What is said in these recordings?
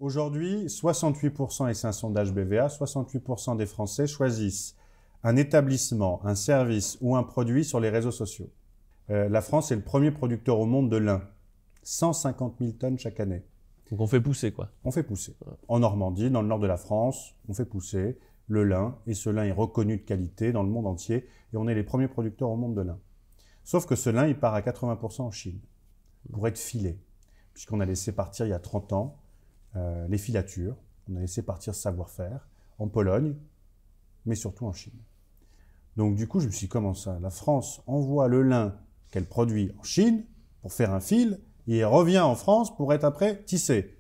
Aujourd'hui, 68%, et c'est un sondage BVA, 68% des Français choisissent un établissement, un service ou un produit sur les réseaux sociaux. La France est le premier producteur au monde de lin. 150 000 tonnes chaque année. Donc on fait pousser quoi. On fait pousser. En Normandie, dans le nord de la France, on fait pousser le lin. Et ce lin est reconnu de qualité dans le monde entier. Et on est les premiers producteurs au monde de lin. Sauf que ce lin, il part à 80% en Chine pour être filé. Puisqu'on a laissé partir il y a 30 ans les filatures. On a laissé partir ce savoir-faire en Pologne, mais surtout en Chine. Donc du coup, je me suis dit, comment ça? La France envoie le lin qu'elle produit en Chine pour faire un fil, et il revient en France pour être après tissé.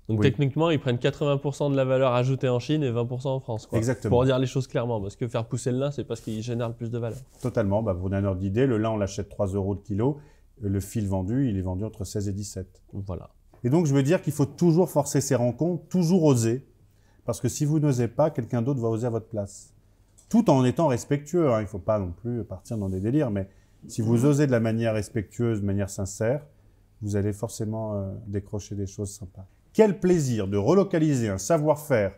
Donc Oui. techniquement, ils prennent 80% de la valeur ajoutée en Chine et 20% en France, quoi. Exactement. Pour dire les choses clairement, parce que faire pousser le lin, c'est parce qu'il génère le plus de valeur. Totalement. Bah, pour donner un ordre d'idée, le lin, on l'achète 3 € le kilo. Le fil vendu, il est vendu entre 16 et 17. Voilà. Et donc, je veux dire qu'il faut toujours forcer ses rencontres, toujours oser. Parce que si vous n'osez pas, quelqu'un d'autre va oser à votre place. Tout en étant respectueux. Hein. Il ne faut pas non plus partir dans des délires. Mais si vous osez de la manière respectueuse, de manière sincère, vous allez forcément décrocher des choses sympas. Quel plaisir de relocaliser un savoir-faire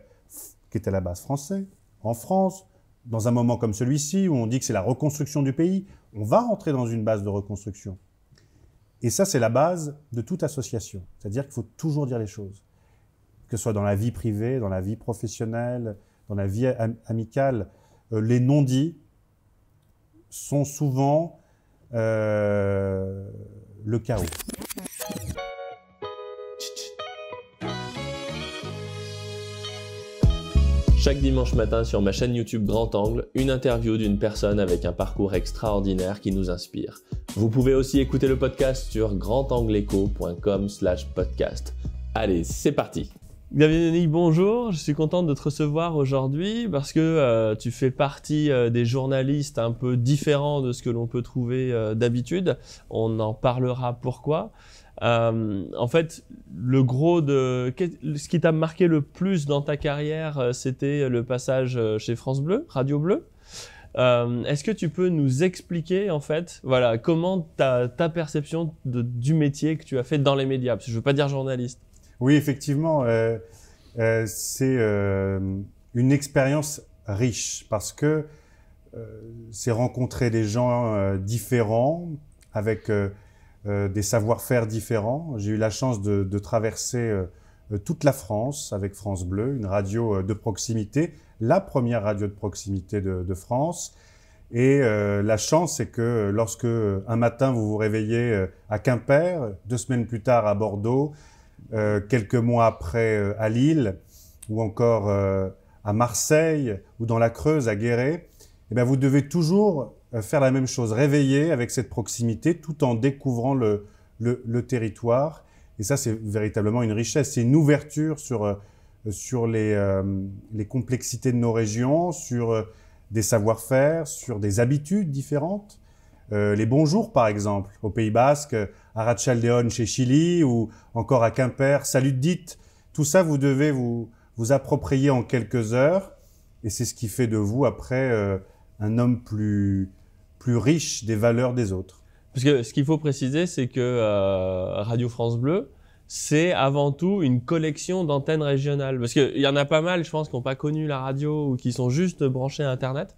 qui est à la base français, en France, dans un moment comme celui-ci où on dit que c'est la reconstruction du pays. On va rentrer dans une base de reconstruction. Et ça, c'est la base de toute association. C'est-à-dire qu'il faut toujours dire les choses. Que ce soit dans la vie privée, dans la vie professionnelle, dans la vie amicale, les non-dits sont souvent le chaos. Chaque dimanche matin sur ma chaîne YouTube Grand Angle, une interview d'une personne avec un parcours extraordinaire qui nous inspire. Vous pouvez aussi écouter le podcast sur grandangleeco.com/podcast. Allez, c'est parti. Xavier Denis, bonjour, je suis content de te recevoir aujourd'hui parce que tu fais partie des journalistes un peu différents de ce que l'on peut trouver d'habitude. On en parlera pourquoi. En fait, le gros de ce qui t'a marqué le plus dans ta carrière, c'était le passage chez France Bleu, Radio Bleu. Est-ce que tu peux nous expliquer en fait, voilà, comment ta perception du métier que tu as fait dans les médias, parce que je veux pas dire journaliste. Oui, effectivement, c'est une expérience riche parce que c'est rencontrer des gens différents avec des savoir-faire différents. J'ai eu la chance de traverser toute la France avec France Bleu, une radio de proximité, la première radio de proximité de France. Et la chance, c'est que lorsque un matin vous vous réveillez à Quimper, 2 semaines plus tard à Bordeaux, quelques mois après à Lille, ou encore à Marseille, ou dans la Creuse, à Guéret, eh bien, vous devez toujours faire la même chose, réveiller avec cette proximité tout en découvrant le territoire. Et ça, c'est véritablement une richesse. C'est une ouverture sur les complexités de nos régions, sur des savoir-faire, sur des habitudes différentes. Les bonjours, par exemple, au Pays Basque, à Ratchaldeón chez Chili, ou encore à Quimper, salut dite. Tout ça, vous devez vous approprier en quelques heures. Et c'est ce qui fait de vous, après, un homme plus riche des valeurs des autres. Parce que ce qu'il faut préciser, c'est que Radio France Bleu, c'est avant tout une collection d'antennes régionales. Parce qu'il y en a pas mal, je pense, qui n'ont pas connu la radio ou qui sont juste branchés à Internet.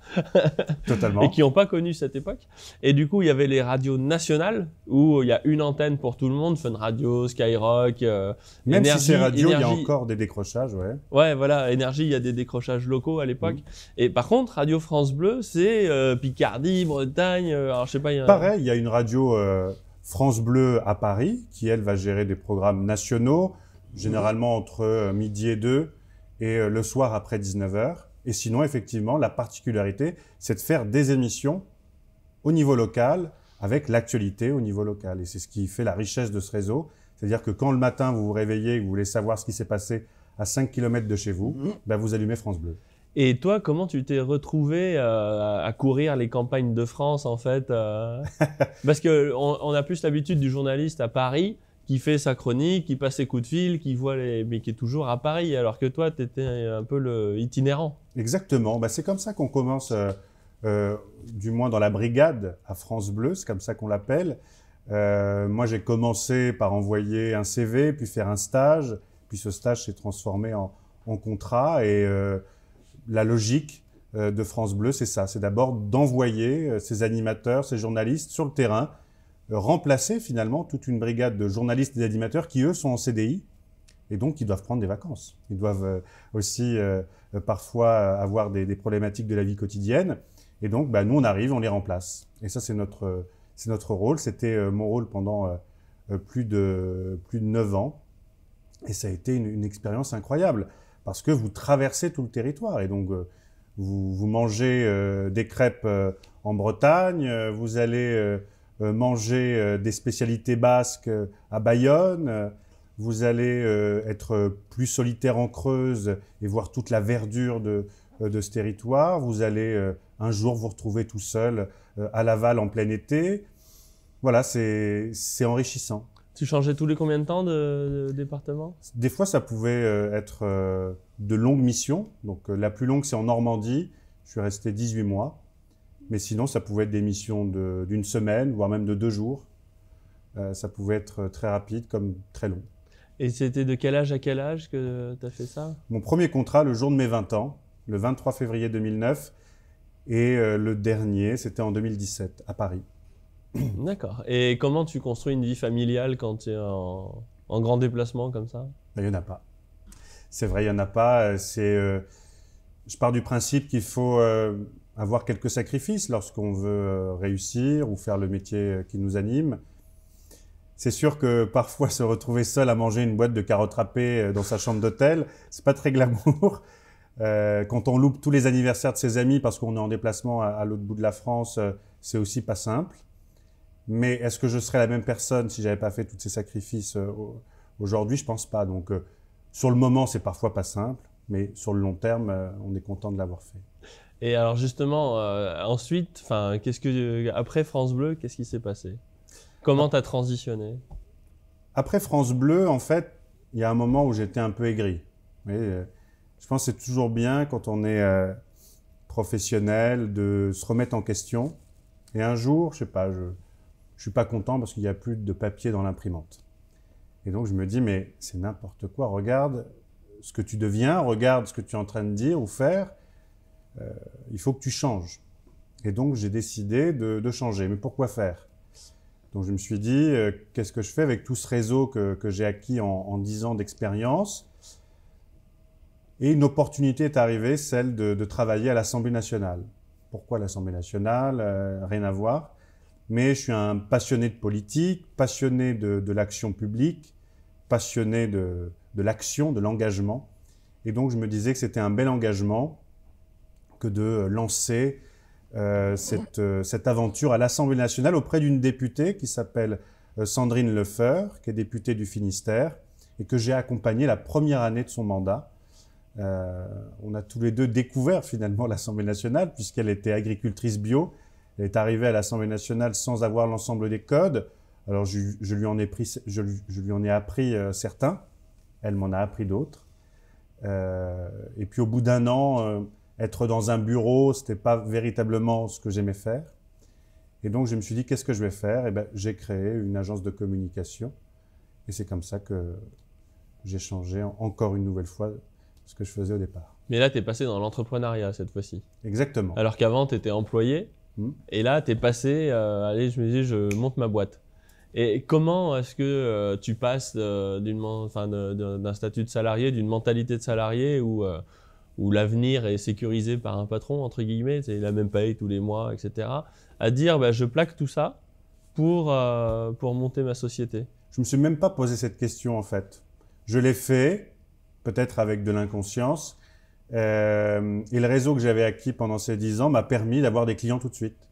Totalement. Et qui n'ont pas connu cette époque. Et du coup, il y avait les radios nationales où il y a une antenne pour tout le monde, Fun Radio, Skyrock, Même Énergie, si c'est radio, il y a Énergie. encore des décrochages, ouais. Ouais, voilà, Énergie, il y a des décrochages locaux à l'époque. Et par contre, Radio France Bleu, c'est Picardie, Bretagne, alors je sais pas... Pareil, il y a une radio France Bleu à Paris, qui elle va gérer des programmes nationaux, généralement entre midi et 2, et le soir après 19h. Et sinon, effectivement, la particularité, c'est de faire des émissions au niveau local, avec l'actualité au niveau local. Et c'est ce qui fait la richesse de ce réseau. C'est-à-dire que quand le matin, vous vous réveillez et que vous voulez savoir ce qui s'est passé à 5 km de chez vous, ben vous allumez France Bleu. Et toi, comment tu t'es retrouvé à courir les campagnes de France, en fait Parce qu'on a plus l'habitude du journaliste à Paris qui fait sa chronique, qui passe ses coups de fil, mais qui est toujours à Paris, alors que toi, tu étais un peu le itinérant. Exactement. Ben, c'est comme ça qu'on commence, du moins dans la brigade à France Bleu, c'est comme ça qu'on l'appelle. Moi, j'ai commencé par envoyer un CV, puis faire un stage, Puis ce stage s'est transformé en contrat et la logique de France Bleu, c'est ça, c'est d'abord d'envoyer ces animateurs, ces journalistes sur le terrain, remplacer finalement toute une brigade de journalistes et d'animateurs qui, eux, sont en CDI et donc ils doivent prendre des vacances. Ils doivent aussi parfois avoir des problématiques de la vie quotidienne et donc nous, on arrive, on les remplace. Et ça, c'est notre rôle. C'était mon rôle pendant plus de 9 ans et ça a été une expérience incroyable parce que vous traversez tout le territoire et donc vous mangez des crêpes en Bretagne, vous allez manger des spécialités basques à Bayonne, vous allez être plus solitaire en Creuse et voir toute la verdure de ce territoire, vous allez un jour vous retrouver tout seul à Laval en plein été. Voilà, c'est enrichissant. Tu changeais tous les combien de temps de département? Des fois, ça pouvait être de longues missions. Donc, la plus longue, c'est en Normandie. Je suis resté 18 mois. Mais sinon, ça pouvait être des missions d'une semaine, voire même de 2 jours. Ça pouvait être très rapide comme très long. Et c'était de quel âge à quel âge que tu as fait ça? Mon premier contrat, le jour de mes 20 ans, le 23 février 2009. Et le dernier, c'était en 2017, à Paris. D'accord. Et comment tu construis une vie familiale quand tu es en grand déplacement comme ça? Il n'y en a pas. C'est vrai, il n'y en a pas. Je pars du principe qu'il faut avoir quelques sacrifices lorsqu'on veut réussir ou faire le métier qui nous anime. C'est sûr que parfois se retrouver seul à manger une boîte de carottes râpées dans sa chambre d'hôtel, c'est pas très glamour. Quand on loupe tous les anniversaires de ses amis parce qu'on est en déplacement à l'autre bout de la France, c'est aussi pas simple. Mais est-ce que je serais la même personne si j'avais pas fait tous ces sacrifices aujourd'hui? Je pense pas. Donc, sur le moment, c'est parfois pas simple, mais sur le long terme, on est content de l'avoir fait. Et alors justement, ensuite, après France Bleu, qu'est-ce qui s'est passé? Comment tu as transitionné? Après France Bleu, en fait, il y a un moment où j'étais un peu aigri. Je pense que c'est toujours bien quand on est professionnel de se remettre en question. Et un jour, je sais pas, je suis pas content parce qu'il n'y a plus de papier dans l'imprimante. Et donc je me dis, mais c'est n'importe quoi, regarde ce que tu deviens, regarde ce que tu es en train de dire ou faire, il faut que tu changes. Et donc j'ai décidé de changer. Mais pourquoi faire? Donc je me suis dit, qu'est-ce que je fais avec tout ce réseau que j'ai acquis en 10 ans d'expérience? Et une opportunité est arrivée, celle de travailler à l'Assemblée nationale. Pourquoi l'Assemblée nationale? Rien à voir. Mais je suis un passionné de politique, passionné de l'action publique, passionné de l'action, de l'engagement. Et donc, je me disais que c'était un bel engagement que de lancer cette aventure à l'Assemblée nationale auprès d'une députée qui s'appelle Sandrine Lefeur, qui est députée du Finistère, et que j'ai accompagnée la première année de son mandat. On a tous les deux découvert finalement l'Assemblée nationale, puisqu'elle était agricultrice bio. Elle est arrivée à l'Assemblée nationale sans avoir l'ensemble des codes. Alors, je lui en ai appris certains. Elle m'en a appris d'autres. Et puis, au bout d'un an, être dans un bureau, ce n'était pas véritablement ce que j'aimais faire. Et donc, je me suis dit, qu'est-ce que je vais faire? Eh bien, j'ai créé une agence de communication. Et c'est comme ça que j'ai changé encore une nouvelle fois ce que je faisais au départ. Mais là, tu es passé dans l'entrepreneuriat cette fois-ci. Exactement. Alors qu'avant, tu étais employé. Et là, tu es passé, allez, je me dis, je monte ma boîte. Et comment est-ce que tu passes d'un statut de salarié, d'une mentalité de salarié où l'avenir est sécurisé par un patron, entre guillemets, c'est la même paye tous les mois, etc., à dire, je plaque tout ça pour monter ma société? Je ne me suis même pas posé cette question, en fait. Je l'ai fait, peut-être avec de l'inconscience. Et le réseau que j'avais acquis pendant ces 10 ans m'a permis d'avoir des clients tout de suite.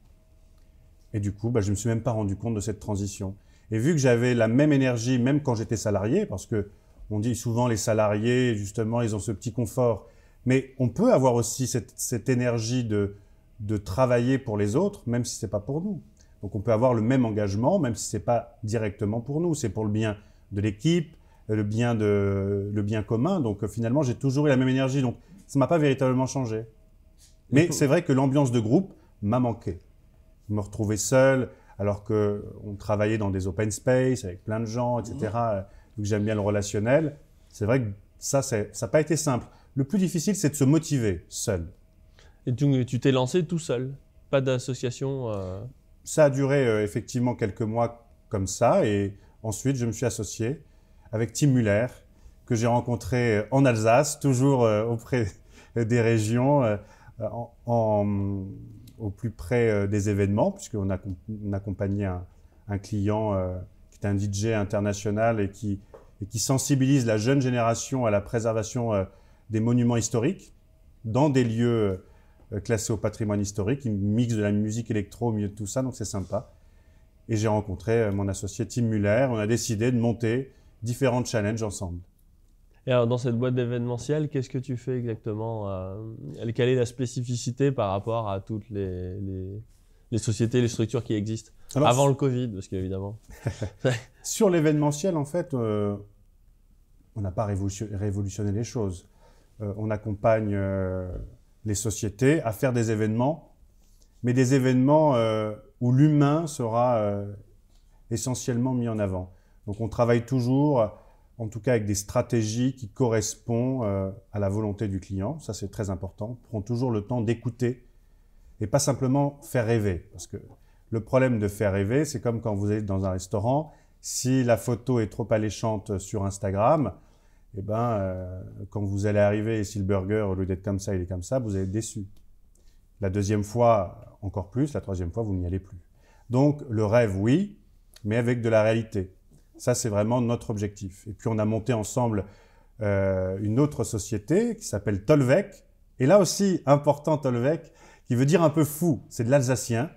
Et du coup, je ne me suis même pas rendu compte de cette transition. Et vu que j'avais la même énergie, même quand j'étais salarié, parce que on dit souvent les salariés, justement, ils ont ce petit confort. Mais on peut avoir aussi cette énergie de travailler pour les autres, même si ce n'est pas pour nous. Donc on peut avoir le même engagement, même si ce n'est pas directement pour nous. C'est pour le bien de l'équipe, le bien commun. Donc finalement, j'ai toujours eu la même énergie. Donc ça ne m'a pas véritablement changé. Mais c'est vrai que l'ambiance de groupe m'a manqué. Je me retrouvais seul, alors qu'on travaillait dans des open space avec plein de gens, etc. Donc j'aime bien le relationnel. c'est vrai que ça n'a pas été simple. Le plus difficile, c'est de se motiver seul. Et tu t'es lancé tout seul? Pas d'association Ça a duré effectivement quelques mois comme ça. Et ensuite, je me suis associé avec Tim Muller, que j'ai rencontré en Alsace, toujours auprès des régions, au plus près des événements, puisqu'on accompagnait un client qui est un DJ international et qui sensibilise la jeune génération à la préservation des monuments historiques dans des lieux classés au patrimoine historique. Il mixe de la musique électro au milieu de tout ça, donc c'est sympa. Et j'ai rencontré mon associé Tim Muller. On a décidé de monter différents challenges ensemble. Et alors, dans cette boîte d'événementiel, qu'est-ce que tu fais exactement? Quelle est la spécificité par rapport à toutes les sociétés, les structures qui existent? Alors, avant le Covid, parce qu'évidemment. Sur l'événementiel, en fait, on n'a pas révolutionné les choses. On accompagne les sociétés à faire des événements, mais des événements où l'humain sera essentiellement mis en avant. Donc on travaille toujours, en tout cas avec des stratégies qui correspondent à la volonté du client. Ça, c'est très important. On prend toujours le temps d'écouter et pas simplement faire rêver. Parce que le problème de faire rêver, c'est comme quand vous êtes dans un restaurant. Si la photo est trop alléchante sur Instagram, eh quand vous allez arriver et si le burger, au lieu d'être comme ça, il est comme ça, vous allez être déçu. La deuxième fois, encore plus. La troisième fois, vous n'y allez plus. Donc, le rêve, oui, mais avec de la réalité. Ça, c'est vraiment notre objectif. Et puis, on a monté ensemble une autre société qui s'appelle Tolvec. Et là aussi, important Tolvec, qui veut dire un peu fou. C'est de l'alsacien.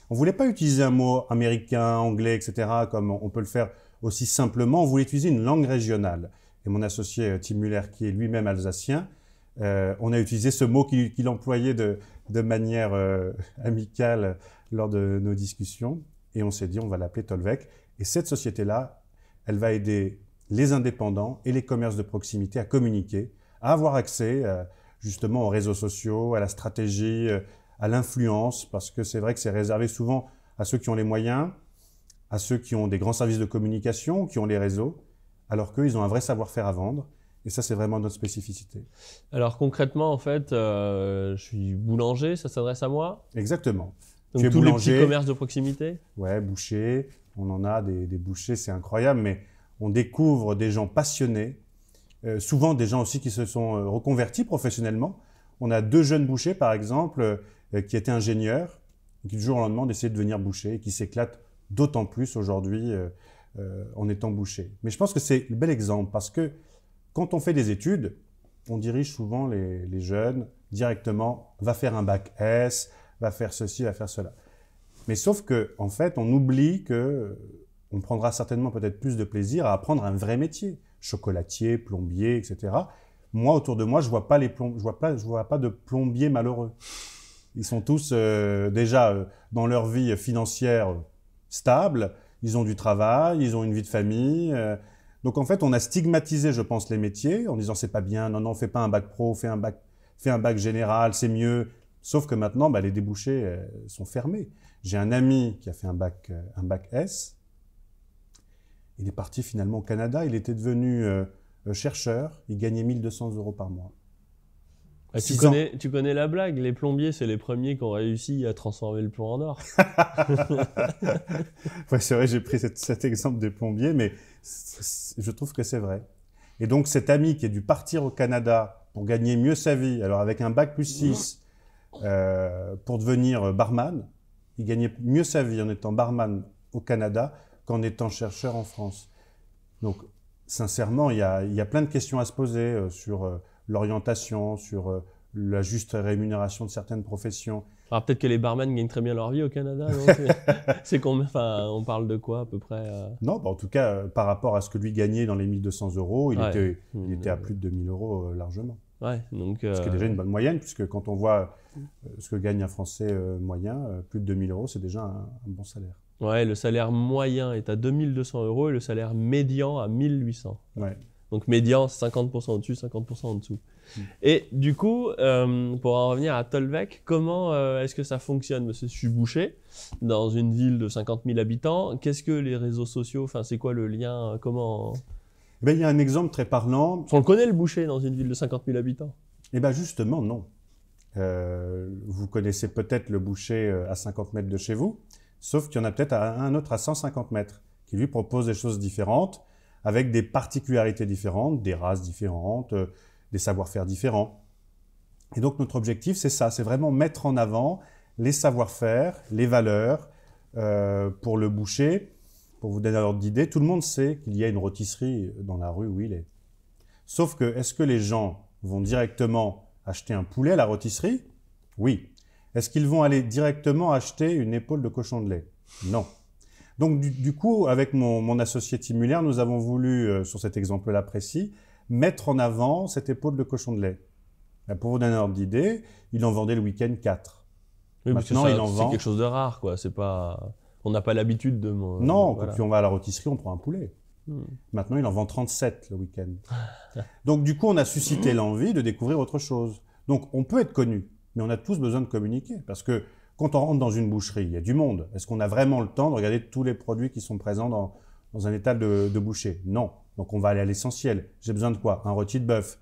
On ne voulait pas utiliser un mot américain, anglais, etc., comme on peut le faire aussi simplement. On voulait utiliser une langue régionale. Et mon associé Tim Muller, qui est lui-même alsacien, on a utilisé ce mot qu'il employait de manière amicale lors de nos discussions. Et on s'est dit, on va l'appeler Tolvec. Et cette société-là, elle va aider les indépendants et les commerces de proximité à communiquer, à avoir accès justement aux réseaux sociaux, à la stratégie, à l'influence, parce que c'est vrai que c'est réservé souvent à ceux qui ont les moyens, à ceux qui ont des grands services de communication, qui ont les réseaux, alors qu'eux, ils ont un vrai savoir-faire à vendre. Et ça, c'est vraiment notre spécificité. Alors concrètement, en fait, je suis boulanger, ça s'adresse à moi? Exactement. Donc tous les petits commerces de proximité? Ouais, boucher. On en a des bouchers, c'est incroyable, mais on découvre des gens passionnés, souvent des gens aussi qui se sont reconvertis professionnellement. On a 2 jeunes bouchers, par exemple, qui étaient ingénieurs, et qui du jour au lendemain ont décidé de devenir bouchers, et qui s'éclatent d'autant plus aujourd'hui en étant bouchers. Mais je pense que c'est le bel exemple, parce que quand on fait des études, on dirige souvent les jeunes directement, va faire un bac S, va faire ceci, va faire cela. Mais sauf qu'en fait, on oublie qu'on prendra certainement peut-être plus de plaisir à apprendre un vrai métier. Chocolatier, plombier, etc. Moi, autour de moi, je vois pas de plombiers malheureux. Ils sont tous déjà dans leur vie financière stable, ils ont du travail, ils ont une vie de famille. Donc en fait, on a stigmatisé, je pense, les métiers en disant c'est pas bien, non, fais pas un bac pro, fais un bac général, c'est mieux. Sauf que maintenant, les débouchés sont fermés. J'ai un ami qui a fait un bac S. Il est parti finalement au Canada. Il était devenu chercheur. Il gagnait 1 200 € par mois. Ah, tu connais la blague. Les plombiers, c'est les premiers qui ont réussi à transformer le plomb en or. Ouais, c'est vrai, j'ai pris cet exemple des plombiers, mais je trouve que c'est vrai. Et donc, cet ami qui a dû partir au Canada pour gagner mieux sa vie, alors avec un bac plus 6, pour devenir barman, il gagnait mieux sa vie en étant barman au Canada qu'en étant chercheur en France. Donc, sincèrement, il y a plein de questions à se poser sur l'orientation, sur la juste rémunération de certaines professions. Alors peut-être que les barman gagnent très bien leur vie au Canada, non? C'est combien, enfin, on parle de quoi à peu près Non, en tout cas, par rapport à ce que lui gagnait dans les 1 200 €, il était à plus de 2 000 € largement. Ouais, donc, ce qui est déjà une bonne moyenne, puisque quand on voit ce que gagne un Français moyen, plus de 2 000 €, c'est déjà un bon salaire. Ouais, le salaire moyen est à 2 200 € et le salaire médian à 1 800. Ouais. Donc médian, c'est 50% au-dessus, 50% en dessous. Et du coup, pour en revenir à Tolvec, comment est-ce que ça fonctionne? Parce que je suis boucher dans une ville de 50 000 habitants. Qu'est-ce que les réseaux sociaux, enfin, c'est quoi le lien? Comment? Eh ben, il y a un exemple très parlant. On le connaît, le boucher, dans une ville de 50 000 habitants. Eh bien justement, non. Vous connaissez peut-être le boucher à 50 mètres de chez vous, sauf qu'il y en a peut-être un autre à 150 mètres, qui lui propose des choses différentes, avec des particularités différentes, des races différentes, des savoir-faire différents. Et donc notre objectif, c'est ça, c'est vraiment mettre en avant les savoir-faire, les valeurs pour le boucher. Pour vous donner un ordre d'idée, tout le monde sait qu'il y a une rôtisserie dans la rue où il est. Sauf que, est-ce que les gens vont directement acheter un poulet à la rôtisserie? Oui. Est-ce qu'ils vont aller directement acheter une épaule de cochon de lait? Non. Donc du coup, avec mon associé Timulaire, nous avons voulu, sur cet exemple-là précis, mettre en avant cette épaule de cochon de lait. Pour vous donner un ordre d'idée, il en vendait le week-end 4. Oui, Maintenant, parce que il en vend... c'est quelque chose de rare, quoi. C'est pas... On n'a pas l'habitude de... Non, voilà. Puis on va à la rôtisserie, on prend un poulet. Maintenant, il en vend 37 le week-end. Donc, du coup, on a suscité l'envie de découvrir autre chose. Donc, on peut être connu, mais on a tous besoin de communiquer. Parce que quand on rentre dans une boucherie, il y a du monde. Est-ce qu'on a vraiment le temps de regarder tous les produits qui sont présents dans un étal de boucher? Non. Donc, on va aller à l'essentiel. J'ai besoin de quoi? Un rôti de bœuf,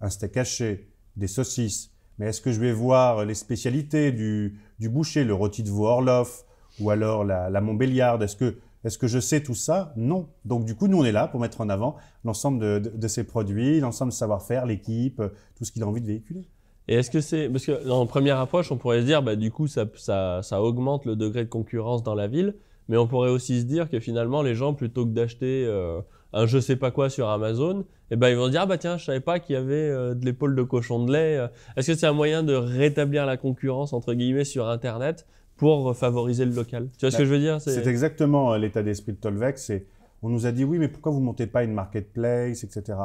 un steak haché, des saucisses. Mais est-ce que je vais voir les spécialités du boucher, le rôti de veau Orloff, ou alors la Montbéliarde? Est-ce que je sais tout ça? Non. Donc du coup, nous, on est là pour mettre en avant l'ensemble de ces produits, l'ensemble de savoir-faire, l'équipe, tout ce qu'il a envie de véhiculer. Et est-ce que c'est... Parce que dans la première approche, on pourrait se dire, bah, du coup, ça augmente le degré de concurrence dans la ville, mais on pourrait aussi se dire que finalement, les gens, plutôt que d'acheter un je sais pas quoi sur Amazon, eh ben, ils vont se dire, ah bah tiens, je savais pas qu'il y avait de l'épaule de cochon de lait. Est-ce que c'est un moyen de rétablir la concurrence, entre guillemets, sur Internet pour favoriser le local? Tu vois ce que je veux dire? C'est exactement l'état d'esprit de Tolvex. On nous a dit, oui, mais pourquoi vous ne montez pas une marketplace, etc.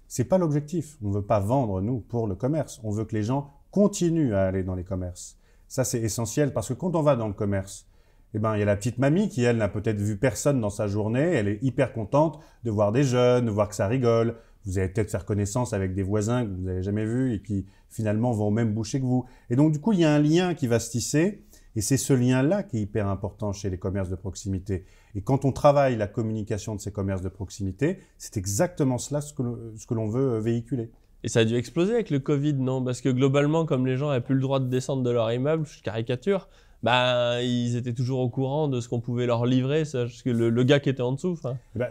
C'est pas l'objectif. On ne veut pas vendre, nous, pour le commerce. On veut que les gens continuent à aller dans les commerces. Ça, c'est essentiel parce que quand on va dans le commerce, eh ben, il y a la petite mamie qui, elle, n'a peut-être vu personne dans sa journée. Elle est hyper contente de voir des jeunes, de voir que ça rigole. Vous allez peut-être faire connaissance avec des voisins que vous n'avez jamais vus et qui, finalement, vont au même boucher que vous. Et donc, du coup, il y a un lien qui va se tisser. Et c'est ce lien-là qui est hyper important chez les commerces de proximité. Et quand on travaille la communication de ces commerces de proximité, c'est exactement cela ce que l'on veut véhiculer. Et ça a dû exploser avec le Covid, non? Parce que globalement, comme les gens n'avaient plus le droit de descendre de leur immeuble, je caricature, bah, ils étaient toujours au courant de ce qu'on pouvait leur livrer, parce que le gars qui était en dessous.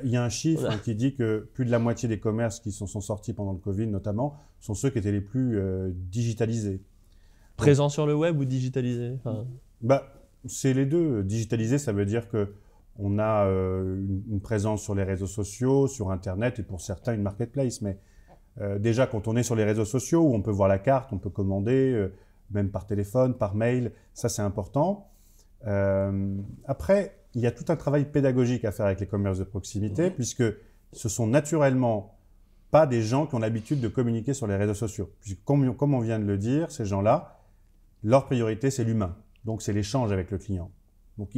Il y a un chiffre qui dit que plus de la moitié des commerces qui sont sortis pendant le Covid, notamment, sont ceux qui étaient les plus digitalisés. Présents sur le web ou digitalisés? C'est les deux. Digitalisé, ça veut dire qu'on a une présence sur les réseaux sociaux, sur Internet et pour certains une marketplace. Mais déjà, quand on est sur les réseaux sociaux, où on peut voir la carte, on peut commander, même par téléphone, par mail, ça c'est important. Après, il y a tout un travail pédagogique à faire avec les commerces de proximité, puisque ce sont naturellement pas des gens qui ont l'habitude de communiquer sur les réseaux sociaux. Puisque, comme on vient de le dire, ces gens-là, leur priorité, c'est l'humain. Donc, c'est l'échange avec le client. Donc,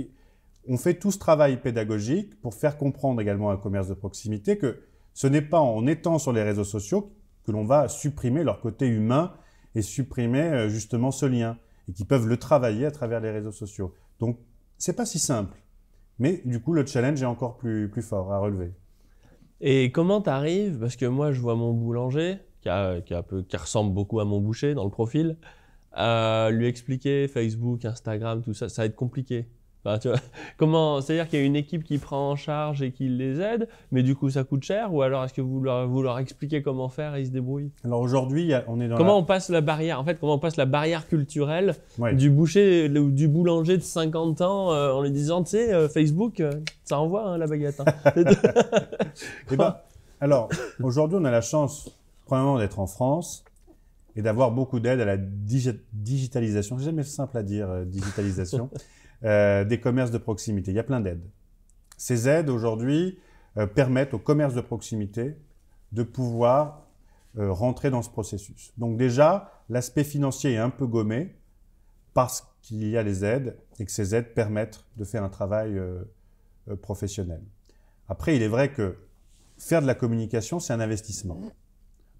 on fait tout ce travail pédagogique pour faire comprendre également à un commerce de proximité que ce n'est pas en étant sur les réseaux sociaux que l'on va supprimer leur côté humain et supprimer justement ce lien et qu'ils peuvent le travailler à travers les réseaux sociaux. Donc, c'est pas si simple. Mais du coup, le challenge est encore plus fort à relever. Et comment tu arrives, parce que moi, je vois mon boulanger, qui ressemble beaucoup à mon boucher dans le profil, lui expliquer Facebook, Instagram, tout ça, ça va être compliqué. Enfin, tu vois, c'est-à-dire qu'il y a une équipe qui prend en charge et qui les aide, mais du coup ça coûte cher, ou alors est-ce que vous leur expliquez comment faire et ils se débrouillent? Alors aujourd'hui, on est dans on passe la barrière, en fait, comment on passe la barrière culturelle ouais. du boucher, du boulanger de 50 ans en lui disant, tu sais, Facebook, ça envoie la baguette. Alors, aujourd'hui, on a la chance, premièrement, d'être en France et d'avoir beaucoup d'aide à la digitalisation. C'est jamais simple à dire, digitalisation. Des commerces de proximité. Il y a plein d'aides. Ces aides, aujourd'hui, permettent aux commerces de proximité de pouvoir rentrer dans ce processus. Donc déjà, l'aspect financier est un peu gommé parce qu'il y a les aides et que ces aides permettent de faire un travail professionnel. Après, il est vrai que faire de la communication, c'est un investissement.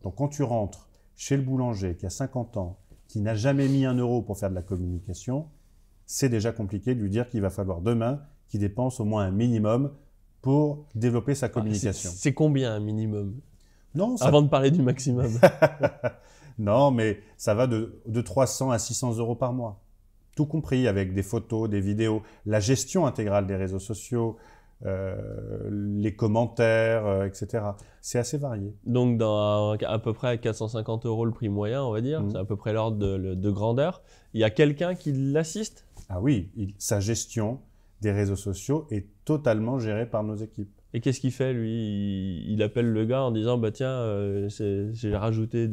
Donc quand tu rentres chez le boulanger qui a 50 ans, qui n'a jamais mis 1 euro pour faire de la communication, c'est déjà compliqué de lui dire qu'il va falloir demain qu'il dépense au moins un minimum pour développer sa communication. C'est combien un minimum? Non, Avant de parler du maximum. Non, mais ça va de 300 à 600 euros par mois. Tout compris, avec des photos, des vidéos, la gestion intégrale des réseaux sociaux, les commentaires, etc. C'est assez varié. Donc, à peu près 450 € le prix moyen, on va dire, c'est à peu près l'ordre de grandeur. Il y a quelqu'un qui l'assiste? Ah oui, sa gestion des réseaux sociaux est totalement gérée par nos équipes. Et qu'est-ce qu'il fait, lui? Il appelle le gars en disant, bah tiens, j'ai rajouté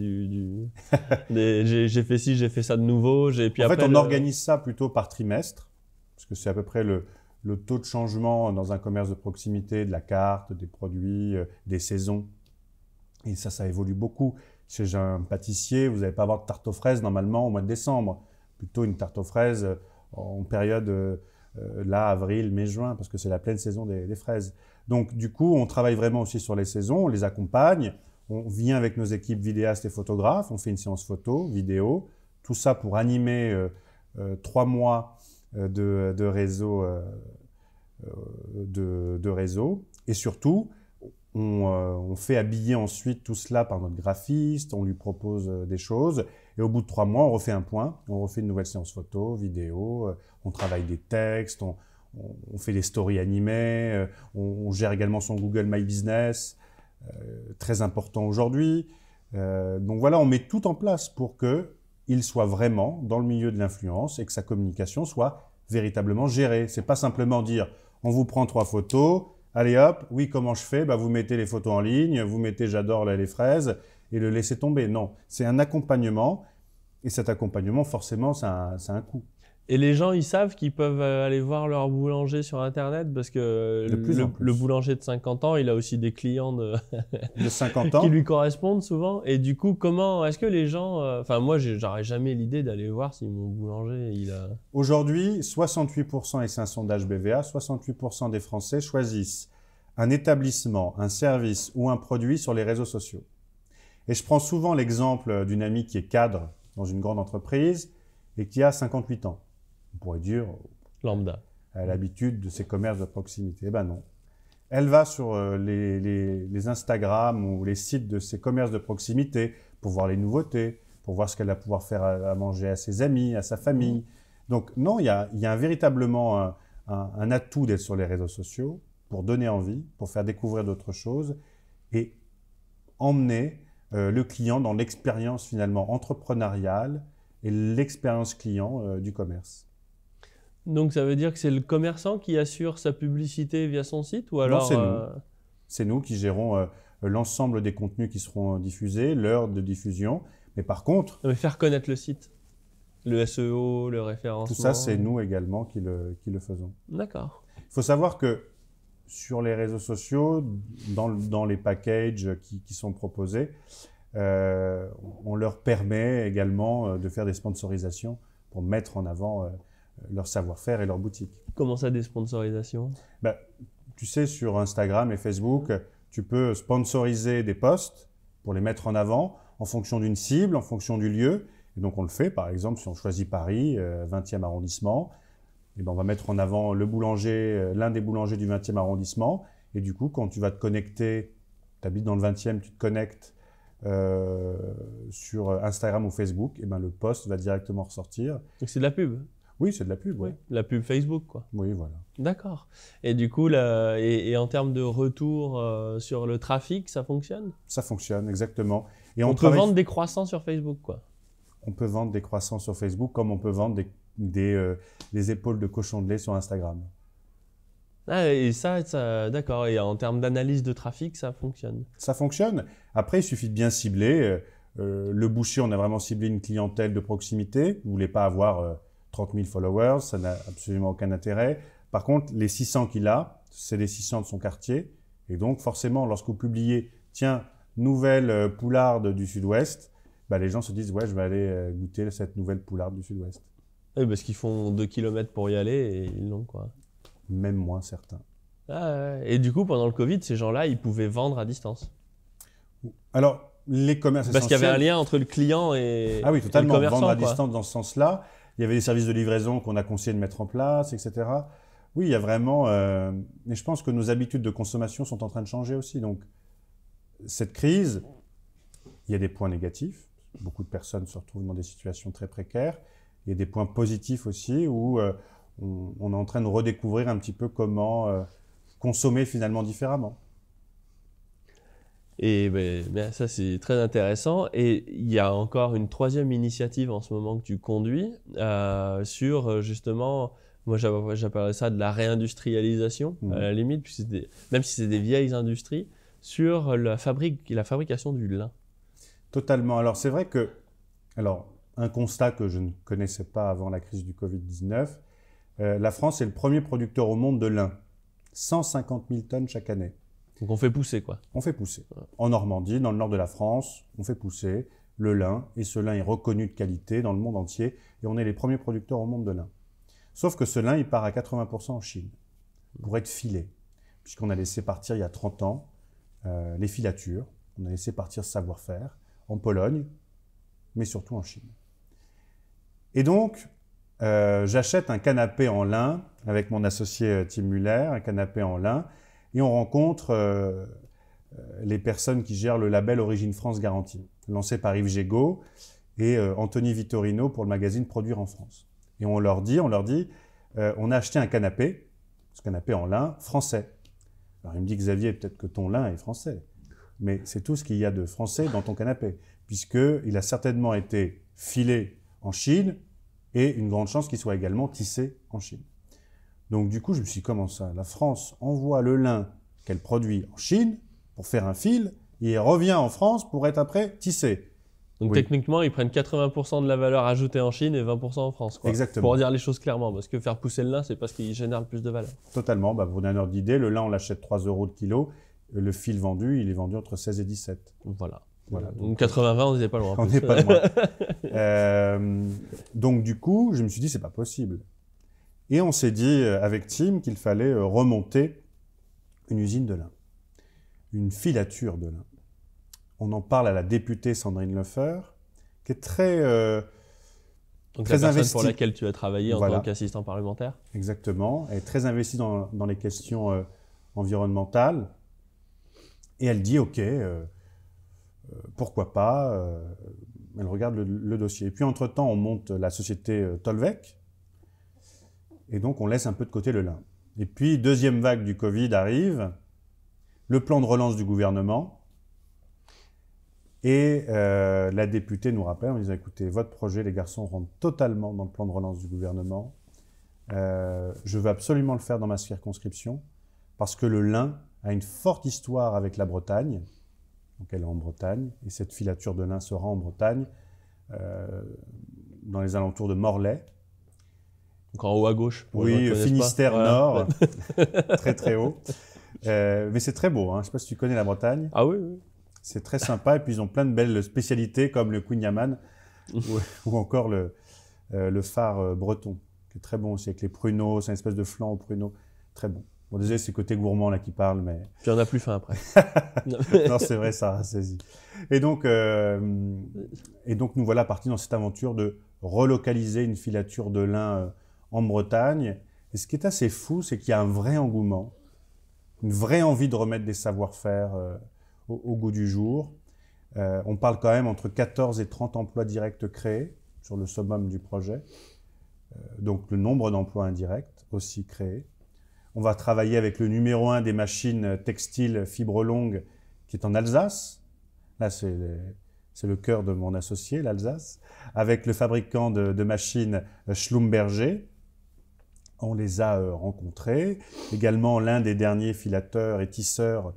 j'ai fait ci, j'ai fait ça de nouveau. Puis en après, fait, on organise ça plutôt par trimestre, parce que c'est à peu près le taux de changement dans un commerce de proximité, de la carte, des produits, des saisons. Et ça évolue beaucoup. Chez un pâtissier, vous n'allez pas avoir de tarte aux fraises normalement au mois de décembre. Plutôt une tarte aux fraises en période avril, mai, juin, parce que c'est la pleine saison des fraises. Donc du coup, on travaille vraiment aussi sur les saisons, on les accompagne, on vient avec nos équipes vidéastes et photographes, on fait une séance photo, vidéo, tout ça pour animer 3 mois de réseau. Et surtout, on fait habiller ensuite tout cela par notre graphiste, on lui propose des choses. Et au bout de 3 mois, on refait un point, on refait une nouvelle séance photo, vidéo, on travaille des textes, on fait des stories animées, on gère également son Google My Business, très important aujourd'hui. Donc voilà, on met tout en place pour qu'il soit vraiment dans le milieu de l'influence et que sa communication soit véritablement gérée. C'est pas simplement dire on vous prend 3 photos, allez hop, oui comment je fais, bah, vous mettez les photos en ligne, vous mettez j'adore les fraises et le laisser tomber. Non, c'est un accompagnement et cet accompagnement forcément ça a un coût. Et les gens, ils savent qu'ils peuvent aller voir leur boulanger sur Internet parce que le boulanger de 50 ans, il a aussi des clients de 50 ans qui lui correspondent souvent. Et du coup, est-ce que les gens... Enfin, moi, j'aurais jamais l'idée d'aller voir si mon boulanger, il a... Aujourd'hui, 68%, et c'est un sondage BVA, 68% des Français choisissent un établissement, un service ou un produit sur les réseaux sociaux. Et je prends souvent l'exemple d'une amie qui est cadre dans une grande entreprise et qui a 58 ans. On pourrait dire, lambda, elle a l'habitude de ces commerces de proximité. Eh ben non. Elle va sur les Instagram ou les sites de ces commerces de proximité pour voir les nouveautés, pour voir ce qu'elle va pouvoir faire à manger à ses amis, à sa famille. Donc non, il y a véritablement un atout d'être sur les réseaux sociaux pour donner envie, pour faire découvrir d'autres choses et emmener le client dans l'expérience finalement entrepreneuriale et l'expérience client du commerce. Donc ça veut dire que c'est le commerçant qui assure sa publicité via son site ou alors... Non, c'est nous qui gérons l'ensemble des contenus qui seront diffusés, l'heure de diffusion. Mais par contre... Mais faire connaître le site, le SEO, le référencement... Tout ça, c'est nous également qui le faisons. D'accord. Il faut savoir que sur les réseaux sociaux, dans les packages qui sont proposés, on leur permet également de faire des sponsorisations pour mettre en avant leur savoir-faire et leur boutique. Comment ça, des sponsorisations? Tu sais, sur Instagram et Facebook, tu peux sponsoriser des posts pour les mettre en avant en fonction d'une cible, en fonction du lieu. Et donc on le fait, par exemple, si on choisit Paris, 20e arrondissement, et ben on va mettre en avant le boulanger, l'un des boulangers du 20e arrondissement. Et du coup, quand tu vas te connecter, tu habites dans le 20e, tu te connectes sur Instagram ou Facebook, et ben le post va directement ressortir. Donc c'est de la pub? Oui, c'est de la pub. Oui, la pub Facebook, quoi. Oui, voilà. D'accord. Et du coup, et en termes de retour sur le trafic, ça fonctionne? Ça fonctionne, exactement. Et on peut vendre des croissants sur Facebook, quoi. On peut vendre des croissants sur Facebook comme on peut vendre des épaules de cochon de lait sur Instagram. Ah, et ça d'accord. Et en termes d'analyse de trafic, ça fonctionne? Ça fonctionne. Après, il suffit de bien cibler. Le boucher, on a vraiment ciblé une clientèle de proximité. Vous ne voulez pas avoir 30 000 followers, ça n'a absolument aucun intérêt. Par contre, les 600 qu'il a, c'est les 600 de son quartier. Et donc, forcément, lorsque vous publiez, tiens, nouvelle poularde du Sud-Ouest, bah, les gens se disent, ouais, je vais aller goûter cette nouvelle poularde du Sud-Ouest. Oui, parce qu'ils font 2 km pour y aller et ils l'ont, quoi. Même moins certains. Ah, et du coup, pendant le Covid, ces gens-là, ils pouvaient vendre à distance? Alors, les commerces essentiels... Parce qu'il y avait un lien entre le client et Ah oui, totalement. Et le vendre à distance dans ce sens-là. Il y avait des services de livraison qu'on a conseillé de mettre en place, etc. Oui, il y a vraiment... mais je pense que nos habitudes de consommation sont en train de changer aussi. Donc, cette crise, il y a des points négatifs. Beaucoup de personnes se retrouvent dans des situations très précaires. Il y a des points positifs aussi où on est en train de redécouvrir un petit peu comment consommer finalement différemment. Et ben, ça, c'est très intéressant. Et il y a encore une troisième initiative en ce moment que tu conduis sur justement, moi j'appellerais ça de la réindustrialisation, à la limite, même si c'est des vieilles industries, sur la fabrication du lin. Totalement. Alors c'est vrai que, un constat que je ne connaissais pas avant la crise du Covid-19, la France est le premier producteur au monde de lin. 150 000 tonnes chaque année. Donc on fait pousser quoi. On fait pousser. En Normandie, dans le nord de la France, on fait pousser le lin et ce lin est reconnu de qualité dans le monde entier et on est les premiers producteurs au monde de lin. Sauf que ce lin, il part à 80% en Chine pour être filé, puisqu'on a laissé partir il y a 30 ans les filatures, on a laissé partir ce savoir-faire en Pologne, mais surtout en Chine. Et donc, j'achète un canapé en lin avec mon associé Tim Muller, un canapé en lin, et on rencontre les personnes qui gèrent le label Origine France Garantie, lancé par Yves Gégaud et Anthony Vittorino pour le magazine Produire en France. Et on leur dit, on a acheté un canapé, ce canapé en lin, français. Alors il me dit, Xavier, peut-être que ton lin est français, mais c'est tout ce qu'il y a de français dans ton canapé, puisqu'il a certainement été filé en Chine et une grande chance qu'il soit également tissé en Chine. Donc du coup, je me suis dit, comment ça? La France envoie le lin qu'elle produit en Chine pour faire un fil et il revient en France pour être après tissé. Donc techniquement, ils prennent 80% de la valeur ajoutée en Chine et 20% en France, quoi. Exactement. Pour dire les choses clairement, parce que faire pousser le lin, c'est parce qu'il génère le plus de valeur. Totalement. Pour donner un ordre d'idée, le lin, on l'achète 3 € le kilo. Le fil vendu, il est vendu entre 16 et 17. Voilà. Donc 80-20, on n'était pas loin. On n'est pas loin. Donc du coup, je me suis dit, c'est pas possible. Et on s'est dit avec Tim qu'il fallait remonter une usine de lin, une filature de lin. On en parle à la députée Sandrine Lefeur, qui est très Donc très la personne investie. pour laquelle tu as travaillé en tant qu'assistant parlementaire. Exactement, elle est très investie dans les questions environnementales. Et elle dit, OK, pourquoi pas, elle regarde le dossier. Et puis entre-temps, on monte la société Tolvec, et donc on laisse un peu de côté le lin. Et puis, deuxième vague du Covid arrive, le plan de relance du gouvernement, et la députée nous rappelle en disant, écoutez, votre projet, les garçons, rentre totalement dans le plan de relance du gouvernement. Je veux absolument le faire dans ma circonscription, parce que le lin a une forte histoire avec la Bretagne. Donc elle est en Bretagne, et cette filature de lin sera en Bretagne, dans les alentours de Morlaix. Donc en haut à gauche. Oui, Finistère Nord, très très haut. Mais c'est très beau, hein. Je ne sais pas si tu connais la Bretagne. Ah oui, oui. C'est très sympa, et puis ils ont plein de belles spécialités comme le Queen Yaman ou encore le phare breton, qui est très bon aussi, avec les pruneaux, c'est une espèce de flan aux pruneaux, très bon. Bon, désolé, c'est côté gourmand là qui parle, mais... Puis on a plus faim après. Non, c'est vrai, ça rassasie. Et donc nous voilà partis dans cette aventure de relocaliser une filature de lin en Bretagne. Et ce qui est assez fou, c'est qu'il y a un vrai engouement, une vraie envie de remettre des savoir-faire au goût du jour. On parle quand même entre 14 et 30 emplois directs créés sur le summum du projet. Donc le nombre d'emplois indirects aussi créés. On va travailler avec le numéro 1 des machines textiles fibre longue qui est en Alsace. Là, c'est le cœur de mon associé, l'Alsace. Avec le fabricant de machines Schlumberger. On les a rencontrés. Également l'un des derniers filateurs et tisseurs,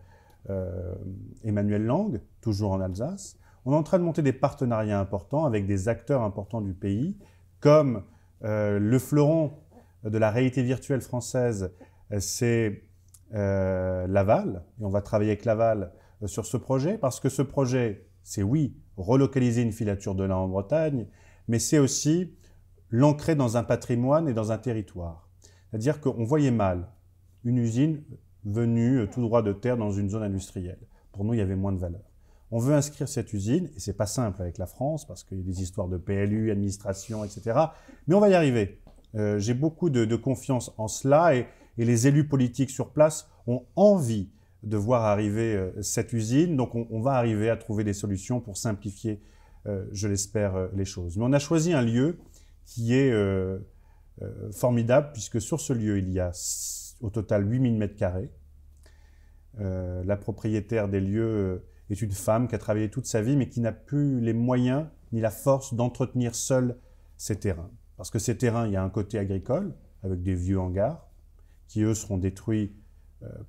Emmanuel Lang, toujours en Alsace. On est en train de monter des partenariats importants avec des acteurs importants du pays, comme le fleuron de la réalité virtuelle française, c'est Laval, et on va travailler avec Laval sur ce projet, parce que ce projet, c'est oui, relocaliser une filature de lin en Bretagne, mais c'est aussi l'ancrer dans un patrimoine et dans un territoire. C'est-à-dire qu'on voyait mal une usine venue tout droit de terre dans une zone industrielle. Pour nous, il y avait moins de valeur. On veut inscrire cette usine, et c'est pas simple avec la France, parce qu'il y a des histoires de PLU, administration, etc. Mais on va y arriver. J'ai beaucoup de confiance en cela, et et les élus politiques sur place ont envie de voir arriver cette usine. Donc on va arriver à trouver des solutions pour simplifier, je l'espère, les choses. Mais on a choisi un lieu qui est formidable, puisque sur ce lieu, il y a au total 8000 m². La propriétaire des lieux est une femme qui a travaillé toute sa vie, mais qui n'a plus les moyens ni la force d'entretenir seule ces terrains. Parce que ces terrains, il y a un côté agricole, avec des vieux hangars, qui eux seront détruits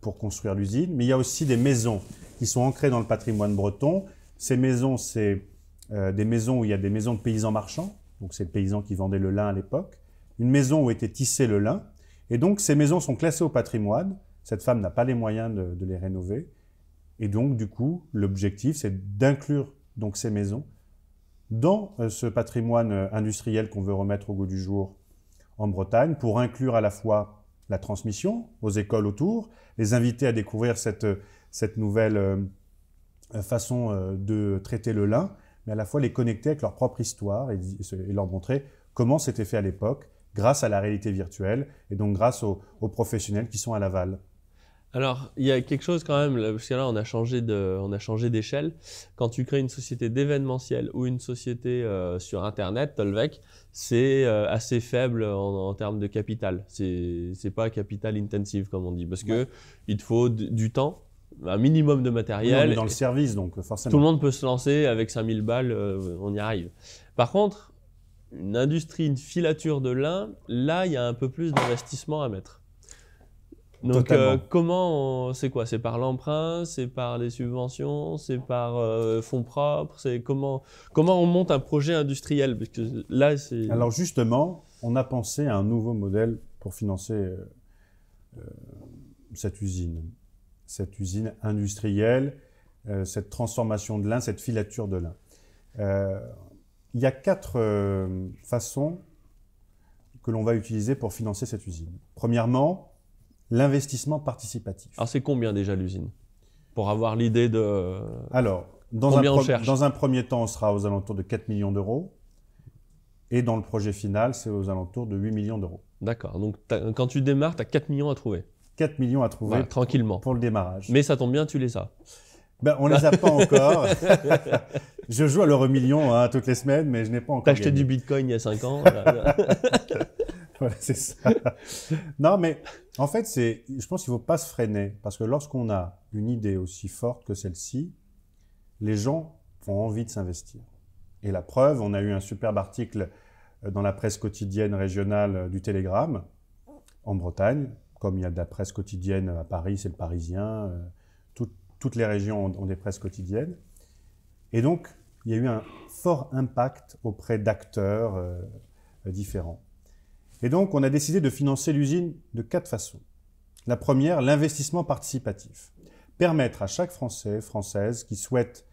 pour construire l'usine, mais il y a aussi des maisons qui sont ancrées dans le patrimoine breton. Ces maisons, c'est des maisons où il y a des maisons de paysans marchands, donc c'est le paysan qui vendait le lin à l'époque, une maison où était tissé le lin, et donc ces maisons sont classées au patrimoine. Cette femme n'a pas les moyens de les rénover, et donc du coup, l'objectif, c'est d'inclure donc ces maisons dans ce patrimoine industriel qu'on veut remettre au goût du jour en Bretagne, pour inclure à la fois la transmission aux écoles autour, les inviter à découvrir cette nouvelle façon de traiter le lin, mais à la fois les connecter avec leur propre histoire et leur montrer comment c'était fait à l'époque, grâce à la réalité virtuelle et donc grâce aux professionnels qui sont à Laval. Alors, il y a quelque chose quand même, parce que là, on a changé d'échelle. Quand tu crées une société d'événementiel ou une société sur Internet, Tolvec, c'est assez faible en termes de capital. C'est pas capital intensive, comme on dit, parce que il te faut du temps, un minimum de matériel. Oui, on est dans le service, donc forcément. Tout le monde peut se lancer avec 5000 balles, on y arrive. Par contre, une industrie, une filature de lin, là, il y a un peu plus d'investissement à mettre. Donc, comment, c'est quoi? C'est par l'emprunt, c'est par les subventions, c'est par fonds propres, c'est comment on monte un projet industriel? Parce que là, c'est... Alors justement, on a pensé à un nouveau modèle pour financer cette usine industrielle, cette transformation de lin, cette filature de lin. Il y a 4 façons que l'on va utiliser pour financer cette usine. Premièrement, l'investissement participatif. Alors c'est combien déjà l'usine? Pour avoir l'idée de... Alors, dans un premier temps, on sera aux alentours de 4 millions d'euros. Et dans le projet final, c'est aux alentours de 8 millions d'euros. D'accord. Donc quand tu démarres, tu as 4 millions à trouver. 4 millions à trouver tranquillement. Pour le démarrage. Mais ça tombe bien, tu les as. Ben, on ne les a pas encore. Je joue à l'euro-million toutes les semaines, mais je n'ai pas encore gagné. T'as acheté du bitcoin il y a 5 ans. Voilà, c'est ça. Non, mais en fait, je pense qu'il ne faut pas se freiner, parce que lorsqu'on a une idée aussi forte que celle-ci, les gens ont envie de s'investir. Et la preuve, on a eu un superbe article dans la presse quotidienne régionale du Télégramme, en Bretagne, comme il y a de la presse quotidienne à Paris, c'est le Parisien, toutes les régions ont des presses quotidiennes. Et donc, il y a eu un fort impact auprès d'acteurs différents. Et donc, on a décidé de financer l'usine de 4 façons. La première, l'investissement participatif. Permettre à chaque Français, Française qui souhaite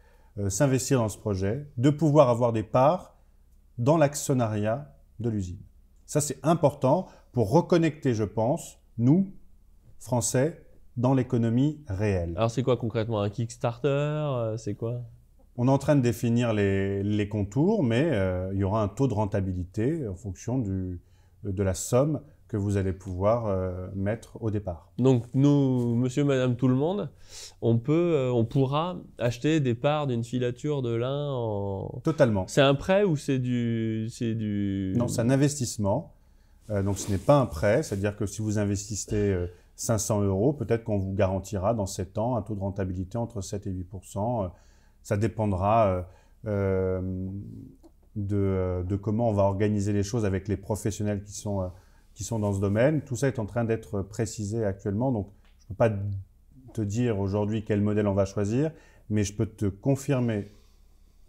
s'investir dans ce projet, de pouvoir avoir des parts dans l'actionnariat de l'usine. Ça, c'est important pour reconnecter, je pense, nous, Français, dans l'économie réelle. Alors, c'est quoi concrètement? Un Kickstarter? C'est quoi? On est en train de définir les contours, mais il y aura un taux de rentabilité en fonction de la somme que vous allez pouvoir mettre au départ. Donc nous, monsieur, madame, tout le monde, on pourra acheter des parts d'une filature de lin en... Totalement. C'est un prêt ou c'est du... Non, c'est un investissement. Donc ce n'est pas un prêt, c'est-à-dire que si vous investissez 500 €, peut-être qu'on vous garantira dans 7 ans un taux de rentabilité entre 7 et 8%. Ça dépendra de comment on va organiser les choses avec les professionnels qui sont dans ce domaine. Tout ça est en train d'être précisé actuellement, donc je ne peux pas te dire aujourd'hui quel modèle on va choisir, mais je peux te confirmer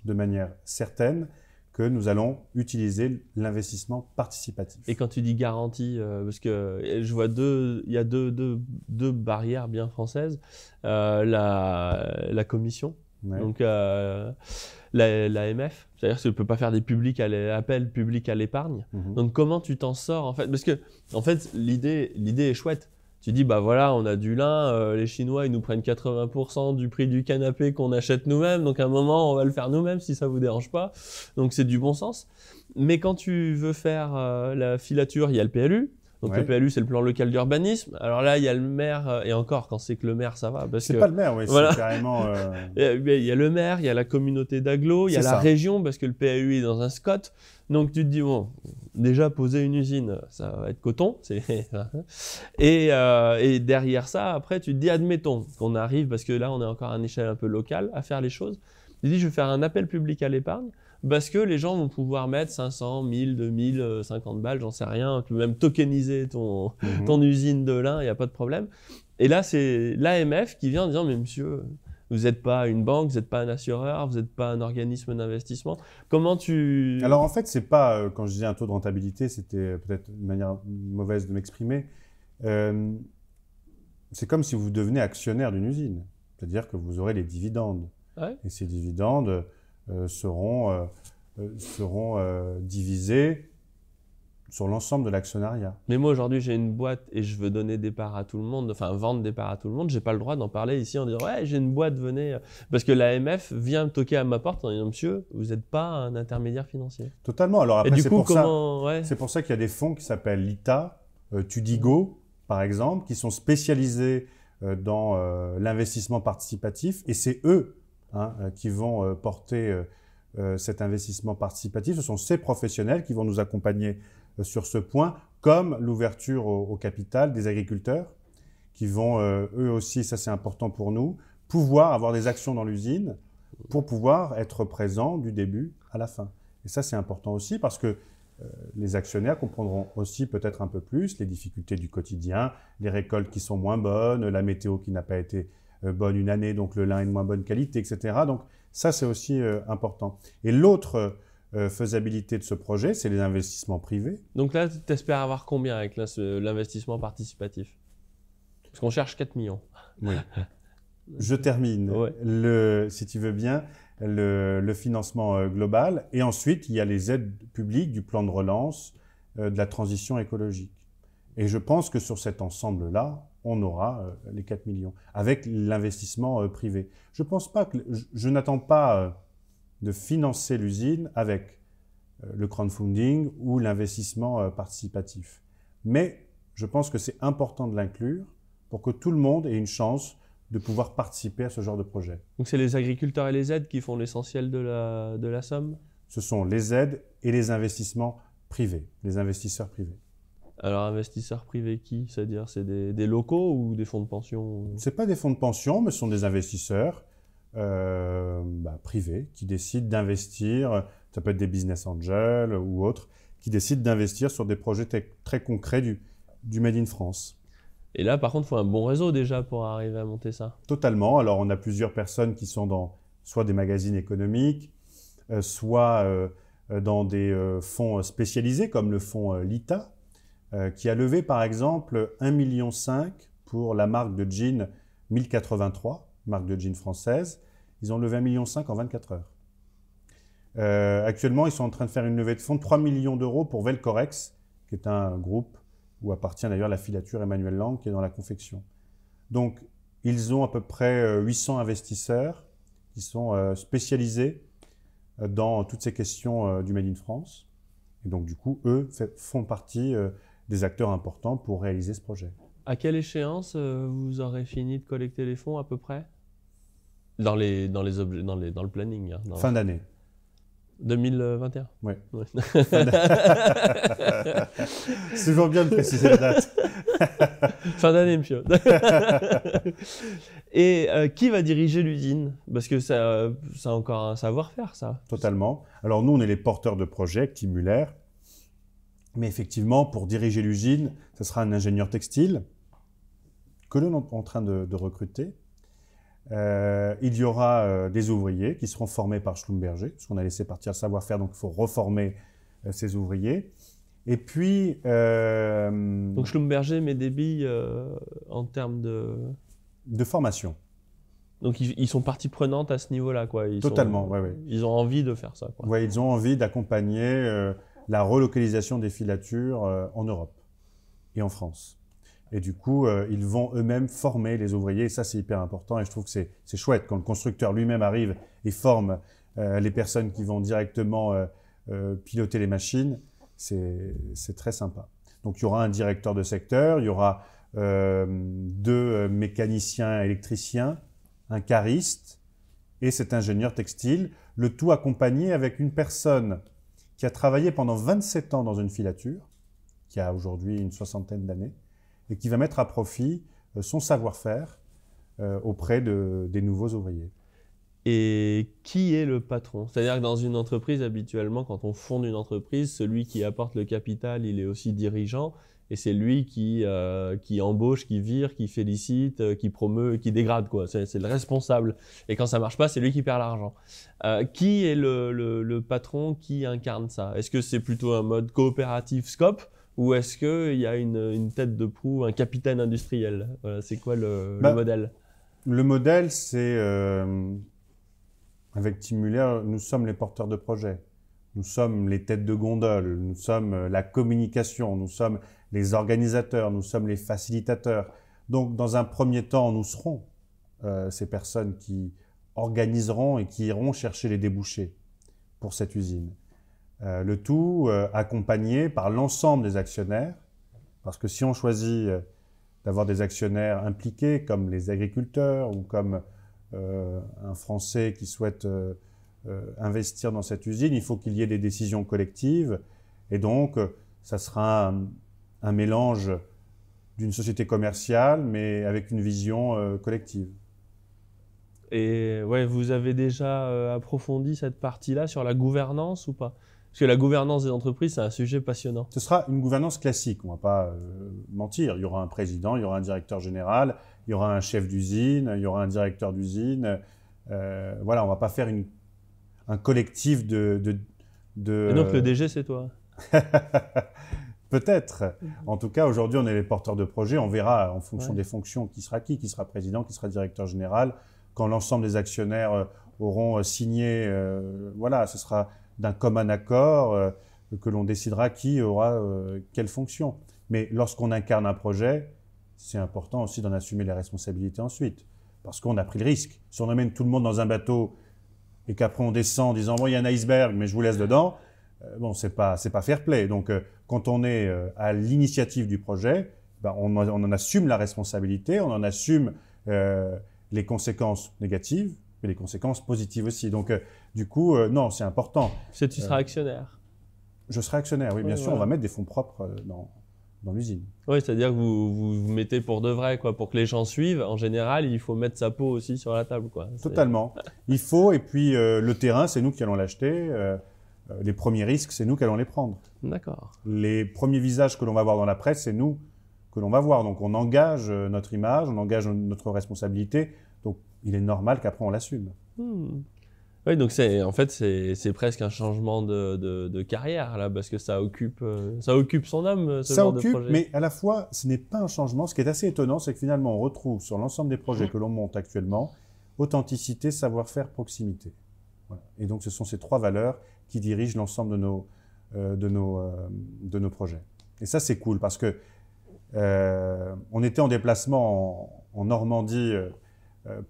de manière certaine que nous allons utiliser l'investissement participatif. Et quand tu dis garantie, parce que je vois il y a deux barrières bien françaises, la commission. Ouais. Donc l'AMF, c'est-à-dire que tu ne peux pas faire des appels publics à l'épargne. Donc comment tu t'en sors en fait? Parce que en fait l'idée est chouette. Tu dis bah voilà, on a du lin, les Chinois ils nous prennent 80% du prix du canapé qu'on achète nous-mêmes, donc à un moment on va le faire nous-mêmes si ça vous dérange pas. Donc c'est du bon sens. Mais quand tu veux faire la filature, il y a le PLU. Donc Ouais. le PLU, c'est le plan local d'urbanisme. Alors là, il y a le maire, et encore, quand c'est que le maire, ça va. C'est pas le maire, oui, voilà. c'est carrément... Il y a le maire, il y a la communauté d'agglo, il y a C'est la ça. région, parce que le PAU est dans un SCOT. Donc tu te dis, bon, déjà poser une usine, ça va être coton. Et derrière ça, après, tu te dis, admettons qu'on arrive, parce que là, on est encore à une échelle un peu locale, à faire les choses. Tu te dis, je vais faire un appel public à l'épargne, parce que les gens vont pouvoir mettre 500, 1000, 2000, 50 balles, j'en sais rien. Tu peux même tokeniser ton usine de lin, il n'y a pas de problème. Et là, c'est l'AMF qui vient en disant, mais monsieur, vous n'êtes pas une banque, vous n'êtes pas un assureur, vous n'êtes pas un organisme d'investissement. Comment tu... Alors en fait, c'est pas, quand je disais un taux de rentabilité, c'était peut-être une manière mauvaise de m'exprimer. C'est comme si vous devenez actionnaire d'une usine. C'est-à-dire que vous aurez les dividendes. Ouais. Et ces dividendes seront divisés sur l'ensemble de l'actionnariat. Mais moi, aujourd'hui, j'ai une boîte et je veux donner des parts à tout le monde, enfin vendre des parts à tout le monde. J'ai pas le droit d'en parler ici en disant « Ouais, j'ai une boîte, venez. » Parce que l'AMF vient me toquer à ma porte en disant « Monsieur, vous n'êtes pas un intermédiaire financier. » Totalement. Alors Et après, du c'est coup, pour comment... Ouais. c'est pour ça qu'il y a des fonds qui s'appellent l'ITA, Tudigo, par exemple, qui sont spécialisés dans l'investissement participatif. Et c'est eux qui vont porter cet investissement participatif. Ce sont ces professionnels qui vont nous accompagner sur ce point, comme l'ouverture au capital des agriculteurs, qui vont, eux aussi, ça c'est important pour nous, pouvoir avoir des actions dans l'usine pour pouvoir être présents du début à la fin. Et ça c'est important aussi parce que les actionnaires comprendront aussi peut-être un peu plus les difficultés du quotidien, les récoltes qui sont moins bonnes, la météo qui n'a pas été bonne une année, donc le lin est de moins bonne qualité, etc. Donc ça c'est aussi important. Et l'autre faisabilité de ce projet, c'est les investissements privés. Donc là, tu espères avoir combien avec l'investissement participatif? Parce qu'on cherche 4 millions. Oui. Je termine, Ouais. si tu veux bien, le financement global. Et ensuite, il y a les aides publiques du plan de relance de la transition écologique. Et je pense que sur cet ensemble-là, on aura les 4 millions avec l'investissement privé. Je pense pas que, je n'attends pas de financer l'usine avec le crowdfunding ou l'investissement participatif. Mais je pense que c'est important de l'inclure pour que tout le monde ait une chance de pouvoir participer à ce genre de projet. Donc c'est les agriculteurs et les aides qui font l'essentiel de la somme? Ce sont les aides et les investissements privés, les investisseurs privés. Alors investisseurs privés qui? C'est-à-dire c'est des locaux ou des fonds de pension? Ce n'est pas des fonds de pension, mais ce sont des investisseurs privés qui décident d'investir, ça peut être des business angels ou autres, qui décident d'investir sur des projets très concrets du Made in France. Et là, par contre, il faut un bon réseau déjà pour arriver à monter ça. Totalement. Alors, on a plusieurs personnes qui sont dans soit des magazines économiques, soit dans des fonds spécialisés, comme le fonds LITA, qui a levé, par exemple, 1,5 million pour la marque de jeans 1083, marque de jeans française. Ils ont levé 1,5 million en 24 heures. Actuellement, ils sont en train de faire une levée de fonds de 3 millions d'euros pour Velcorex, qui est un groupe où appartient d'ailleurs la filature Emmanuel Lang, qui est dans la confection. Donc, ils ont à peu près 800 investisseurs qui sont spécialisés dans toutes ces questions du Made in France. Et donc, du coup, eux font partie des acteurs importants pour réaliser ce projet. À quelle échéance vous aurez fini de collecter les fonds à peu près? Dans le planning. Hein, fin d'année. 2021? Oui. Ouais. C'est toujours bien de préciser la date. Fin d'année, monsieur. Et qui va diriger l'usine? Parce que ça a encore un savoir-faire, ça. Totalement. Alors nous, on est les porteurs de projet, Active Muller. Mais effectivement, pour diriger l'usine, ce sera un ingénieur textile que l'on est en train de recruter. Il y aura des ouvriers qui seront formés par Schlumberger, parce qu'on a laissé partir le savoir-faire, donc il faut reformer ces ouvriers. Et puis... Donc Schlumberger met des billes en termes de formation. Donc ils sont partie prenante à ce niveau-là, quoi. Totalement, oui. Ils ont envie de faire ça, quoi. Ouais, ils ont envie d'accompagner la relocalisation des filatures en Europe et en France. Et du coup, ils vont eux-mêmes former les ouvriers. Et ça, c'est hyper important. Et je trouve que c'est chouette quand le constructeur lui-même arrive et forme les personnes qui vont directement piloter les machines. C'est très sympa. Donc il y aura un directeur de secteur, il y aura 2 mécaniciens électriciens, un cariste et cet ingénieur textile, le tout accompagné avec une personne qui a travaillé pendant 27 ans dans une filature, qui a aujourd'hui une 60aine d'années, et qui va mettre à profit son savoir-faire auprès des nouveaux ouvriers. Et qui est le patron? C'est-à-dire que dans une entreprise, habituellement, quand on fonde une entreprise, celui qui apporte le capital, il est aussi dirigeant, et c'est lui qui embauche, qui vire, qui félicite, qui promeut, qui dégrade, quoi. C'est le responsable. Et quand ça marche pas, c'est lui qui perd l'argent. Qui est le patron qui incarne ça? Est-ce que c'est plutôt un mode coopératif scope, ou est-ce qu'il y a une tête de proue, un capitaine industriel? Voilà, c'est quoi le modèle? Le modèle, c'est... avec Tim Muller, nous sommes les porteurs de projets. Nous sommes les têtes de gondole, nous sommes la communication, nous sommes les organisateurs, nous sommes les facilitateurs. Donc, dans un premier temps, nous serons ces personnes qui organiseront et qui iront chercher les débouchés pour cette usine. Le tout accompagné par l'ensemble des actionnaires, parce que si on choisit d'avoir des actionnaires impliqués, comme les agriculteurs ou comme un Français qui souhaite investir dans cette usine, il faut qu'il y ait des décisions collectives. Et donc, ça sera un mélange d'une société commerciale, mais avec une vision collective. Et ouais, vous avez déjà approfondi cette partie-là sur la gouvernance ou pas? Parce que la gouvernance des entreprises, c'est un sujet passionnant. Ce sera une gouvernance classique, on ne va pas mentir. Il y aura un président, il y aura un directeur général, il y aura un chef d'usine, il y aura un directeur d'usine. Voilà, on ne va pas faire un collectif de... Et donc le DG, c'est toi? Peut-être. En tout cas, aujourd'hui, on est les porteurs de projet. On verra en fonction des fonctions qui sera président, qui sera directeur général. Quand l'ensemble des actionnaires auront signé, voilà, ce sera d'un commun accord que l'on décidera qui aura quelle fonction. Mais lorsqu'on incarne un projet, c'est important aussi d'en assumer les responsabilités ensuite. Parce qu'on a pris le risque. Si on emmène tout le monde dans un bateau et qu'après on descend en disant « bon, il y a un iceberg, mais je vous laisse dedans », bon, c'est pas fair play. Donc, quand on est à l'initiative du projet, ben, on en assume la responsabilité, on en assume les conséquences négatives, mais les conséquences positives aussi. Donc, du coup, non, c'est important. Tu seras actionnaire? Je serai actionnaire, oui, bien sûr. Voilà. On va mettre des fonds propres dans l'usine. Oui, c'est-à-dire que vous mettez pour de vrai, quoi. Pour que les gens suivent, en général, il faut mettre sa peau aussi sur la table, quoi. Totalement. Il faut, et puis le terrain, c'est nous qui allons l'acheter. Les premiers risques, c'est nous qui allons les prendre. D'accord. Les premiers visages que l'on va voir dans la presse, c'est nous que l'on va voir. Donc, on engage notre image, on engage notre responsabilité. Donc, il est normal qu'après, on l'assume. Oui, donc en fait, c'est presque un changement de carrière, là, parce que ça occupe son âme, ce genre de projet. Mais à la fois, ce n'est pas un changement. Ce qui est assez étonnant, c'est que finalement, on retrouve sur l'ensemble des projets que l'on monte actuellement, authenticité, savoir-faire, proximité. Voilà. Et donc, ce sont ces 3 valeurs qui dirigent l'ensemble de nos projets. Et ça, c'est cool, parce que on était en déplacement en Normandie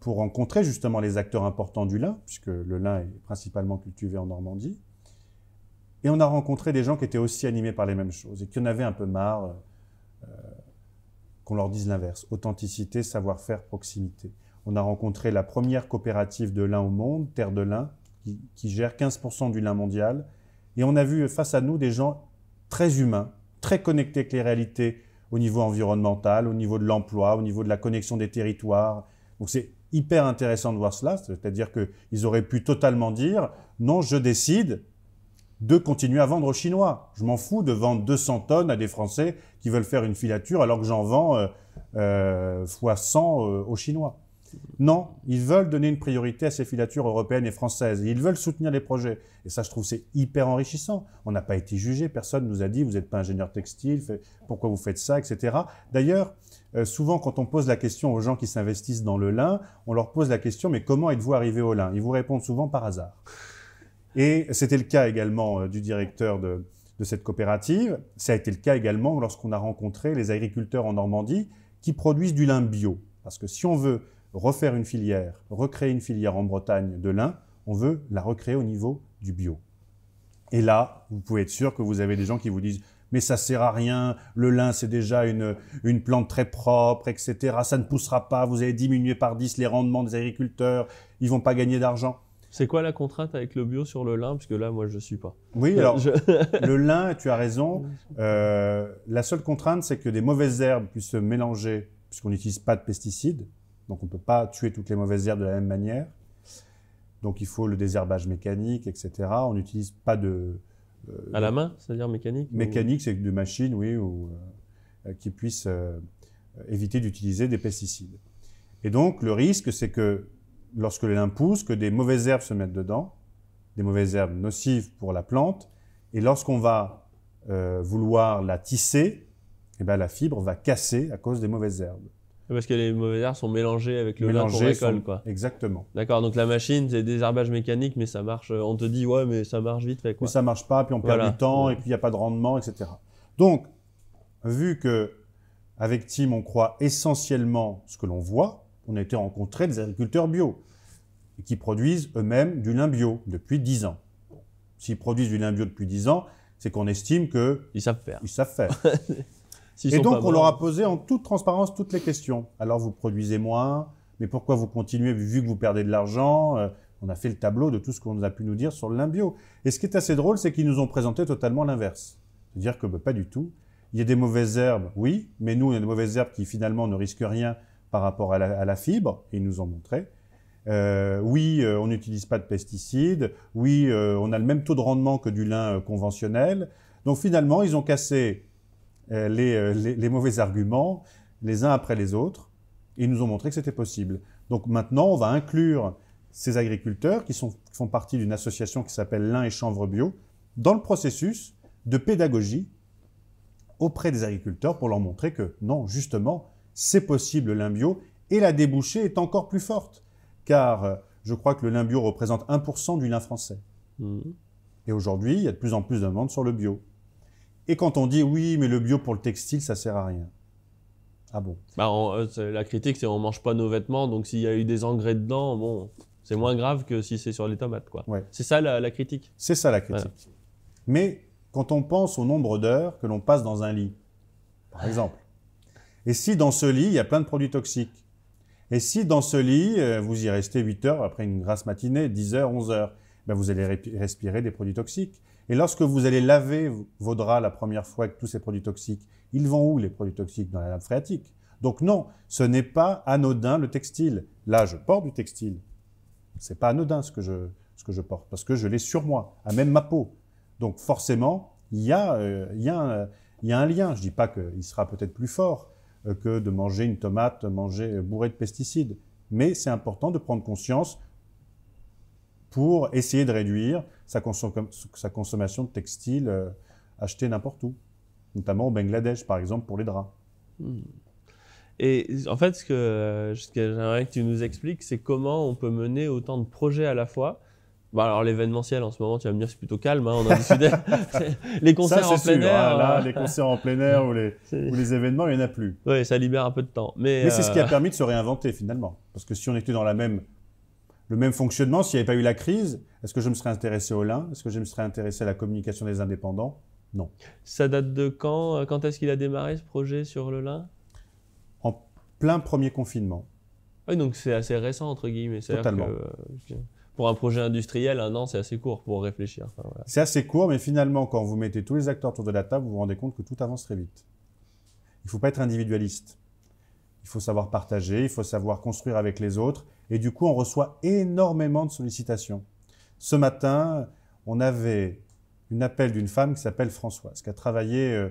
pour rencontrer justement les acteurs importants du lin, puisque le lin est principalement cultivé en Normandie. Et on a rencontré des gens qui étaient aussi animés par les mêmes choses et qui en avaient un peu marre qu'on leur dise l'inverse. Authenticité, savoir-faire, proximité. On a rencontré la première coopérative de lin au monde, Terre de Lin, qui gère 15% du lin mondial. Et on a vu face à nous des gens très humains, très connectés avec les réalités au niveau environnemental, au niveau de l'emploi, au niveau de la connexion des territoires. Donc c'est hyper intéressant de voir cela, c'est-à-dire qu'ils auraient pu totalement dire « non, je décide de continuer à vendre aux Chinois. Je m'en fous de vendre 200 tonnes à des Français qui veulent faire une filature alors que j'en vends fois 100 aux Chinois. » Non, ils veulent donner une priorité à ces filatures européennes et françaises. Et ils veulent soutenir les projets. Et ça, je trouve, c'est hyper enrichissant. On n'a pas été jugé, personne nous a dit « vous n'êtes pas ingénieur textile, pourquoi vous faites ça ?» etc. D'ailleurs, souvent, quand on pose la question aux gens qui s'investissent dans le lin, on leur pose la question « mais comment êtes-vous arrivé au lin ?» Ils vous répondent souvent « par hasard ». Et c'était le cas également du directeur de cette coopérative. Ça a été le cas également lorsqu'on a rencontré les agriculteurs en Normandie qui produisent du lin bio. Parce que si on veut refaire une filière, recréer une filière en Bretagne de lin, on veut la recréer au niveau du bio. Et là, vous pouvez être sûr que vous avez des gens qui vous disent « mais ça sert à rien, le lin c'est déjà une plante très propre, etc. Ça ne poussera pas, vous allez diminuer par 10 les rendements des agriculteurs, ils vont pas gagner d'argent. C'est quoi la contrainte avec le bio sur le lin? Parce que là, moi, je ne suis pas. Oui, alors, le lin, tu as raison. La seule contrainte, c'est que des mauvaises herbes puissent se mélanger, puisqu'on n'utilise pas de pesticides. Donc, on ne peut pas tuer toutes les mauvaises herbes de la même manière. Donc, il faut le désherbage mécanique, etc. On n'utilise pas de... à la main, c'est-à-dire mécanique? Mécanique, c'est de machines, oui, qui puissent éviter d'utiliser des pesticides. Et donc, le risque, c'est que lorsque le lin pousse, que des mauvaises herbes se mettent dedans, des mauvaises herbes nocives pour la plante, et lorsqu'on va vouloir la tisser, eh ben, la fibre va casser à cause des mauvaises herbes. Parce que les mauvaises herbes sont mélangées avec le lin qu'on récolte, quoi. Exactement. D'accord, donc la machine, c'est des herbages mécaniques, mais ça marche, on te dit, ouais, mais ça marche vite fait, quoi. Mais ça marche pas, puis on perd du temps, et puis il n'y a pas de rendement, etc. Donc, vu que avec Tim, on croit essentiellement ce que l'on voit, on a été rencontrer des agriculteurs bio et qui produisent eux-mêmes du lin bio depuis 10 ans. S'ils produisent du lin bio depuis 10 ans, c'est qu'on estime qu'ils savent faire. Ils savent faire. Et donc, on leur a posé en toute transparence toutes les questions. Alors, vous produisez moins, mais pourquoi vous continuez vu que vous perdez de l'argent? On a fait le tableau de tout ce qu'on a pu nous dire sur le lin bio. Et ce qui est assez drôle, c'est qu'ils nous ont présenté totalement l'inverse. C'est-à-dire que pas du tout. Il y a des mauvaises herbes, oui, mais nous, il y a des mauvaises herbes qui finalement ne risquent rien par rapport à la fibre, et ils nous ont montré. Oui, on n'utilise pas de pesticides. Oui, on a le même taux de rendement que du lin conventionnel. Donc finalement, ils ont cassé les mauvais arguments les uns après les autres, et ils nous ont montré que c'était possible. Donc maintenant, on va inclure ces agriculteurs qui font partie d'une association qui s'appelle Lin et Chanvre Bio dans le processus de pédagogie auprès des agriculteurs pour leur montrer que non, justement, c'est possible le lin bio, et la débouchée est encore plus forte, car je crois que le lin bio représente 1% du lin français. Et aujourd'hui, il y a de plus en plus de demandes sur le bio. Et quand on dit oui, mais le bio pour le textile, ça sert à rien. Ah bon? La critique, c'est on mange pas nos vêtements, donc s'il y a eu des engrais dedans, bon, c'est moins grave que si c'est sur les tomates, quoi. Ouais. C'est ça la critique? C'est ça la critique. Ouais. Mais quand on pense au nombre d'heures que l'on passe dans un lit, par exemple, et si dans ce lit, il y a plein de produits toxiques, et si dans ce lit, vous y restez 8 heures après une grasse matinée, 10 heures, 11 heures, ben vous allez respirer des produits toxiques. Et lorsque vous allez laver vos draps la première fois avec tous ces produits toxiques, ils vont où les produits toxiques? Dans la nappe phréatique. Donc non, ce n'est pas anodin le textile. Là, je porte du textile. C'est pas anodin ce que je porte, parce que je l'ai sur moi, à même ma peau. Donc forcément, il y a un lien. Je dis pas qu'il sera peut-être plus fort que de manger une tomate bourrée de pesticides. Mais c'est important de prendre conscience pour essayer de réduire sa consommation de textiles achetés n'importe où, notamment au Bangladesh, par exemple, pour les draps. Et en fait, ce que j'aimerais que tu nous expliques, c'est comment on peut mener autant de projets à la fois. Bon, alors l'événementiel en ce moment, tu vas me dire, c'est plutôt calme, hein, on en discutait. Les concerts en plein air. Là, les concerts en plein air ou les événements, il n'y en a plus. Oui, ça libère un peu de temps. Mais c'est ce qui a permis de se réinventer finalement. Parce que si on était dans le même fonctionnement, s'il n'y avait pas eu la crise, est-ce que je me serais intéressé au lin? Est-ce que je me serais intéressé à la communication des indépendants? Non. Ça date de quand? Quand est-ce qu'il a démarré ce projet sur le lin? En plein premier confinement. Oui, donc c'est assez récent, entre guillemets. Totalement. Pour un projet industriel, 1 an, c'est assez court pour réfléchir. Enfin, voilà. C'est assez court, mais finalement, quand vous mettez tous les acteurs autour de la table, vous vous rendez compte que tout avance très vite. Il ne faut pas être individualiste. Il faut savoir partager, il faut savoir construire avec les autres. Et du coup, on reçoit énormément de sollicitations. Ce matin, on avait un appel d'une femme qui s'appelle Françoise, qui a travaillé,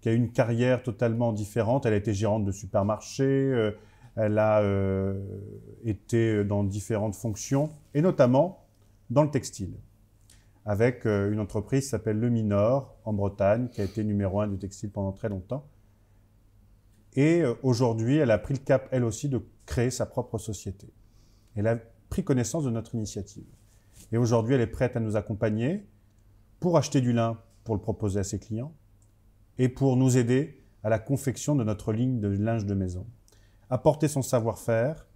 qui a une carrière totalement différente. Elle a été gérante de supermarché, elle a été dans différentes fonctions, et notamment dans le textile, avec une entreprise qui s'appelle Le Minor, en Bretagne, qui a été numéro 1 du textile pendant très longtemps. Et aujourd'hui, elle a pris le cap, elle aussi, de créer sa propre société. Elle a pris connaissance de notre initiative. Et aujourd'hui, elle est prête à nous accompagner pour acheter du lin, pour le proposer à ses clients, et pour nous aider à la confection de notre ligne de linge de maison. Apporter son savoir-faire,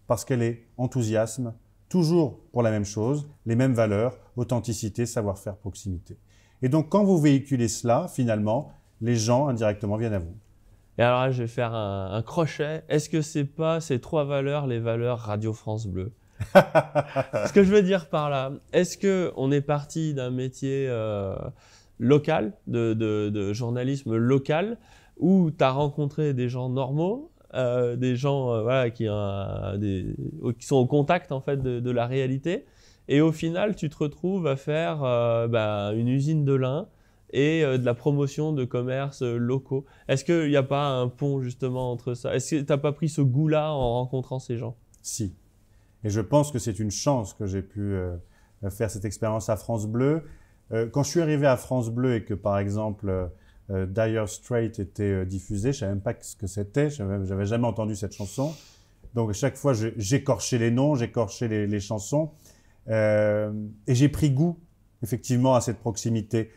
parce qu'elle est enthousiasme, toujours pour la même chose, les mêmes valeurs, authenticité, savoir-faire, proximité. Et donc, quand vous véhiculez cela, finalement, les gens, indirectement, viennent à vous. Et alors là, je vais faire un crochet. Est-ce que c'est pas ces 3 valeurs, les valeurs Radio France Bleu? Ce que je veux dire par là, est-ce qu'on est parti d'un métier local, de journalisme local, où tu as rencontré des gens normaux, des gens voilà, qui sont au contact en fait, de la réalité, et au final, tu te retrouves à faire une usine de lin et de la promotion de commerces locaux. Est-ce qu'il n'y a pas un pont justement entre ça? Est-ce que tu n'as pas pris ce goût-là en rencontrant ces gens? Si. Et je pense que c'est une chance que j'ai pu faire cette expérience à France Bleu. Quand je suis arrivé à France Bleu et que, par exemple, Dire Straits était diffusé, je ne savais même pas ce que c'était, je n'avais jamais entendu cette chanson. Donc, à chaque fois, j'écorchais les noms, j'écorchais les chansons. Et j'ai pris goût, effectivement, à cette proximité.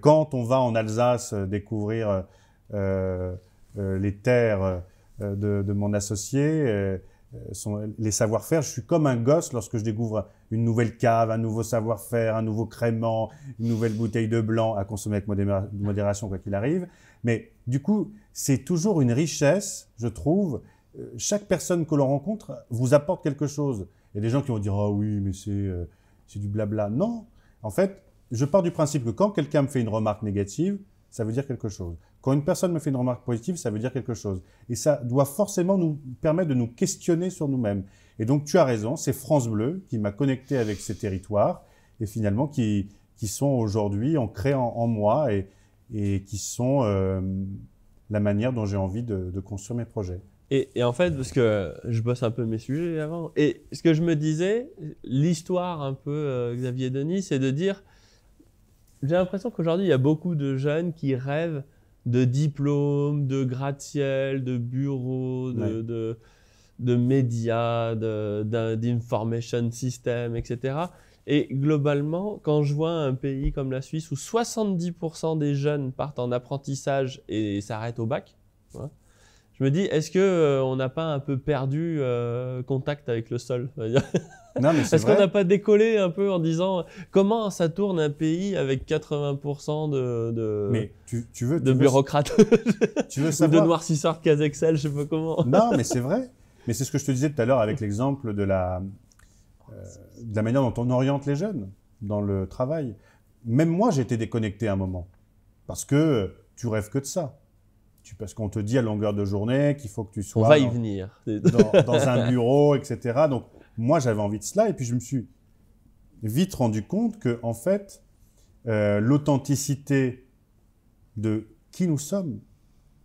Quand on va en Alsace découvrir les terres de mon associé, les savoir-faire, je suis comme un gosse lorsque je découvre une nouvelle cave, un nouveau savoir-faire, un nouveau crément, une nouvelle bouteille de blanc à consommer avec modération quoi qu'il arrive. Mais du coup, c'est toujours une richesse, je trouve. Chaque personne que l'on rencontre vous apporte quelque chose. Il y a des gens qui vont dire « Ah oui, mais c'est du blabla ». Non, en fait, je pars du principe que quand quelqu'un me fait une remarque négative, ça veut dire quelque chose. Quand une personne me fait une remarque positive, ça veut dire quelque chose. Et ça doit forcément nous permettre de nous questionner sur nous-mêmes. Et donc, tu as raison, c'est France Bleu qui m'a connecté avec ces territoires et finalement qui sont aujourd'hui ancrés en moi et qui sont la manière dont j'ai envie de construire mes projets. Et en fait, parce que je bosse un peu mes sujets avant, et ce que je me disais, l'histoire un peu Xavier Denis, c'est de dire, j'ai l'impression qu'aujourd'hui, il y a beaucoup de jeunes qui rêvent de diplômes, de gratte-ciel, de bureaux, de médias, d'information system, etc. Et globalement, quand je vois un pays comme la Suisse où 70% des jeunes partent en apprentissage et s'arrêtent au bac, ouais, je me dis, est-ce qu'on n'a pas un peu perdu contact avec le sol? Non, mais est-ce qu'on n'a pas décollé un peu en disant comment ça tourne un pays avec 80% de bureaucrates tu veux ou savoir... de noircisseurs de case Excel, je sais pas comment. Non, mais c'est vrai. Mais c'est ce que je te disais tout à l'heure avec l'exemple de la manière dont on oriente les jeunes dans le travail. Même moi, j'ai été déconnecté à un moment parce que tu rêves que de ça. Parce qu'on te dit à longueur de journée qu'il faut que tu sois on va y venir. Dans un bureau, etc. Donc, moi, j'avais envie de cela. Et puis, je me suis vite rendu compte que, en fait, l'authenticité de qui nous sommes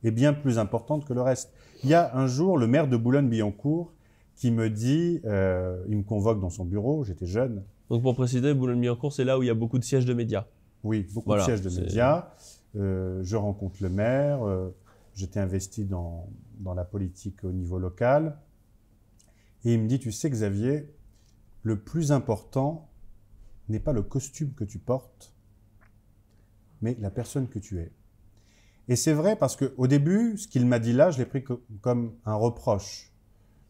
est bien plus importante que le reste. Il y a un jour, le maire de Boulogne-Billancourt qui me dit, il me convoque dans son bureau, j'étais jeune. Donc, pour préciser, Boulogne-Billancourt, c'est là où il y a beaucoup de sièges de médias. Oui, beaucoup de sièges de médias. Je rencontre le maire. J'étais investi dans la politique au niveau local. Et il me dit, tu sais Xavier, le plus important n'est pas le costume que tu portes, mais la personne que tu es. Et c'est vrai parce qu'au début, ce qu'il m'a dit là, je l'ai pris comme un reproche.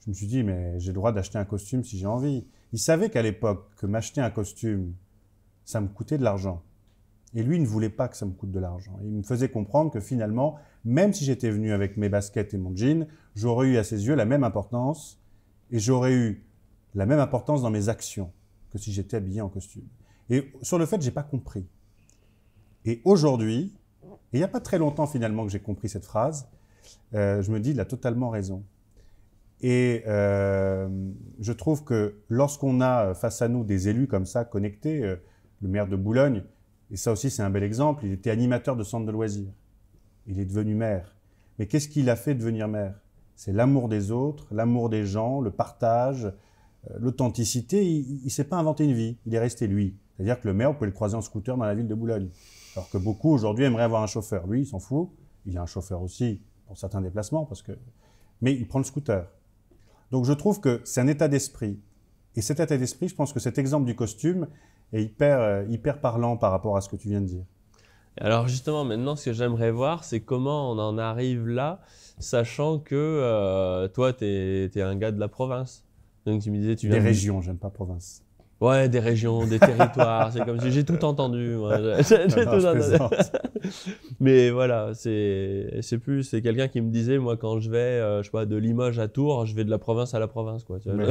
Je me suis dit, mais j'ai le droit d'acheter un costume si j'ai envie. Il savait qu'à l'époque, que m'acheter un costume, ça me coûtait de l'argent. Et lui, il ne voulait pas que ça me coûte de l'argent. Il me faisait comprendre que finalement, même si j'étais venu avec mes baskets et mon jean, j'aurais eu à ses yeux la même importance et j'aurais eu la même importance dans mes actions que si j'étais habillé en costume. Et sur le fait, je n'ai pas compris. Et aujourd'hui, et il n'y a pas très longtemps finalement que j'ai compris cette phrase, je me dis, il a totalement raison. Et je trouve que lorsqu'on a face à nous des élus comme ça, connectés, le maire de Boulogne, et ça aussi c'est un bel exemple, il était animateur de centre de loisirs. Il est devenu maire. Mais qu'est-ce qu'il a fait devenir maire? C'est l'amour des autres, l'amour des gens, le partage, l'authenticité. Il ne s'est pas inventé une vie, il est resté lui. C'est-à-dire que le maire, vous pouvez le croiser en scooter dans la ville de Boulogne. Alors que beaucoup aujourd'hui aimeraient avoir un chauffeur. Lui, il s'en fout. Il a un chauffeur aussi pour certains déplacements, mais il prend le scooter. Donc je trouve que c'est un état d'esprit. Et cet état d'esprit, je pense que cet exemple du costume est hyper parlant par rapport à ce que tu viens de dire. Alors justement, maintenant, ce que j'aimerais voir, c'est comment on en arrive là, sachant que toi, tu es un gars de la province. Donc tu me disais, Des régions, j'aime pas province. Ouais, des régions, des territoires, c'est comme si j'ai tout entendu. Moi. J'ai Non, tout je entendu. plaisante. Mais voilà, c'est quelqu'un qui me disait, moi, quand je vais, je sais pas, de Limoges à Tours, je vais de la province à la province, quoi. Tu vois. Mais...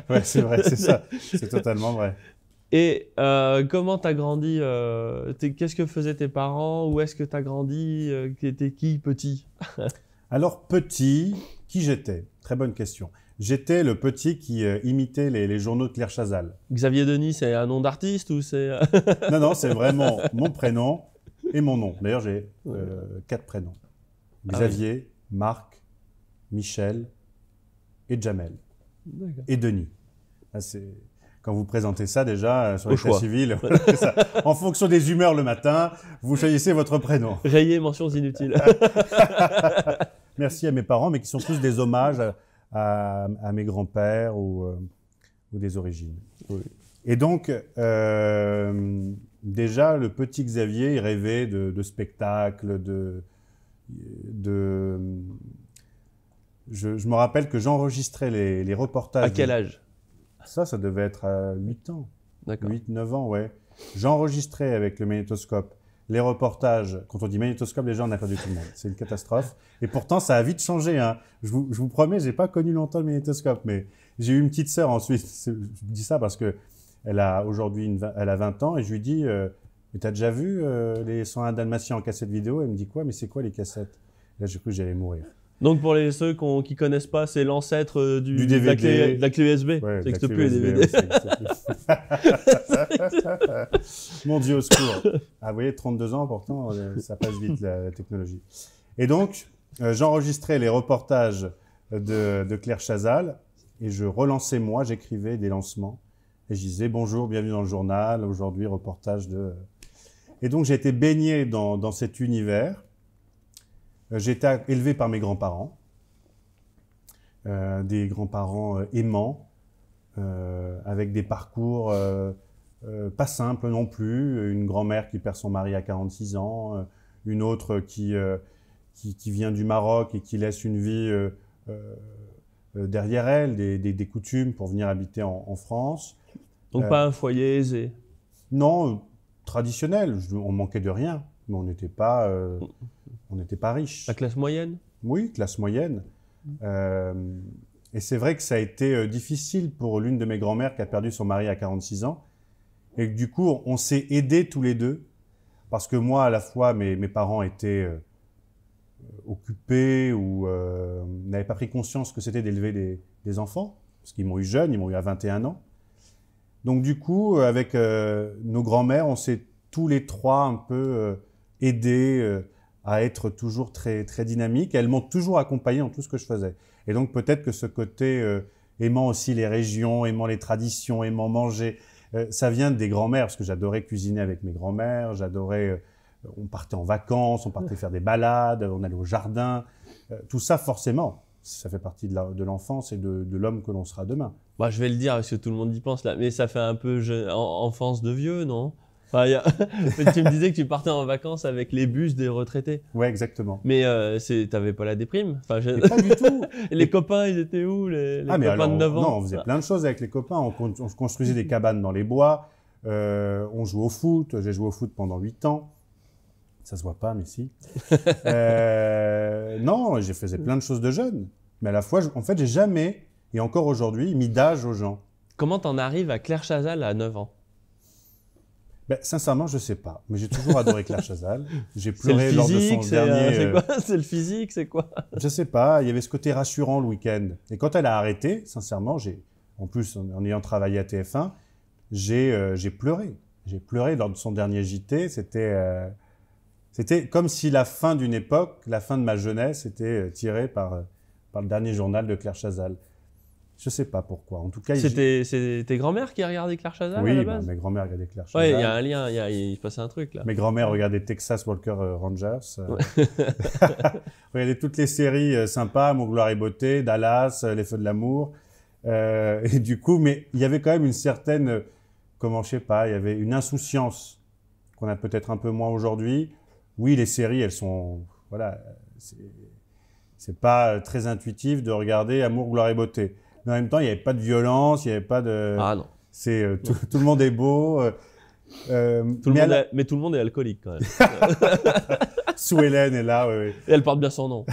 ouais, c'est vrai, c'est ça. C'est totalement vrai. Et comment t'as grandi qu'est-ce que faisaient tes parents? Où est-ce que t'as grandi? T'étais qui petit? Alors, petit, qui j'étais? Très bonne question. J'étais le petit qui imitait les journaux de Claire Chazal. Xavier Denis, c'est un nom d'artiste ou c'est... Non, non, c'est vraiment mon prénom et mon nom. D'ailleurs, j'ai 4 prénoms. Ah oui. Xavier, Marc, Michel et Jamel. D'accord. Et Denis. Là, quand vous présentez ça déjà sur Au l'état choix. civil, voilà, c'est ça. En fonction des humeurs le matin, vous choisissez votre prénom. Rayé, mentions inutiles. Merci à mes parents, mais qui sont tous des hommages à mes grands-pères ou des origines. Oui. Et donc, déjà, le petit Xavier, il rêvait de spectacles, je me rappelle que j'enregistrais les reportages. À quel âge? Ça devait être à 8 ans. D'accord. 8-9 ans, ouais. J'enregistrais avec le magnétoscope les reportages. Quand on dit magnétoscope, les gens n'ont pas du tout le monde. C'est une catastrophe. Et pourtant, ça a vite changé. Hein. Je vous promets, j'ai pas connu longtemps le magnétoscope, mais j'ai eu une petite sœur ensuite. Je dis ça parce que elle a aujourd'hui elle a 20 ans et je lui dis mais t'as déjà vu les 101 Dalmatiens en cassette vidéo? Elle me dit quoi? Mais c'est quoi les cassettes? Là, j'ai cru que j'allais mourir. Donc pour ceux qui connaissent pas, c'est l'ancêtre Du DVD. de la clé USB. Ouais, Ça n'existe plus les DVD. ouais, ça existe plus. Mon Dieu, au secours. Ah, vous voyez, 32 ans, pourtant, ça passe vite, la technologie. Et donc, j'enregistrais les reportages de Claire Chazal et je relançais moi, j'écrivais des lancements et je disais bonjour, bienvenue dans le journal, aujourd'hui reportage de... Et donc, j'ai été baigné dans cet univers. J'ai été élevé par mes grands-parents, des grands-parents aimants, avec des parcours pas simples non plus. Une grand-mère qui perd son mari à 46 ans, une autre qui vient du Maroc et qui laisse une vie derrière elle, des coutumes pour venir habiter en France. Donc pas un foyer aisé. Non, traditionnel. On manquait de rien, mais on n'était pas riche. La classe moyenne? Oui, classe moyenne. Et c'est vrai que ça a été difficile pour l'une de mes grand-mères qui a perdu son mari à 46 ans. Et que, du coup, on s'est aidés tous les deux. Parce que moi, à la fois, mes parents étaient occupés ou n'avaient pas pris conscience que c'était d'élever des enfants. Parce qu'ils m'ont eu jeune, ils m'ont eu à 21 ans. Donc du coup, avec nos grands-mères, on s'est tous les trois un peu aidés à être toujours très, très dynamiques. Elles m'ont toujours accompagné dans tout ce que je faisais. Et donc peut-être que ce côté aimant aussi les régions, aimant les traditions, aimant manger, ça vient des grands-mères, parce que j'adorais cuisiner avec mes grands-mères, j'adorais... on partait en vacances, on partait faire des balades, on allait au jardin. Tout ça, forcément, ça fait partie de l'enfance et de l'homme que l'on sera demain. Bah, je vais le dire parce que tout le monde y pense là, mais ça fait un peu enfance de vieux, non? Enfin, tu me disais que tu partais en vacances avec les bus des retraités. Ouais, exactement. Mais t'avais pas la déprime? Enfin, Pas du tout. Les copains, ils étaient où, les mais copains alors, de 9 ans? Non, on faisait plein de choses avec les copains. On se construisait des cabanes dans les bois. On jouait au foot. J'ai joué au foot pendant 8 ans. Ça se voit pas, mais si. Non, j'ai fait plein de choses de jeune. Mais à la fois, en fait, j'ai jamais, et encore aujourd'hui, mis d'âge aux gens. Comment t'en arrives à Claire Chazal à 9 ans? Ben, sincèrement, je sais pas. Mais j'ai toujours adoré Claire Chazal. J'ai pleuré lors de son C'est dernier... quoi? C'est le physique, c'est quoi? Je sais pas. Il y avait ce côté rassurant le week-end. Et quand elle a arrêté, sincèrement, en plus, en ayant travaillé à TF1, j'ai pleuré. J'ai pleuré lors de son dernier JT. C'était comme si la fin d'une époque, la fin de ma jeunesse, était tirée par le dernier journal de Claire Chazal. Je sais pas pourquoi. En tout cas, C'est tes grands-mères qui regardaient Claire Chazal à la oui, base? mes grands-mères regardaient Claire Chazal. Ouais, il y a un lien, il se passait un truc là. Mes grands-mères regardaient Texas Walker Rangers. Regardaient toutes les séries sympas, Amour, gloire et beauté, Dallas, Les feux de l'amour. Et du coup, mais il y avait quand même une certaine, comment je sais pas, il y avait une insouciance qu'on a peut-être un peu moins aujourd'hui. Oui, les séries, elles sont, voilà, c'est pas très intuitif de regarder Amour, gloire et beauté. Mais en même temps, il n'y avait pas de violence, il n'y avait pas de... Ah non. C'est tout le monde est beau. Mais tout le monde est alcoolique quand même. Sue Hélène est là, oui. Et elle porte bien son nom.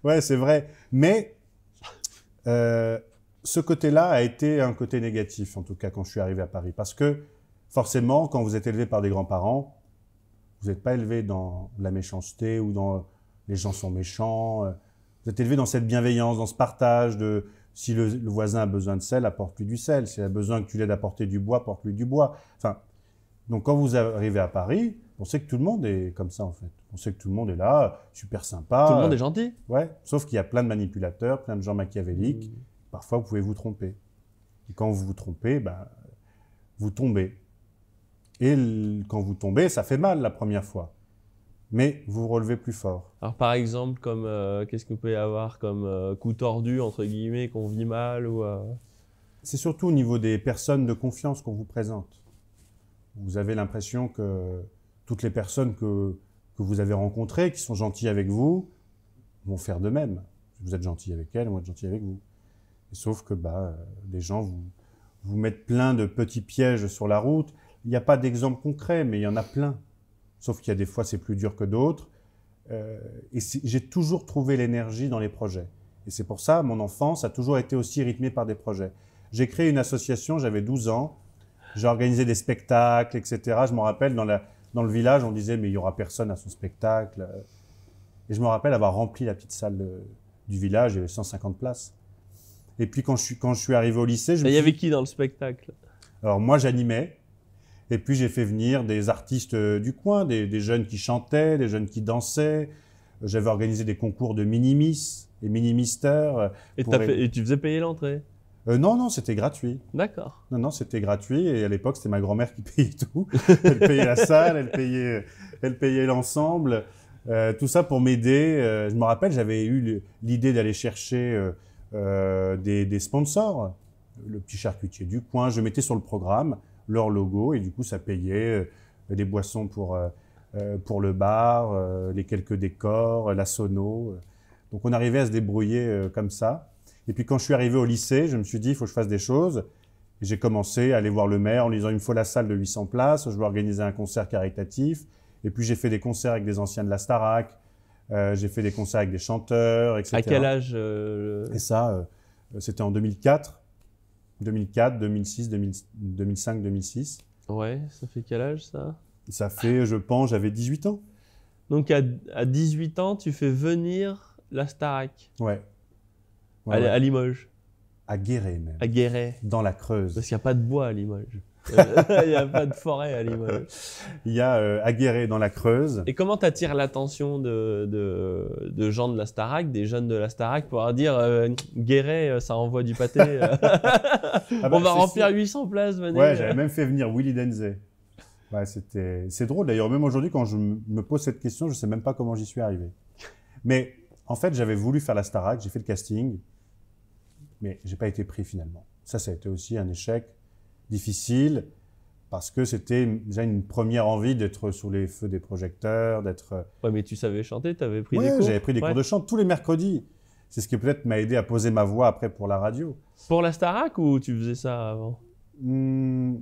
Ouais, c'est vrai. Mais ce côté-là a été un côté négatif, en tout cas, quand je suis arrivé à Paris. Parce que, forcément, quand vous êtes élevé par des grands-parents, vous n'êtes pas élevé dans la méchanceté ou dans les gens sont méchants. Vous êtes élevé dans cette bienveillance, dans ce partage de si le voisin a besoin de sel, apporte-lui du sel. S'il a besoin que tu l'aides à porter du bois, apporte-lui du bois. Enfin, donc quand vous arrivez à Paris, on sait que tout le monde est comme ça en fait. On sait que tout le monde est là, super sympa. Tout le monde est gentil. Ouais, sauf qu'il y a plein de manipulateurs, plein de gens machiavéliques. Parfois, vous pouvez vous tromper. Et quand vous vous trompez, vous tombez. Et quand vous tombez, ça fait mal la première fois. Mais vous vous relevez plus fort. Alors par exemple, comme qu'est-ce que vous pouvez avoir comme coup tordu, entre guillemets, qu'on vit mal ou C'est surtout au niveau des personnes de confiance qu'on vous présente. Vous avez l'impression que toutes les personnes que vous avez rencontrées, qui sont gentilles avec vous, vont faire de même. Vous êtes gentil avec elles, moi, je suis gentil avec vous. Et sauf que les gens vous mettent plein de petits pièges sur la route. Il n'y a pas d'exemple concret, mais il y en a plein. Sauf qu'il y a des fois, c'est plus dur que d'autres. Et j'ai toujours trouvé l'énergie dans les projets. Et c'est pour ça, mon enfance a toujours été aussi rythmée par des projets. J'ai créé une association, j'avais 12 ans. J'ai organisé des spectacles, etc. Je me rappelle, dans le village, on disait « mais il n'y aura personne à ce spectacle ». Et je me rappelle avoir rempli la petite salle du village, il y avait 150 places. Et puis quand je suis arrivé au lycée… Il y avait qui dans le spectacle? Alors moi, j'animais. Et puis j'ai fait venir des artistes du coin, des jeunes qui chantaient, des jeunes qui dansaient. J'avais organisé des concours de mini-miss et mini-mister. Et tu faisais payer l'entrée? Non, c'était gratuit. D'accord. Non, c'était gratuit. Et à l'époque, c'était ma grand-mère qui payait tout. Elle payait la salle, elle payait l'ensemble. Tout ça pour m'aider. Je me rappelle, j'avais eu l'idée d'aller chercher des sponsors. Le petit charcutier du coin, je mettais sur le programme leur logo et du coup, ça payait des boissons pour le bar, les quelques décors, la sono. Donc, on arrivait à se débrouiller comme ça. Et puis, quand je suis arrivé au lycée, je me suis dit, il faut que je fasse des choses. Et j'ai commencé à aller voir le maire en lui disant, il me faut la salle de 800 places, je veux organiser un concert caritatif. Et puis, j'ai fait des concerts avec des anciens de la Starac. J'ai fait des concerts avec des chanteurs, etc. À quel âge Et ça, c'était en 2004. 2004, 2006, 2005, 2006. Ouais, ça fait quel âge ça? Ça fait, je pense, j'avais 18 ans. Donc à 18 ans, tu fais venir la Starac. Ouais. À Limoges. À Guéret même. À Guéret. Dans la Creuse. Parce qu'il n'y a pas de bois à Limoges. Il n'y a pas de forêt à Limoges. Il y a à Guéret dans la Creuse. Et comment tu attires l'attention de gens de la Starac, des jeunes de la Starac, pour leur dire Guéret, ça envoie du pâté. On va remplir 800 places, venez. Ouais, j'avais même fait venir Willy Denzey. Ouais, c'est drôle d'ailleurs, même aujourd'hui quand je me pose cette question, je ne sais même pas comment j'y suis arrivé. Mais en fait, j'avais voulu faire la Starac, j'ai fait le casting, mais j'ai pas été pris finalement. Ça a été aussi un échec difficile parce que c'était déjà une première envie d'être sous les feux des projecteurs, d'être… Ouais, mais tu savais chanter, tu avais pris des cours. J'avais pris des cours de chant tous les mercredis. C'est ce qui peut-être m'a aidé à poser ma voix après pour la radio. Pour la Starac ou tu faisais ça avant?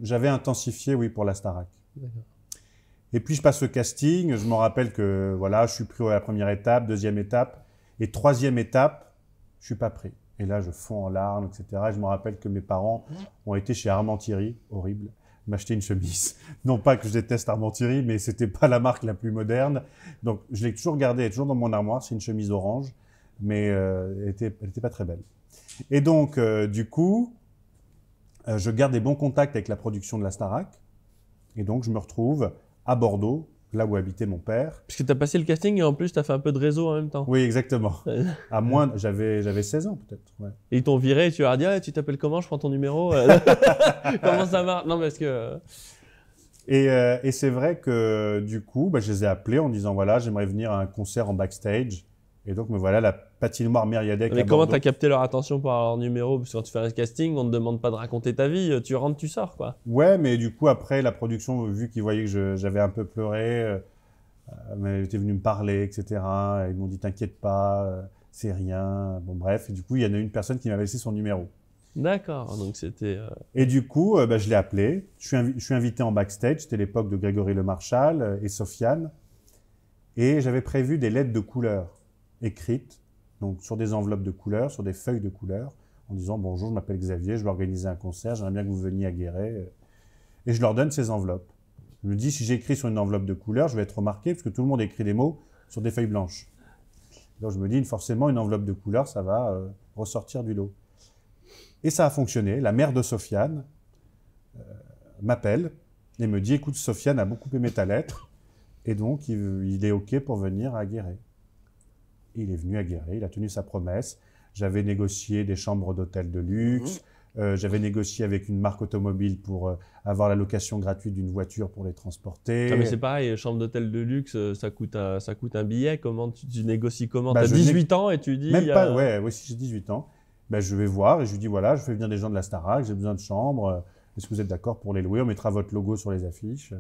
J'avais intensifié, oui, pour la Starac. D'accord. Et puis je passe le casting, je me rappelle que voilà, je suis pris à la première étape, deuxième étape, et troisième étape, je suis pas pris. Et là, je fonds en larmes, etc. Et je me rappelle que mes parents ont été chez Armand Thierry, horrible, m'acheter une chemise. Non pas que je déteste Armand Thierry, mais c'était pas la marque la plus moderne. Donc je l'ai toujours gardée, elle est toujours dans mon armoire, c'est une chemise orange, mais elle était pas très belle. Et donc, du coup, je garde des bons contacts avec la production de la Starac. Et donc, je me retrouve à Bordeaux, là où habitait mon père. Parce que tu as passé le casting et en plus, tu as fait un peu de réseau en même temps. Oui, exactement. À moins, j'avais 16 ans peut-être. Ouais. Et ils t'ont viré et tu leur as dit ah, « tu t'appelles comment, je prends ton numéro ?» Comment ça marche? Non, parce que… Et c'est vrai que du coup, je les ai appelés en disant « voilà, j'aimerais venir à un concert en backstage ». Et donc, me voilà, la patinoire Mériadec à Bordeaux. Mais comment tu as capté leur attention par leur numéro? Parce que quand tu fais un casting, on ne te demande pas de raconter ta vie, tu rentres, tu sors, quoi. Ouais, mais du coup, après, la production, vu qu'ils voyaient que j'avais un peu pleuré, ils étaient venus me parler, etc. Ils m'ont dit « t'inquiète pas, c'est rien. Bon, bref. Et du coup, il y en a une personne qui m'avait laissé son numéro. D'accord, donc c'était... Et du coup, je l'ai appelé. Je suis invité en backstage. C'était l'époque de Grégory Le Marchal et Sofiane. Et j'avais prévu des lettres de couleur écrites, donc sur des enveloppes de couleur, sur des feuilles de couleur, en disant « Bonjour, je m'appelle Xavier, je vais organiser un concert, j'aimerais bien que vous veniez à Guéret. » Et je leur donne ces enveloppes. Je me dis, si j'écris sur une enveloppe de couleur, je vais être remarqué, parce que tout le monde écrit des mots sur des feuilles blanches. Donc je me dis, forcément, une enveloppe de couleur, ça va ressortir du lot. Et ça a fonctionné. La mère de Sofiane m'appelle et me dit, écoute, Sofiane a beaucoup aimé ta lettre, et donc il est OK pour venir à Guéret. Et il est venu à Guéret, il a tenu sa promesse. J'avais négocié des chambres d'hôtel de luxe, j'avais négocié avec une marque automobile pour avoir la location gratuite d'une voiture pour les transporter. Ah mais c'est pareil, chambre d'hôtel de luxe, ça coûte un billet. Comment tu négocies comment? Bah, Tu as 18 ans et tu dis... Même pas, ouais, si j'ai 18 ans. Ben, je vais voir et je lui dis, voilà, je fais venir des gens de la Starac, j'ai besoin de chambres, est-ce que vous êtes d'accord pour les louer? On mettra votre logo sur les affiches.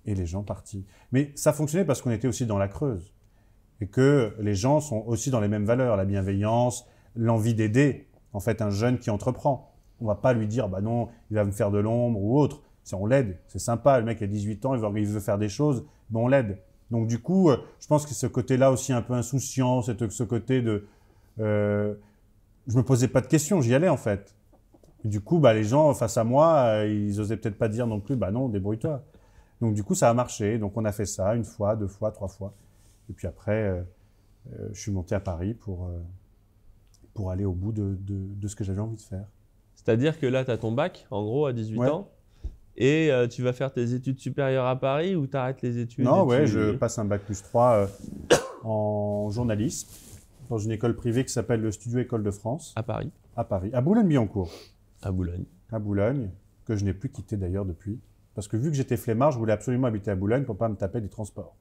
Et les gens partis. Mais ça fonctionnait parce qu'on était aussi dans la Creuse. Et que les gens sont aussi dans les mêmes valeurs, la bienveillance, l'envie d'aider. En fait, un jeune qui entreprend. On va pas lui dire, bah non, il va me faire de l'ombre ou autre. On l'aide, c'est sympa. Le mec a 18 ans, il veut faire des choses, ben on l'aide. Donc du coup, je pense que ce côté-là aussi un peu insouciant, ce côté de... je me posais pas de questions, j'y allais en fait. Et du coup, bah, les gens face à moi, ils osaient peut-être pas dire non plus, bah non, débrouille-toi. Donc du coup, ça a marché. Donc on a fait ça une fois, 2 fois, 3 fois. Et puis après, je suis monté à Paris pour aller au bout de ce que j'avais envie de faire. C'est-à-dire que là, tu as ton bac, en gros, à 18 ans, et tu vas faire tes études supérieures à Paris ou tu arrêtes les études? Non, je passe un bac plus 3 en journalisme dans une école privée qui s'appelle le Studio École de France. À Paris? À Paris, à Boulogne-Billancourt. À Boulogne. À Boulogne, que je n'ai plus quitté d'ailleurs depuis. Parce que vu que j'étais flemmard, je voulais absolument habiter à Boulogne pour ne pas me taper des transports.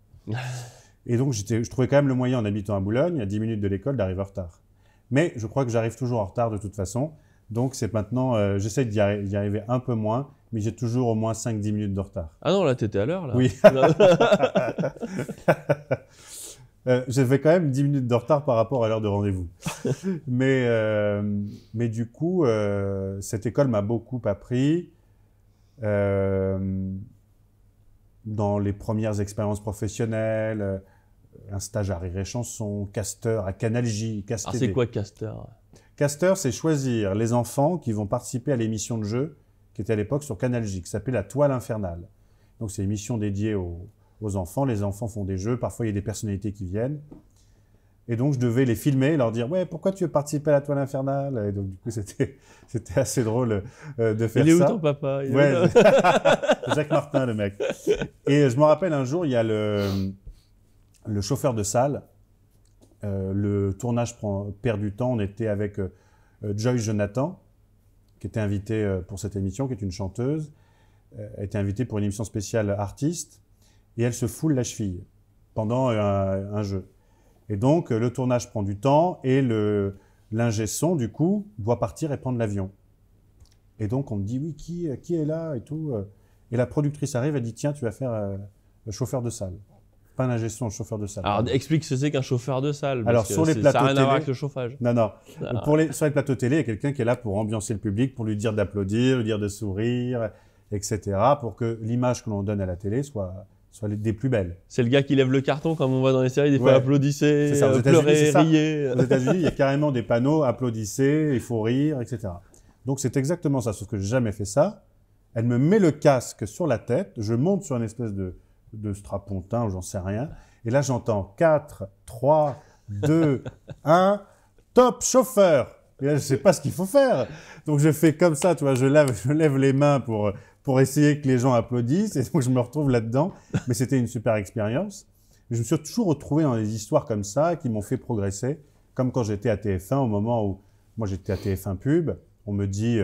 Et donc, je trouvais quand même le moyen, en habitant à Boulogne, à 10 minutes de l'école, d'arriver en retard. Mais je crois que j'arrive toujours en retard de toute façon. Donc, c'est maintenant, j'essaie d'y arriver un peu moins, mais j'ai toujours au moins 5-10 minutes de retard. Ah non, là, tu étais à l'heure, là. Oui. J'avais quand même 10 minutes de retard par rapport à l'heure de rendez-vous. Mais du coup, cette école m'a beaucoup appris. Dans les premières expériences professionnelles, un stage à Rire et Chanson, casteur à Canal J, Castel. Ah, c'est quoi casteur? Casteur, c'est choisir les enfants qui vont participer à l'émission de jeu qui était à l'époque sur Canal J, qui s'appelait La Toile Infernale. Donc c'est une émission dédiée aux enfants. Les enfants font des jeux, parfois il y a des personnalités qui viennent. Et donc je devais les filmer, leur dire « Ouais, pourquoi tu veux participer à La Toile Infernale ?» Et donc du coup c'était assez drôle de faire ça. Il est où ton papa? Ouais, Jacques Martin, le mec. Et je me rappelle un jour, il y a le chauffeur de salle. Le tournage perd du temps. On était avec Joyce Jonathan, qui était invitée pour cette émission, qui est une chanteuse. Elle était invitée pour une émission spéciale artiste. Et elle se foule la cheville pendant un jeu. Et donc, le tournage prend du temps et l'ingé son, du coup, doit partir et prendre l'avion. Et donc, on me dit, oui, qui est là et tout. Et la productrice arrive, elle dit, tiens, tu vas faire le chauffeur de salle. Pas l'ingé son, le chauffeur de salle. Alors, explique ce que c'est qu'un chauffeur de salle. Alors, sur les plateaux ça n'a rien à voir télé... avec le chauffage. Non. Sur les plateaux télé, il y a quelqu'un qui est là pour ambiancer le public, pour lui dire d'applaudir, lui dire de sourire, etc. pour que l'image que l'on donne à la télé soit des plus belles. C'est le gars qui lève le carton, comme on voit dans les séries, des fois applaudissez, pleurez, riez. Aux États-Unis, il y a carrément des panneaux, applaudissez, il faut rire, etc. Donc c'est exactement ça, sauf que j'ai jamais fait ça. Elle me met le casque sur la tête, je monte sur une espèce de strapontin, ou j'en sais rien, et là j'entends 4, 3, 2, 1, top chauffeur. Et là je sais pas ce qu'il faut faire. Donc je fais comme ça, tu vois, je lève les mains pour essayer que les gens applaudissent, et donc je me retrouve là-dedans. Mais c'était une super expérience. Je me suis toujours retrouvé dans des histoires comme ça qui m'ont fait progresser, comme quand j'étais à TF1, au moment où moi j'étais à TF1 Pub, on me dit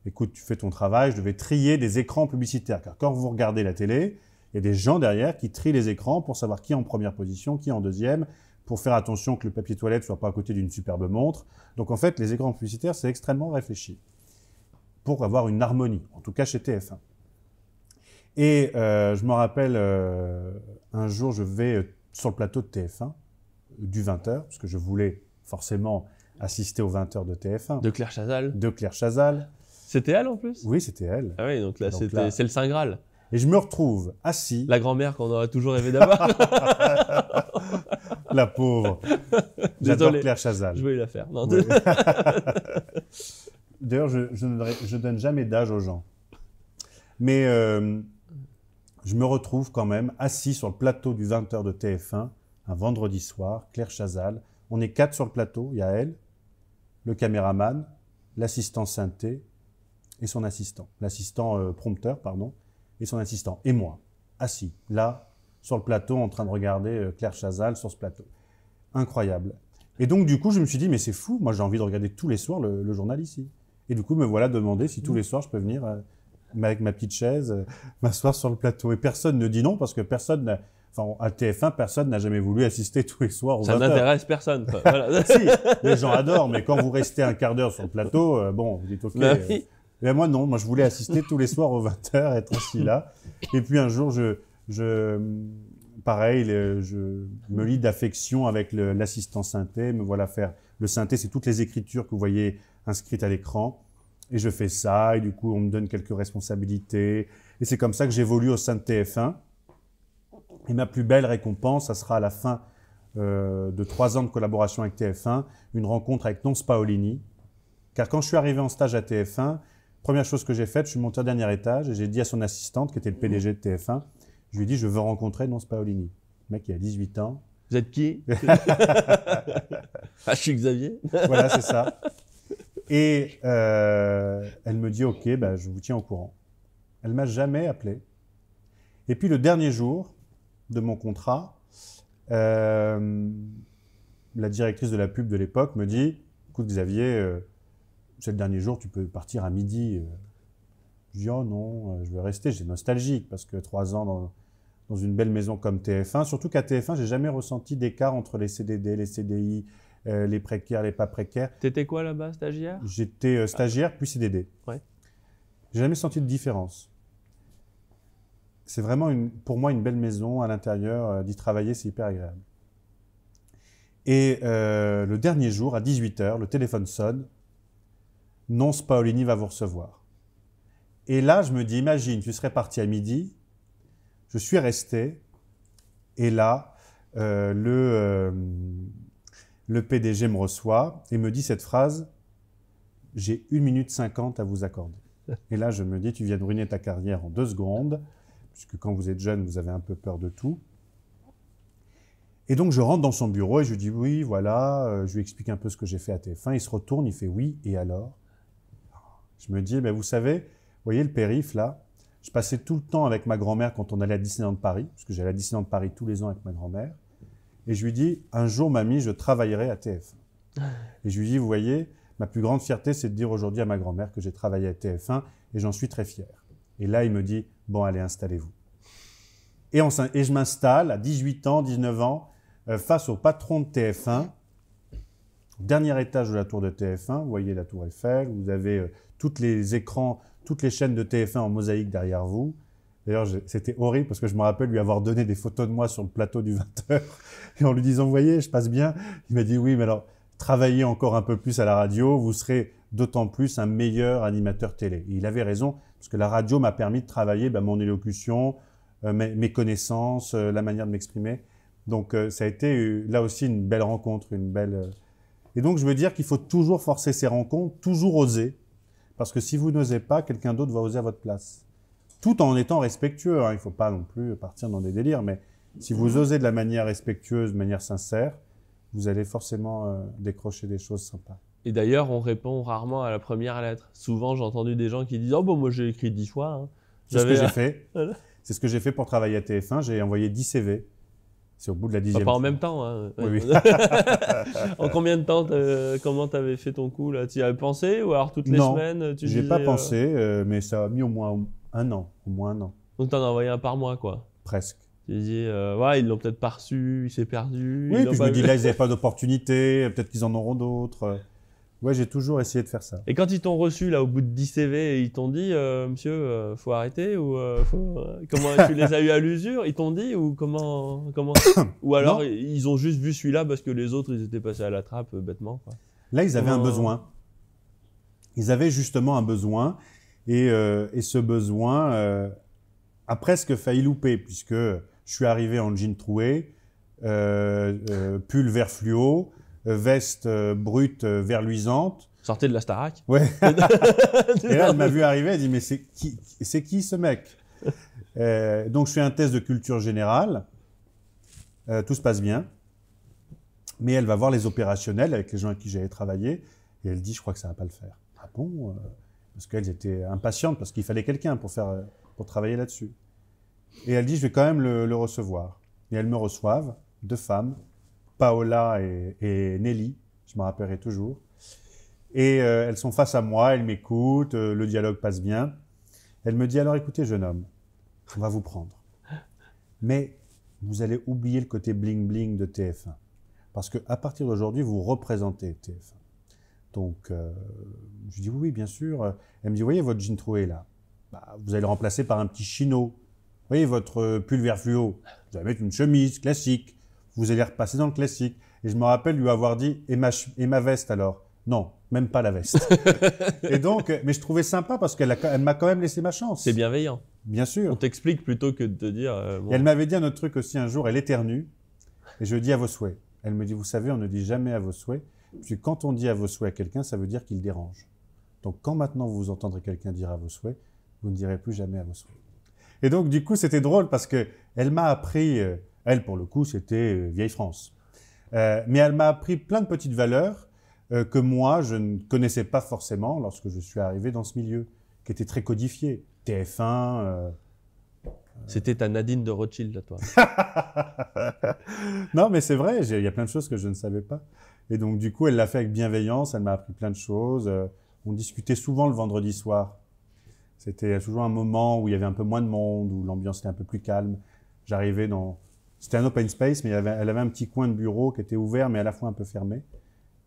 écoute, tu fais ton travail, je devais trier des écrans publicitaires. Car quand vous regardez la télé, il y a des gens derrière qui trient les écrans pour savoir qui est en première position, qui est en deuxième, pour faire attention que le papier toilette ne soit pas à côté d'une superbe montre. Donc en fait, les écrans publicitaires, c'est extrêmement réfléchi pour avoir une harmonie, en tout cas chez TF1. Et je me rappelle, un jour, je vais sur le plateau de TF1, du 20h, parce que je voulais forcément assister aux 20h de TF1. De Claire Chazal. De Claire Chazal. C'était elle en plus? Oui, c'était elle. Ah oui, donc là, Donc là- c'est le Saint Graal. Et je me retrouve assis, La grand-mère qu'on aurait toujours rêvé d'avoir. la pauvre. J'adore Désolé. Claire Chazal. Je voulais la faire. Non, Oui. D'ailleurs, je donne jamais d'âge aux gens. Mais je me retrouve quand même assis sur le plateau du 20h de TF1, un vendredi soir, Claire Chazal. On est 4 sur le plateau, il y a elle, le caméraman, l'assistant synthé et son assistant. L'assistant prompteur, pardon, et son assistant. Et moi, assis, là, sur le plateau, en train de regarder Claire Chazal sur ce plateau. Incroyable. Et donc, du coup, je me suis dit, mais c'est fou, moi j'ai envie de regarder tous les soirs le journal ici. Et du coup, me voilà demandé si tous les soirs je peux venir avec ma petite chaise, m'asseoir sur le plateau. Et personne ne dit non, parce que personne, à TF1, personne n'a jamais voulu assister tous les soirs aux 20h. ça n'intéresse personne. Quoi. Voilà. Si, les gens adorent, mais quand vous restez un quart d'heure sur le plateau, bon, vous dites OK. Bah oui. Mais moi, non, moi je voulais assister tous les soirs aux 20h, être assis là. Et puis un jour, pareil, je me lie d'affection avec l'assistant synthé, me voilà faire. Le synthé, c'est toutes les écritures que vous voyez inscrites à l'écran. Et je fais ça, et du coup, on me donne quelques responsabilités. Et c'est comme ça que j'évolue au sein de TF1. Et ma plus belle récompense, ça sera à la fin de 3 ans de collaboration avec TF1, une rencontre avec Nonce Paolini. Car quand je suis arrivé en stage à TF1, première chose que j'ai faite, je suis monté au dernier étage et j'ai dit à son assistante, qui était le PDG de TF1, je lui ai dit, je veux rencontrer Nonce Paolini. Le mec, il a 18 ans. Vous êtes qui? Ah, je suis Xavier. Voilà, c'est ça. Et elle me dit, OK, bah, je vous tiens au courant. Elle m'a jamais appelé. Et puis le dernier jour de mon contrat, la directrice de la pub de l'époque me dit, écoute Xavier, c'est le dernier jour, tu peux partir à midi. Je dis, oh non, je vais rester, j'ai nostalgique, parce que 3 ans dans une belle maison comme TF1, surtout qu'à TF1, j'ai jamais ressenti d'écart entre les CDD, les CDI, les précaires, les pas précaires. T'étais quoi là-bas, stagiaire? J'étais stagiaire, puis CDD. Ouais. J'ai jamais senti de différence. C'est vraiment, pour moi, une belle maison à l'intérieur. D'y travailler, c'est hyper agréable. Et le dernier jour, à 18h, le téléphone sonne. Nonce Paolini va vous recevoir. Et là, je me dis, imagine, tu serais parti à midi. Je suis resté. Et là, le PDG me reçoit et me dit cette phrase, « J'ai 1 minute 50 à vous accorder. » Et là, je me dis, tu viens de ruiner ta carrière en 2 secondes, puisque quand vous êtes jeune, vous avez un peu peur de tout. Et donc, je rentre dans son bureau et je lui dis, oui, voilà, je lui explique un peu ce que j'ai fait à TF1. Il se retourne, il fait, oui, et alors? Je me dis, ben, vous savez, vous voyez le périph' là, je passais tout le temps avec ma grand-mère quand on allait à Disneyland Paris, parce que j'allais à Disneyland Paris tous les ans avec ma grand-mère. Et je lui dis, un jour, mamie, je travaillerai à TF1. Et je lui dis, vous voyez, ma plus grande fierté, c'est de dire aujourd'hui à ma grand-mère que j'ai travaillé à TF1 et j'en suis très fier. Et là, il me dit, bon, allez, installez-vous. Et je m'installe à 18 ans, 19 ans, face au patron de TF1, au dernier étage de la tour de TF1. Vous voyez la tour Eiffel, vous avez tous les écrans, toutes les chaînes de TF1 en mosaïque derrière vous. D'ailleurs, c'était horrible parce que je me rappelle lui avoir donné des photos de moi sur le plateau du 20h et en lui disant, vous voyez, je passe bien. Il m'a dit, oui, mais alors, travaillez encore un peu plus à la radio, vous serez d'autant plus un meilleur animateur télé. Et il avait raison, parce que la radio m'a permis de travailler mon élocution, mes connaissances, la manière de m'exprimer. Donc, ça a été là aussi une belle rencontre, une belle... Et donc, je veux dire qu'il faut toujours forcer ces rencontres, toujours oser, parce que si vous n'osez pas, quelqu'un d'autre va oser à votre place. Tout en étant respectueux, hein. Il ne faut pas non plus partir dans des délires, mais si vous osez de la manière respectueuse, de manière sincère, vous allez forcément décrocher des choses sympas. Et d'ailleurs, on répond rarement à la première lettre. Souvent, j'ai entendu des gens qui disent « Oh, bon, moi, j'ai écrit 10 fois. Hein. » C'est ce que j'ai fait. Voilà. C'est ce que j'ai fait pour travailler à TF1. J'ai envoyé 10 CV. C'est au bout de la 10e. Pas en même temps. Hein. Oui, oui. En combien de temps, comment tu avais fait ton coup là? Tu y avais pensé ou alors toutes les semaines tu j'ai pas pensé, mais ça a mis au moins un an. Au moins un an. Donc, tu en as envoyé un par mois, quoi? Presque. Tu dis, ouais, ils l'ont peut-être pas reçu, il s'est perdu. Oui, puis je me dis, là, ils n'avaient pas d'opportunité, peut-être qu'ils en auront d'autres. Ouais, j'ai toujours essayé de faire ça. Et quand ils t'ont reçu là au bout de 10 CV, ils t'ont dit monsieur, faut arrêter ou comment tu les as eu à l'usure? Ils t'ont dit ou comment ou alors Non. ils ont juste vu celui-là parce que les autres ils étaient passés à la trappe bêtement quoi. Là, ils avaient un besoin. Ils avaient justement un besoin et ce besoin a presque failli louper puisque je suis arrivé en jean troué, pull vert fluo, veste brute vert luisante. Sortez de la Starac. Ouais. Et là, elle m'a vu arriver, elle dit mais c'est qui ce mec? Donc je fais un test de culture générale, tout se passe bien, mais elle va voir les opérationnels avec les gens avec qui j'avais travaillé et elle dit je crois que ça va pas le faire. Ah bon? Parce qu'elles étaient impatientes parce qu'il fallait quelqu'un pour travailler là-dessus. Et elle dit je vais quand même le recevoir. Et elles me reçoivent, 2 femmes, Paola et Nelly, je me rappellerai toujours. Et elles sont face à moi, elles m'écoutent, le dialogue passe bien. Elle me dit alors écoutez jeune homme, on va vous prendre. Mais vous allez oublier le côté bling bling de TF1. Parce qu'à partir d'aujourd'hui, vous représentez TF1. Donc je dis oui bien sûr. Elle me dit vous voyez votre jean troué là, bah, vous allez le remplacer par un petit chino. Vous voyez votre pull vert fluo, vous allez mettre une chemise classique. Vous allez repasser dans le classique. Et je me rappelle lui avoir dit et ma veste alors? Non, même pas la veste. Et donc, mais je trouvais sympa parce qu'elle m'a quand même laissé ma chance. C'est bienveillant. Bien sûr. On t'explique plutôt que de te dire. Bon. Et elle m'avait dit un autre truc aussi un jour, elle éternue. Et je lui dis à vos souhaits. Elle me dit, vous savez, on ne dit jamais à vos souhaits. Puis quand on dit à vos souhaits à quelqu'un, ça veut dire qu'il dérange. Donc quand maintenant vous entendrez quelqu'un dire à vos souhaits, vous ne direz plus jamais à vos souhaits. Et donc du coup, c'était drôle parce qu'elle m'a appris, elle pour le coup, c'était vieille France. Mais elle m'a appris plein de petites valeurs que moi, je ne connaissais pas forcément lorsque je suis arrivé dans ce milieu, qui était très codifié. TF1. C'était ta Nadine de Rothschild, à toi. Non, mais c'est vrai, il y a plein de choses que je ne savais pas. Et donc, du coup, elle l'a fait avec bienveillance, elle m'a appris plein de choses. On discutait souvent le vendredi soir. C'était toujours un moment où il y avait un peu moins de monde, où l'ambiance était un peu plus calme. J'arrivais dans... C'était un open space, mais elle avait un petit coin de bureau qui était ouvert, mais à la fois un peu fermé.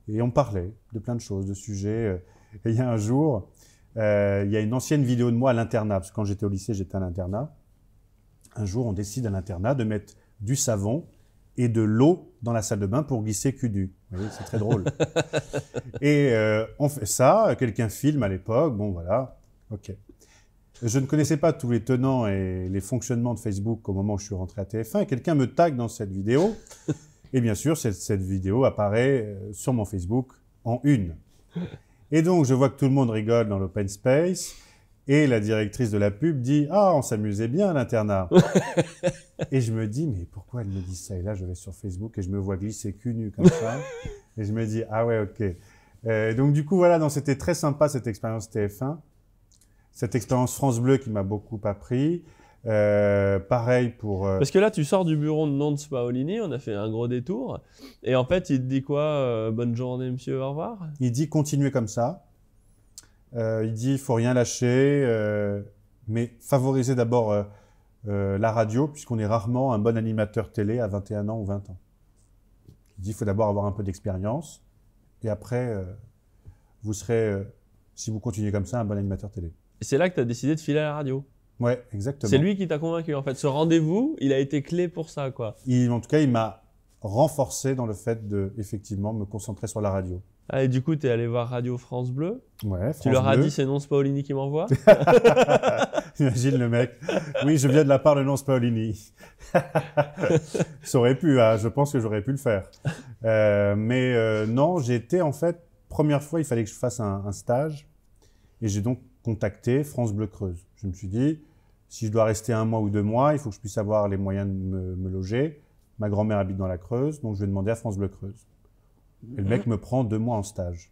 Et on parlait de plein de choses, de sujets. Et il y a un jour, il y a une ancienne vidéo de moi à l'internat, parce que quand j'étais au lycée, j'étais à l'internat. Un jour, on décide à l'internat de mettre du savon et de l'eau dans la salle de bain pour glisser cul-nu. Vous voyez, c'est très drôle. Et on fait ça, quelqu'un filme à l'époque, bon voilà, ok. Je ne connaissais pas tous les tenants et les fonctionnements de Facebook au moment où je suis rentré à TF1, et quelqu'un me tag dans cette vidéo, et bien sûr, cette vidéo apparaît sur mon Facebook en une. Et donc, je vois que tout le monde rigole dans l'open space, et la directrice de la pub dit « Ah, on s'amusait bien à l'internat !» Et je me dis « Mais pourquoi elle me dit ça ?» Et là, je vais sur Facebook et je me vois glisser cul nu comme ça, et je me dis « Ah ouais, ok. » Donc du coup, voilà, donc c'était très sympa cette expérience TF1. Cette expérience France Bleu qui m'a beaucoup appris. Pareil pour... Parce que là, tu sors du bureau de Nonce Paolini, on a fait un gros détour. Et en fait, il te dit quoi? Bonne journée, monsieur, au revoir. Il dit continuez comme ça. Il dit il faut rien lâcher, mais favoriser d'abord la radio, puisqu'on est rarement un bon animateur télé à 21 ans ou 20 ans. Il dit il faut d'abord avoir un peu d'expérience, et après, vous serez, si vous continuez comme ça, un bon animateur télé. Et c'est là que tu as décidé de filer à la radio. Ouais, exactement. C'est lui qui t'a convaincu, en fait. Ce rendez-vous, il a été clé pour ça, quoi. En tout cas, il m'a renforcé dans le fait de, effectivement, me concentrer sur la radio. Ah, et du coup, tu es allé voir Radio France Bleu. Ouais, France Tu leur as Bleu. dit c'est Nonce Paolini qui m'envoie. Imagine le mec. Oui, je viens de la part de Nonce Paolini. Ça aurait pu, hein, je pense que j'aurais pu le faire. Mais non, j'ai été en fait, première fois, il fallait que je fasse un stage. Et j'ai donc contacté France Bleu Creuse. Je me suis dit, si je dois rester 1 mois ou 2 mois, il faut que je puisse avoir les moyens de me loger. Ma grand-mère habite dans la Creuse, donc je vais demander à France Bleu Creuse. Et le mec me prend 2 mois en stage.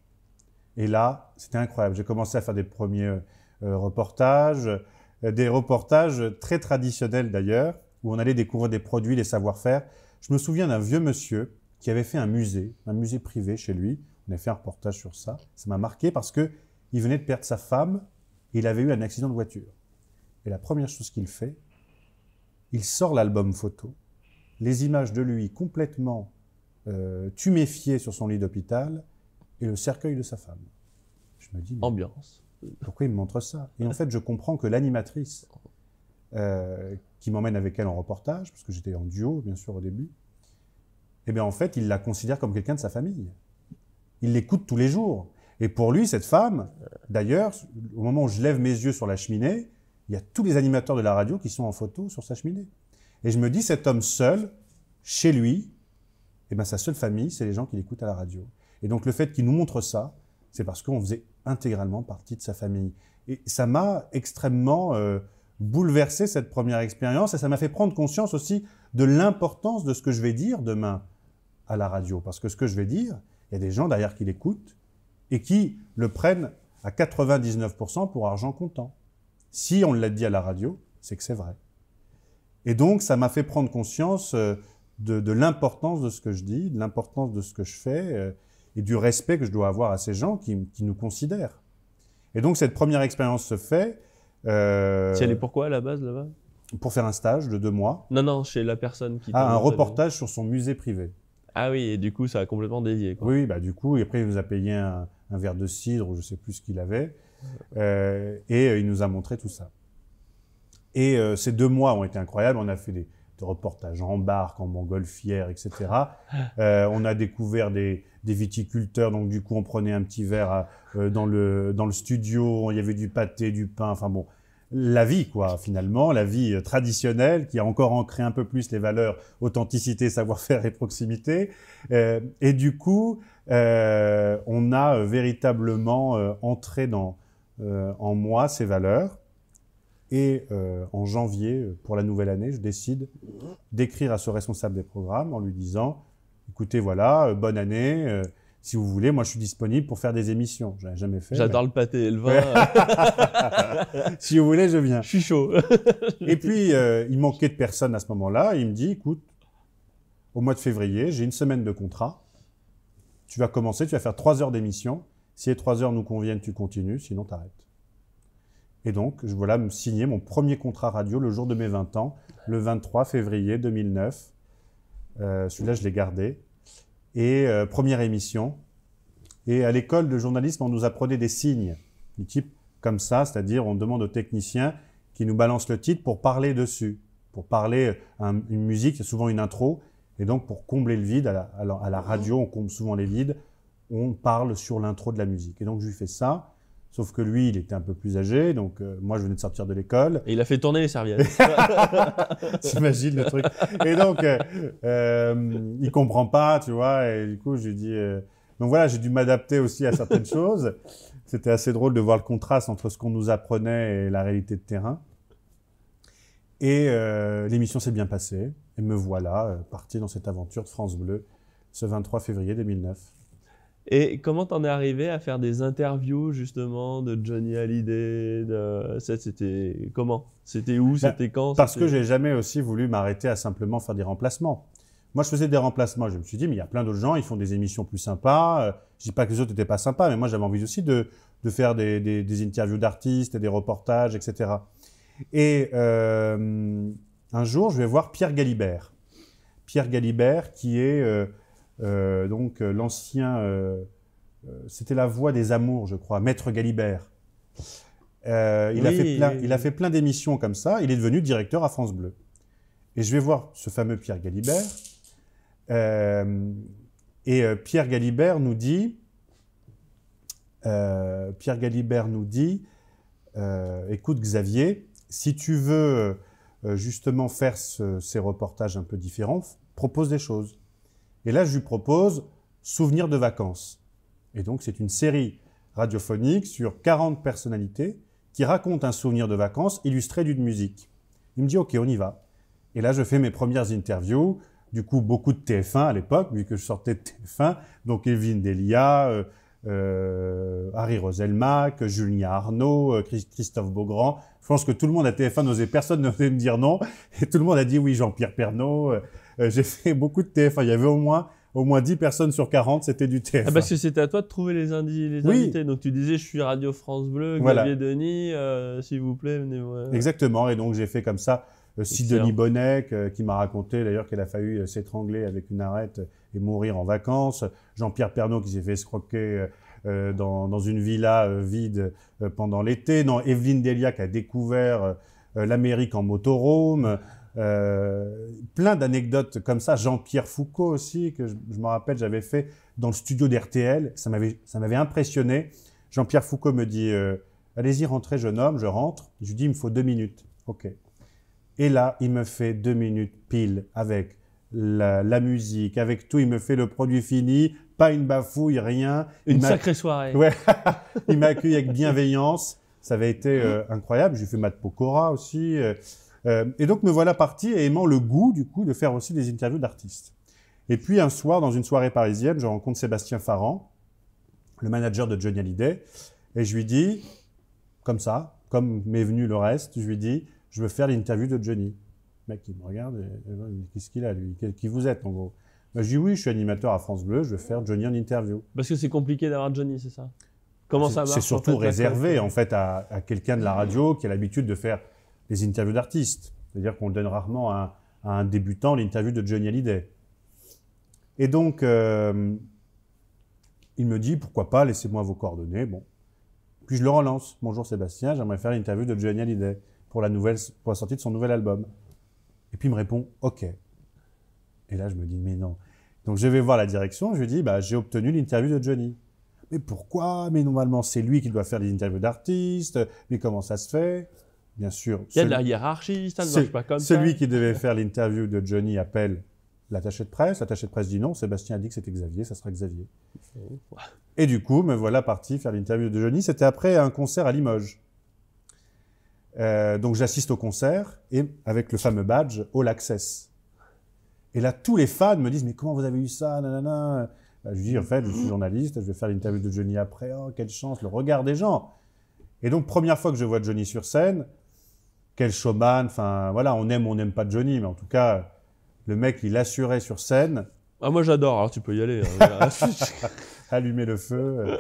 Et là, c'était incroyable. J'ai commencé à faire des premiers reportages, des reportages très traditionnels d'ailleurs, où on allait découvrir des produits, des savoir-faire. Je me souviens d'un vieux monsieur qui avait fait un musée privé chez lui. On a fait un reportage sur ça. Ça m'a marqué parce que il venait de perdre sa femme et il avait eu un accident de voiture. Et la première chose qu'il fait, il sort l'album photo, les images de lui complètement tuméfiées sur son lit d'hôpital, et le cercueil de sa femme. Je me dis, mais Ambiance. pourquoi il me montre ça? Et en fait, je comprends que l'animatrice qui m'emmène avec elle en reportage, parce que j'étais en duo, bien sûr, au début, eh bien, en fait, il la considère comme quelqu'un de sa famille. Il l'écoute tous les jours. Et pour lui, cette femme, d'ailleurs, au moment où je lève mes yeux sur la cheminée, il y a tous les animateurs de la radio qui sont en photo sur sa cheminée. Et je me dis, cet homme seul, chez lui, eh bien, sa seule famille, c'est les gens qui l'écoutent à la radio. Et donc, le fait qu'il nous montre ça, c'est parce qu'on faisait intégralement partie de sa famille. Et ça m'a extrêmement bouleversé, cette première expérience, et ça m'a fait prendre conscience aussi de l'importance de ce que je vais dire demain à la radio. Parce que ce que je vais dire, il y a des gens derrière qui l'écoutent et qui le prennent à 99% pour argent comptant. Si on l'a dit à la radio, c'est que c'est vrai. Et donc, ça m'a fait prendre conscience de l'importance de ce que je dis, de l'importance de ce que je fais et du respect que je dois avoir à ces gens qui nous considèrent. Et donc, cette première expérience se fait... Tu y allais pourquoi à la base là-bas? Pour faire un stage de 2 mois. Non, chez la personne qui... un reportage sur son musée privé. Ah oui, et du coup, ça a complètement dévié, quoi. Oui, bah, du coup, et après, il nous a payé un verre de cidre, ou je ne sais plus ce qu'il avait, et il nous a montré tout ça. Et ces 2 mois ont été incroyables. On a fait des reportages en barque, en montgolfière, etc. On a découvert des viticulteurs, donc du coup, on prenait un petit verre dans le studio, il y avait du pâté, du pain, enfin bon... La vie, quoi, finalement, la vie traditionnelle qui a encore ancré un peu plus les valeurs authenticité, savoir-faire et proximité. Et du coup, on a véritablement entré en moi ces valeurs. Et en janvier, pour la nouvelle année, je décide d'écrire à ce responsable des programmes en lui disant « Écoutez, voilà, bonne année. Si vous voulez, moi, je suis disponible pour faire des émissions. Je n'en ai jamais fait. J'adore le pâté et le vin. Si vous voulez, je viens. Je suis chaud. Et puis, il manquait de personne à ce moment-là. Il me dit, écoute, au mois de février, j'ai 1 semaine de contrat. Tu vas commencer, tu vas faire 3 heures d'émission. Si les 3 heures nous conviennent, tu continues. Sinon, tu arrêtes. Et donc, je voilà me signer mon premier contrat radio le jour de mes 20 ans, le 23 février 2009. Celui-là, je l'ai gardé. Et première émission. Et à l'école de journalisme, on nous apprenait des signes du type comme ça, c'est-à-dire on demande aux techniciens qui nous balancent le titre pour parler dessus, pour parler une musique, c'est souvent une intro, et donc pour combler le vide, à la radio, on comble souvent les vides, on parle sur l'intro de la musique. Et donc je lui fais ça, sauf que lui, il était un peu plus âgé, donc moi je venais de sortir de l'école. Et il a fait tourner les serviettes. T'imagines le truc. Et donc, il comprend pas, tu vois, et du coup je lui dis... Donc voilà, j'ai dû m'adapter aussi à certaines choses. C'était assez drôle de voir le contraste entre ce qu'on nous apprenait et la réalité de terrain. Et l'émission s'est bien passée. Et me voilà parti dans cette aventure de France Bleu ce 23 février 2009. Et comment t'en es arrivé à faire des interviews justement de Johnny Hallyday C'était comment? C'était où? C'était quand? Parce que j'ai jamais aussi voulu m'arrêter à simplement faire des remplacements. Moi, je faisais des remplacements. Je me suis dit, mais il y a plein d'autres gens, ils font des émissions plus sympas. Je dis pas que les autres n'étaient pas sympas, mais moi, j'avais envie aussi de faire des interviews d'artistes et des reportages, etc. Et un jour, je vais voir Pierre Galibert. Pierre Galibert, qui est donc l'ancien... c'était la voix des amours, je crois, Maître Galibert. Il a fait plein d'émissions comme ça. Il est devenu directeur à France Bleu. Et je vais voir ce fameux Pierre Galibert. Pierre Galibert nous dit, écoute Xavier, si tu veux justement faire ces reportages un peu différents, propose des choses. Et là, je lui propose Souvenirs de vacances. Et donc, c'est une série radiophonique sur 40 personnalités qui racontent un souvenir de vacances illustré d'une musique. Il me dit, OK, on y va. Et là, je fais mes premières interviews. Du coup, beaucoup de TF1 à l'époque, vu que je sortais de TF1. Donc, Evelyne Delia, Harry Roselmack, Julien Arnaud, Christophe Beaugrand. Je pense que tout le monde à TF1 personne n'osait me dire non. Et tout le monde a dit oui, Jean-Pierre Pernaut. J'ai fait beaucoup de TF1. Il y avait au moins 10 personnes sur 40, c'était du TF1. Ah, parce que c'était à toi de trouver les invités. Donc tu disais, je suis Radio France Bleu, Xavier Denis, s'il vous plaît, venez voir. Exactement. Et donc j'ai fait comme ça Sidonie Bonnet, qui m'a raconté d'ailleurs qu'elle a failli s'étrangler avec une arête et mourir en vacances. Jean-Pierre Pernaut qui s'est fait escroquer dans une villa vide pendant l'été. Non, Evelyne Delia qui a découvert l'Amérique en motorhome. Plein d'anecdotes comme ça. Jean-Pierre Foucault aussi, que je me rappelle, j'avais fait dans le studio d'RTL. Ça m'avait impressionné. Jean-Pierre Foucault me dit allez-y, rentrez, jeune homme. Je rentre. Je lui dis il me faut 2 minutes. OK. Et là, il me fait 2 minutes pile avec la musique, avec tout. Il me fait le produit fini, pas une bafouille, rien. Une sacrée soirée. Ouais. Il m'a accueilli avec bienveillance. Ça avait été incroyable. J'ai fait Matt Pokora aussi. Et donc, me voilà parti et aimant le goût, du coup, de faire aussi des interviews d'artistes. Et puis, un soir, dans une soirée parisienne, je rencontre Sébastien Farran, le manager de Johnny Hallyday, et je lui dis, comme ça, comme m'est venu le reste, je lui dis, je veux faire l'interview de Johnny. Le mec, il me regarde, qu'est-ce qu'il a, lui? Qui vous êtes, en gros? Je dis, oui, je suis animateur à France Bleu, je veux faire Johnny en interview. Parce que c'est compliqué d'avoir Johnny, c'est ça? Comment ça marche? C'est surtout réservé, en fait, à quelqu'un de la radio qui a l'habitude de faire des interviews d'artistes. C'est-à-dire qu'on le donne rarement à un débutant l'interview de Johnny Hallyday. Et donc, il me dit, pourquoi pas, laissez-moi vos coordonnées. Bon. Puis je le relance. Bonjour Sébastien, j'aimerais faire l'interview de Johnny Hallyday pour la sortie de son nouvel album. Et puis il me répond, OK. Et là, je me dis, mais non. Donc je vais voir la direction, je lui dis, j'ai obtenu l'interview de Johnny. Mais pourquoi? Mais normalement, c'est lui qui doit faire les interviews d'artistes. Mais comment ça se fait? Bien sûr. Il y a de la hiérarchie, ça ne marche pas comme ça. Celui qui devait faire l'interview de Johnny appelle l'attaché de presse. L'attaché de presse dit non. Sébastien a dit que c'était Xavier, ça sera Xavier. Et du coup, me voilà parti faire l'interview de Johnny. C'était après un concert à Limoges. Donc j'assiste au concert et avec le fameux badge All Access. Et là, tous les fans me disent mais comment vous avez eu ça, nanana. Je lui dis en fait, je suis journaliste, je vais faire l'interview de Johnny après. Oh, quelle chance, le regard des gens. Et donc première fois que je vois Johnny sur scène. Quel showman, enfin voilà, on n'aime pas Johnny, mais en tout cas, le mec, il assurait sur scène. Ah, moi j'adore, alors tu peux y aller. Hein. Allumer le feu,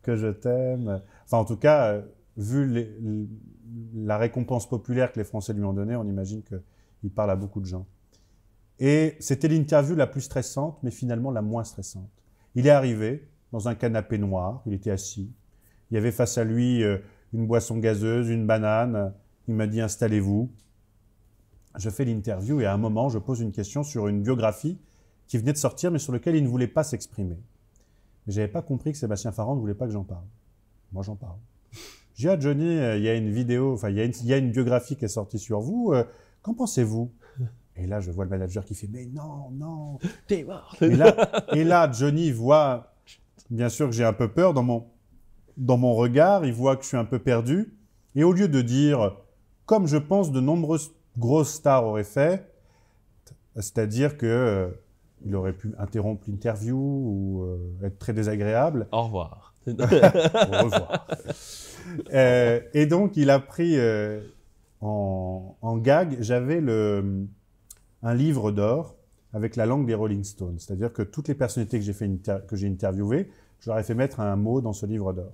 que je t'aime. Enfin, en tout cas, vu la récompense populaire que les Français lui ont donnée, on imagine qu'il parle à beaucoup de gens. Et c'était l'interview la plus stressante, mais finalement la moins stressante. Il est arrivé dans un canapé noir, il était assis. Il y avait face à lui une boisson gazeuse, une banane. Il m'a dit « installez-vous ». Je fais l'interview et à un moment, je pose une question sur une biographie qui venait de sortir, mais sur laquelle il ne voulait pas s'exprimer. Mais je n'avais pas compris que Sébastien Farran ne voulait pas que j'en parle. Moi, j'en parle. J'ai dit à Johnny, il y a une vidéo, enfin, il y a une biographie qui est sortie sur vous. Qu'en pensez-vous? Et là, je vois le manager qui fait « mais non, non ». T'es mort. Et là, Johnny voit, bien sûr que j'ai un peu peur dans mon regard, il voit que je suis un peu perdu. Et au lieu de dire, comme je pense de nombreuses grosses stars auraient fait, c'est-à-dire qu'il aurait pu interrompre l'interview ou être très désagréable. Au revoir. Au revoir. Et donc, il a pris en gag, j'avais un livre d'or avec la langue des Rolling Stones. C'est-à-dire que toutes les personnalités que j'ai interviewées, je leur ai fait mettre un mot dans ce livre d'or.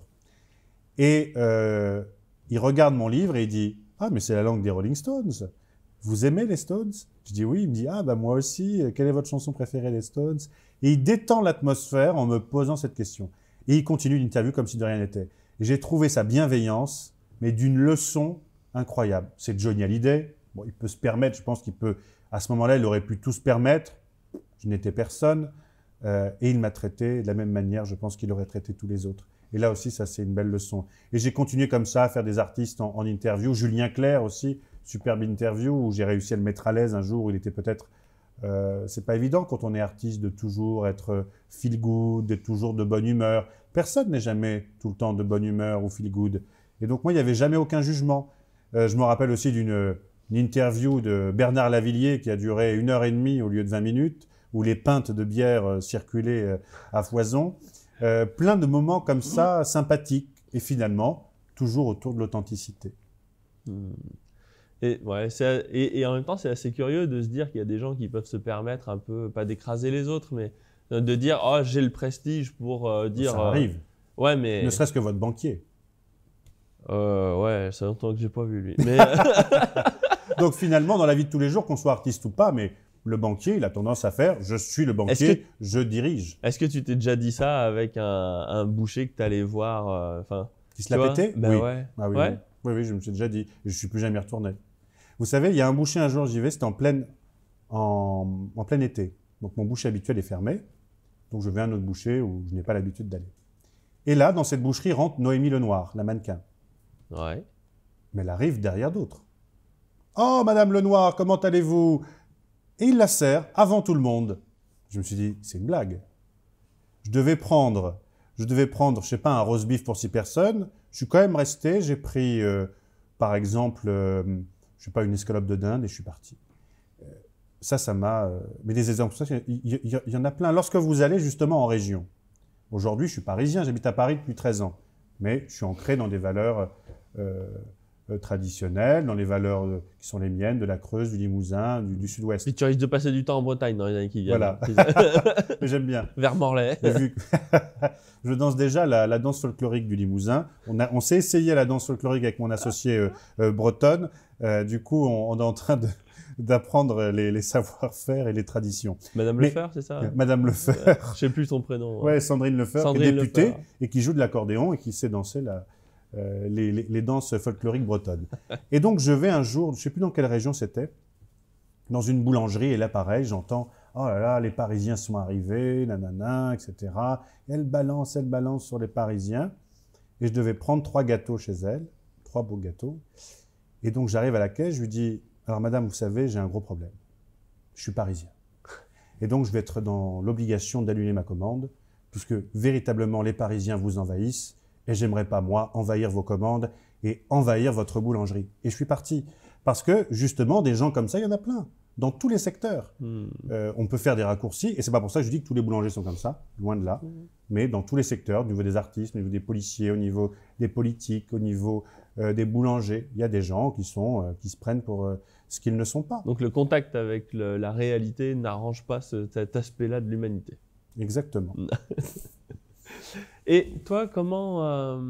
Et il regarde mon livre et il dit « Ah, mais c'est la langue des Rolling Stones. Vous aimez les Stones ?» Je dis « Oui ». Il me dit « Ah, moi aussi. Quelle est votre chanson préférée des Stones ?» Et il détend l'atmosphère en me posant cette question. Et il continue l'interview comme si de rien n'était. Et j'ai trouvé sa bienveillance, mais d'une leçon incroyable. C'est Johnny Hallyday. Bon, il peut se permettre, je pense qu'il peut, à ce moment-là, il aurait pu tout se permettre. Je n'étais personne. Et il m'a traité de la même manière, je pense qu'il aurait traité tous les autres. Et là aussi, ça, c'est une belle leçon. Et j'ai continué comme ça à faire des artistes en interview. Julien Clerc aussi, superbe interview, où j'ai réussi à le mettre à l'aise un jour où il était peut-être... c'est pas évident quand on est artiste de toujours être feel good, d'être toujours de bonne humeur. Personne n'est jamais tout le temps de bonne humeur ou feel good. Et donc moi, il n'y avait jamais aucun jugement. Je me rappelle aussi d'une interview de Bernard Lavillier qui a duré 1h30 au lieu de 20 minutes, où les pintes de bière circulaient à foison. Plein de moments comme ça, sympathiques, et finalement, toujours autour de l'authenticité. Et, ouais, et en même temps, c'est assez curieux de se dire qu'il y a des gens qui peuvent se permettre un peu, pas d'écraser les autres, mais de dire « Oh, j'ai le prestige pour dire… » Ça arrive. Ouais, mais… Ne serait-ce que votre banquier. Ouais, ça fait longtemps que j'ai pas vu lui. Mais… Donc finalement, dans la vie de tous les jours, qu'on soit artiste ou pas, mais le banquier, il a tendance à faire « je suis le banquier, je dirige ». Est-ce que tu t'es déjà dit ça avec un boucher que tu allais voir Qui se l'a pété? Ben Oui. ouais. Ah oui, Ouais. oui, je me suis déjà dit. Et je ne suis plus jamais retourné. Vous savez, il y a un boucher, un jour, j'y vais, c'était en plein été. Donc mon boucher habituel est fermé. Donc je vais à un autre boucher où je n'ai pas l'habitude d'aller. Et là, dans cette boucherie, rentre Noémie Lenoir, la mannequin. Ouais. Mais elle arrive derrière d'autres. « Oh, Madame Lenoir, comment allez-vous ?» Et il la sert avant tout le monde. Je me suis dit, c'est une blague. Je devais prendre, je ne sais pas, un roast beef pour 6 personnes. Je suis quand même resté, j'ai pris, par exemple, je ne sais pas, une escalope de dinde et je suis parti. Ça m'a... mais des exemples, il y en a plein. Lorsque vous allez justement en région, aujourd'hui, je suis parisien, j'habite à Paris depuis 13 ans, mais je suis ancré dans des valeurs traditionnelles, dans les valeurs qui sont les miennes, de la Creuse, du Limousin, du Sud-Ouest. Et tu risques de passer du temps en Bretagne dans les années qui viennent. Voilà, mais j'aime bien. Vers Morlaix. Je danse déjà la danse folklorique du Limousin. On s'est essayé à la danse folklorique avec mon associé bretonne. Du coup, on est en train d'apprendre les savoir-faire et les traditions. Madame Lefeur, c'est ça? Madame Lefeur. Je ne sais plus son prénom. Ouais, Sandrine Lefeur, qui Sandrine est députée Lefeur. et qui joue de l'accordéon et qui sait danser les danses folkloriques bretonnes. Et donc, je vais un jour, je ne sais plus dans quelle région c'était, dans une boulangerie, et là, pareil, j'entends « Oh là là, les Parisiens sont arrivés, nanana, etc. » Elle balance sur les Parisiens. Et je devais prendre 3 gâteaux chez elle, 3 beaux gâteaux. Et donc, j'arrive à la caisse, je lui dis « Alors, madame, vous savez, j'ai un gros problème. Je suis parisien. Et donc, je vais être dans l'obligation d'annuler ma commande, puisque véritablement, les Parisiens vous envahissent, et j'aimerais pas, moi, envahir vos commandes et envahir votre boulangerie. » Et je suis parti. Parce que, justement, des gens comme ça, il y en a plein. Dans tous les secteurs. On peut faire des raccourcis, et c'est pas pour ça que je dis que tous les boulangers sont comme ça, loin de là, mais dans tous les secteurs, au niveau des artistes, au niveau des policiers, au niveau des politiques, au niveau des boulangers, il y a des gens qui se prennent pour ce qu'ils ne sont pas. Donc le contact avec la réalité n'arrange pas cet aspect-là de l'humanité. Exactement. Et toi, comment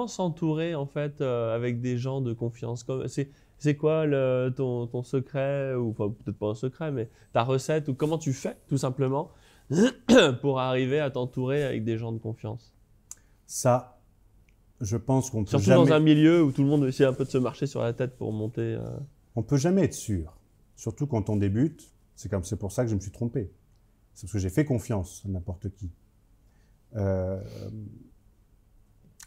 s'entourer en fait avec des gens de confiance? C'est quoi ton secret, ou enfin, peut-être pas un secret, mais ta recette, ou comment tu fais tout simplement pour arriver à t'entourer avec des gens de confiance? Ça, je pense qu'on peut Surtout jamais... dans un milieu où tout le monde essaie un peu de se marcher sur la tête pour monter. On peut jamais être sûr. Surtout quand on débute, c'est pour ça que je me suis trompé. C'est parce que j'ai fait confiance à n'importe qui.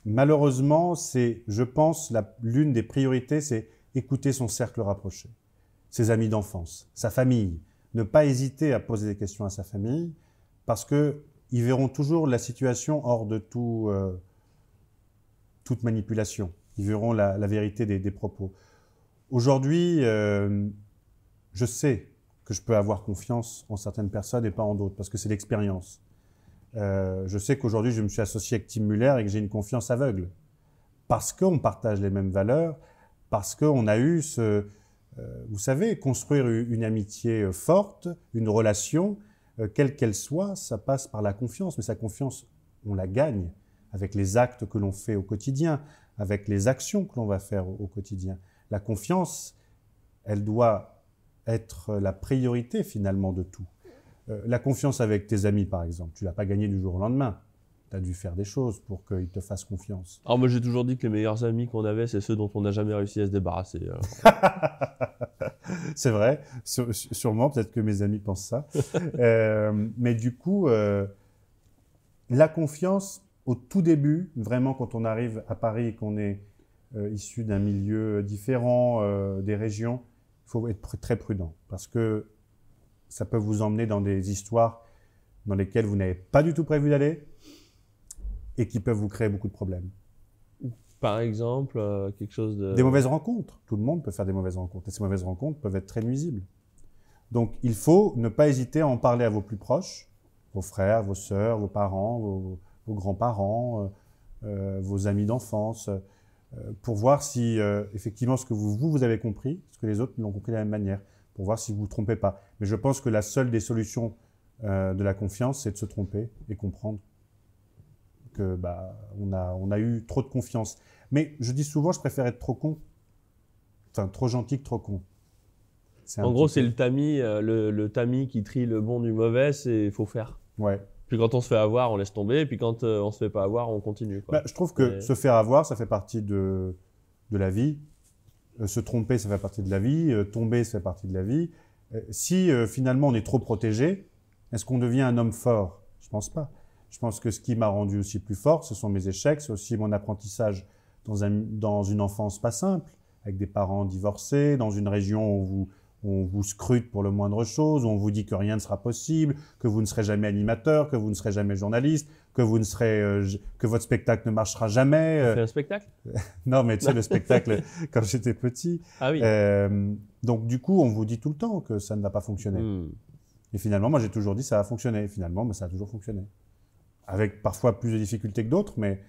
Malheureusement, je pense, l'une des priorités, c'est écouter son cercle rapproché, ses amis d'enfance, sa famille. Ne pas hésiter à poser des questions à sa famille, parce qu'ils verront toujours la situation hors de toute manipulation. Ils verront la vérité des propos. Aujourd'hui, je sais que je peux avoir confiance en certaines personnes et pas en d'autres, parce que c'est l'expérience. Je sais qu'aujourd'hui, je me suis associé avec Tim Muller et que j'ai une confiance aveugle. Parce qu'on partage les mêmes valeurs, parce qu'on a eu vous savez, construire une amitié forte, une relation, quelle qu'elle soit, ça passe par la confiance. Mais sa confiance, on la gagne avec les actes que l'on fait au quotidien, avec les actions que l'on va faire au quotidien. La confiance, elle doit être la priorité finalement de tout. La confiance avec tes amis, par exemple, tu ne l'as pas gagnée du jour au lendemain. Tu as dû faire des choses pour qu'ils te fassent confiance. Alors moi j'ai toujours dit que les meilleurs amis qu'on avait, c'est ceux dont on n'a jamais réussi à se débarrasser. C'est vrai, sûrement, peut-être que mes amis pensent ça. Mais du coup, la confiance, au tout début, vraiment quand on arrive à Paris et qu'on est issu d'un milieu différent des régions, il faut être très prudent parce que ça peut vous emmener dans des histoires dans lesquelles vous n'avez pas du tout prévu d'aller et qui peuvent vous créer beaucoup de problèmes. Par exemple, quelque chose de... Des mauvaises rencontres. Tout le monde peut faire des mauvaises rencontres et ces mauvaises rencontres peuvent être très nuisibles. Donc, il faut ne pas hésiter à en parler à vos plus proches, vos frères, vos sœurs, vos parents, vos grands-parents, vos amis d'enfance, pour voir si effectivement ce que vous avez compris, ce que les autres l'ont compris de la même manière, pour voir si vous ne vous trompez pas. Mais je pense que la seule des solutions de la confiance, c'est de se tromper et comprendre qu'on a eu trop de confiance. Mais je dis souvent, je préfère être trop con Enfin, trop gentil que trop con. En gros, c'est le tamis, le tamis qui trie le bon du mauvais, il faut faire. Ouais. Puis quand on se fait avoir, on laisse tomber, et puis quand on se fait pas avoir, on continue, quoi. Bah, je trouve que se faire avoir, ça fait partie de la vie. Se tromper, ça fait partie de la vie. Tomber, ça fait partie de la vie. Si finalement on est trop protégé, est-ce qu'on devient un homme fort? Je pense pas. Je pense que ce qui m'a rendu aussi plus fort, ce sont mes échecs, c'est aussi mon apprentissage dans une enfance pas simple, avec des parents divorcés, dans une région où on vous scrute pour le moindre chose, où on vous dit que rien ne sera possible, que vous ne serez jamais animateur, que vous ne serez jamais journaliste, que votre spectacle ne marchera jamais. Tu fais un spectacle? Non, mais tu sais, le spectacle, quand j'étais petit. Ah oui. Donc, du coup, on vous dit tout le temps que ça ne va pas fonctionner. Et finalement, moi, j'ai toujours dit que ça va fonctionner. Et finalement, ça a toujours fonctionné. Avec parfois plus de difficultés que d'autres, mais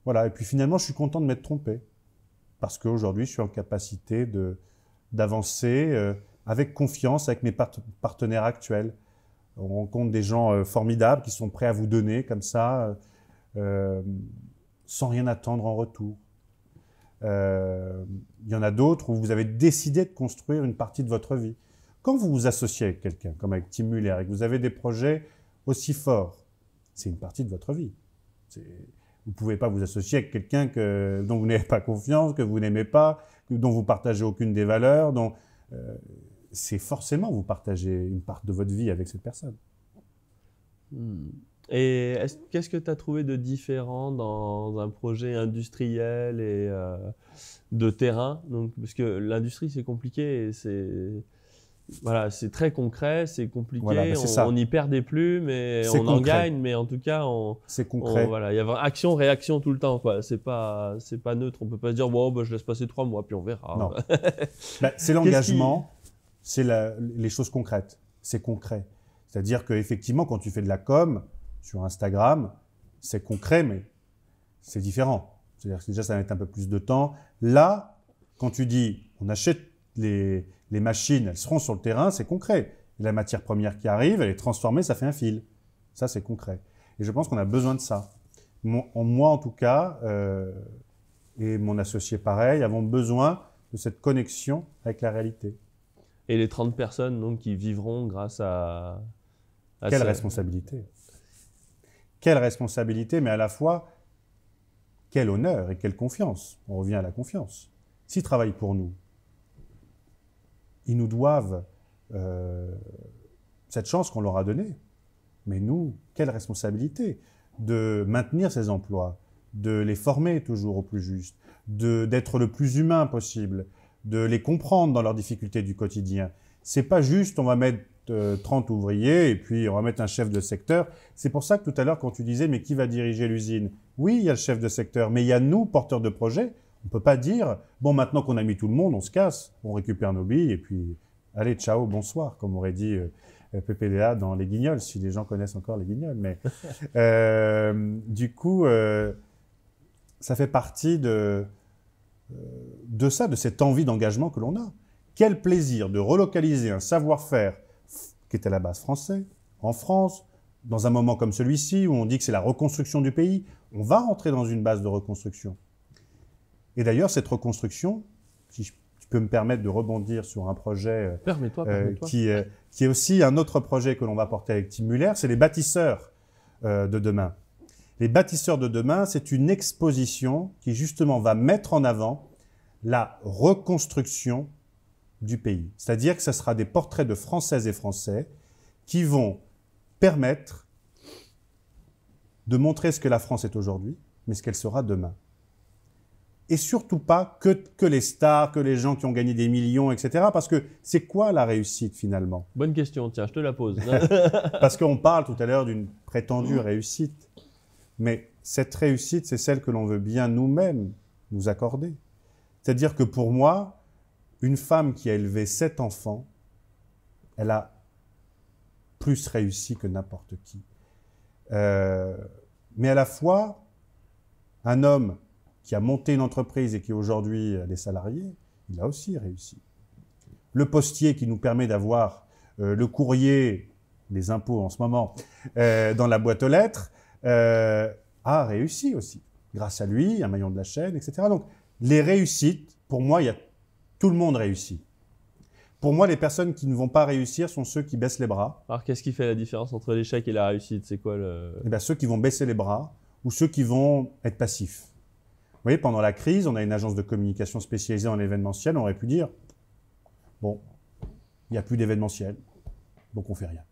voilà. Et puis finalement, je suis content de m'être trompé. Parce qu'aujourd'hui, je suis en capacité d'avancer avec confiance avec mes partenaires actuels. On rencontre des gens formidables qui sont prêts à vous donner comme ça, sans rien attendre en retour. Il y en a d'autres où vous avez décidé de construire une partie de votre vie. Quand vous vous associez avec quelqu'un, comme avec Tim Muller, et que vous avez des projets aussi forts, c'est une partie de votre vie. Vous ne pouvez pas vous associer avec quelqu'un dont vous n'avez pas confiance, que vous n'aimez pas, dont vous ne partagez aucune des valeurs. C'est forcément vous partagez une part de votre vie avec cette personne. Et qu'est-ce que tu as trouvé de différent dans un projet industriel et de terrain? Donc, parce que l'industrie, c'est compliqué, voilà, c'est très concret, c'est compliqué, voilà, on y perd des plumes et on en gagne, mais en tout cas, c'est concret. Voilà, il y a action, réaction tout le temps, quoi. C'est pas neutre, on peut pas se dire bon, bah, je laisse passer 3 mois puis on verra. Non. C'est l'engagement, c'est les choses concrètes, c'est concret. C'est-à-dire qu'effectivement, quand tu fais de la com sur Instagram, c'est concret, mais c'est différent. C'est-à-dire que déjà, ça va mettre un peu plus de temps. Là, quand tu dis on achète les machines, elles seront sur le terrain, c'est concret. Et la matière première qui arrive, elle est transformée, ça fait un fil. Ça, c'est concret. Et je pense qu'on a besoin de ça. Moi, en tout cas, et mon associé pareil, avons besoin de cette connexion avec la réalité. Et les 30 personnes donc, qui vivront grâce à Quelle responsabilité. Quelle responsabilité, mais à la fois, quel honneur et quelle confiance. On revient à la confiance. S'ils travaillent pour nous, ils nous doivent cette chance qu'on leur a donnée. Mais nous, quelle responsabilité de maintenir ces emplois, de les former toujours au plus juste, d'être le plus humain possible, de les comprendre dans leurs difficultés du quotidien. C'est pas juste, on va mettre 30 ouvriers et puis on va mettre un chef de secteur. C'est pour ça que tout à l'heure, quand tu disais, mais qui va diriger l'usine? Oui, il y a le chef de secteur, mais il y a nous, porteurs de projet. On ne peut pas dire, bon, maintenant qu'on a mis tout le monde, on se casse, on récupère nos billes et puis, allez, ciao, bonsoir, comme aurait dit PPDA dans Les Guignols, si les gens connaissent encore Les Guignols. Mais du coup, ça fait partie de ça, de cette envie d'engagement que l'on a. Quel plaisir de relocaliser un savoir-faire qui est à la base français, en France, dans un moment comme celui-ci où on dit que c'est la reconstruction du pays. On va rentrer dans une base de reconstruction. Et d'ailleurs, cette reconstruction, si tu peux me permettre de rebondir sur un projet qui est aussi un autre projet que l'on va porter avec Tim Muller, c'est les bâtisseurs de demain. Les bâtisseurs de demain, c'est une exposition qui justement va mettre en avant la reconstruction du pays. C'est-à-dire que ce sera des portraits de Françaises et Français qui vont permettre de montrer ce que la France est aujourd'hui, mais ce qu'elle sera demain. Et surtout pas que les stars, que les gens qui ont gagné des millions, etc. Parce que c'est quoi la réussite finalement? Bonne question, tiens, je te la pose. Parce qu'on parle tout à l'heure d'une prétendue réussite. Mais cette réussite, c'est celle que l'on veut bien nous-mêmes nous accorder. C'est-à-dire que pour moi, une femme qui a élevé 7 enfants, elle a plus réussi que n'importe qui. Mais à la fois, un homme qui a monté une entreprise et qui aujourd'hui a des salariés, il a aussi réussi. Le postier qui nous permet d'avoir le courrier, les impôts en ce moment, dans la boîte aux lettres, a réussi aussi. Grâce à lui, un maillon de la chaîne, etc. Donc, les réussites, pour moi, il y a tout le monde réussit. Pour moi, les personnes qui ne vont pas réussir sont ceux qui baissent les bras. Alors, qu'est-ce qui fait la différence entre l'échec et la réussite? C'est quoi le... Eh bien, ceux qui vont baisser les bras ou ceux qui vont être passifs. Vous voyez, pendant la crise, on a une agence de communication spécialisée en événementiel. On aurait pu dire, bon, il n'y a plus d'événementiel, donc on fait rien.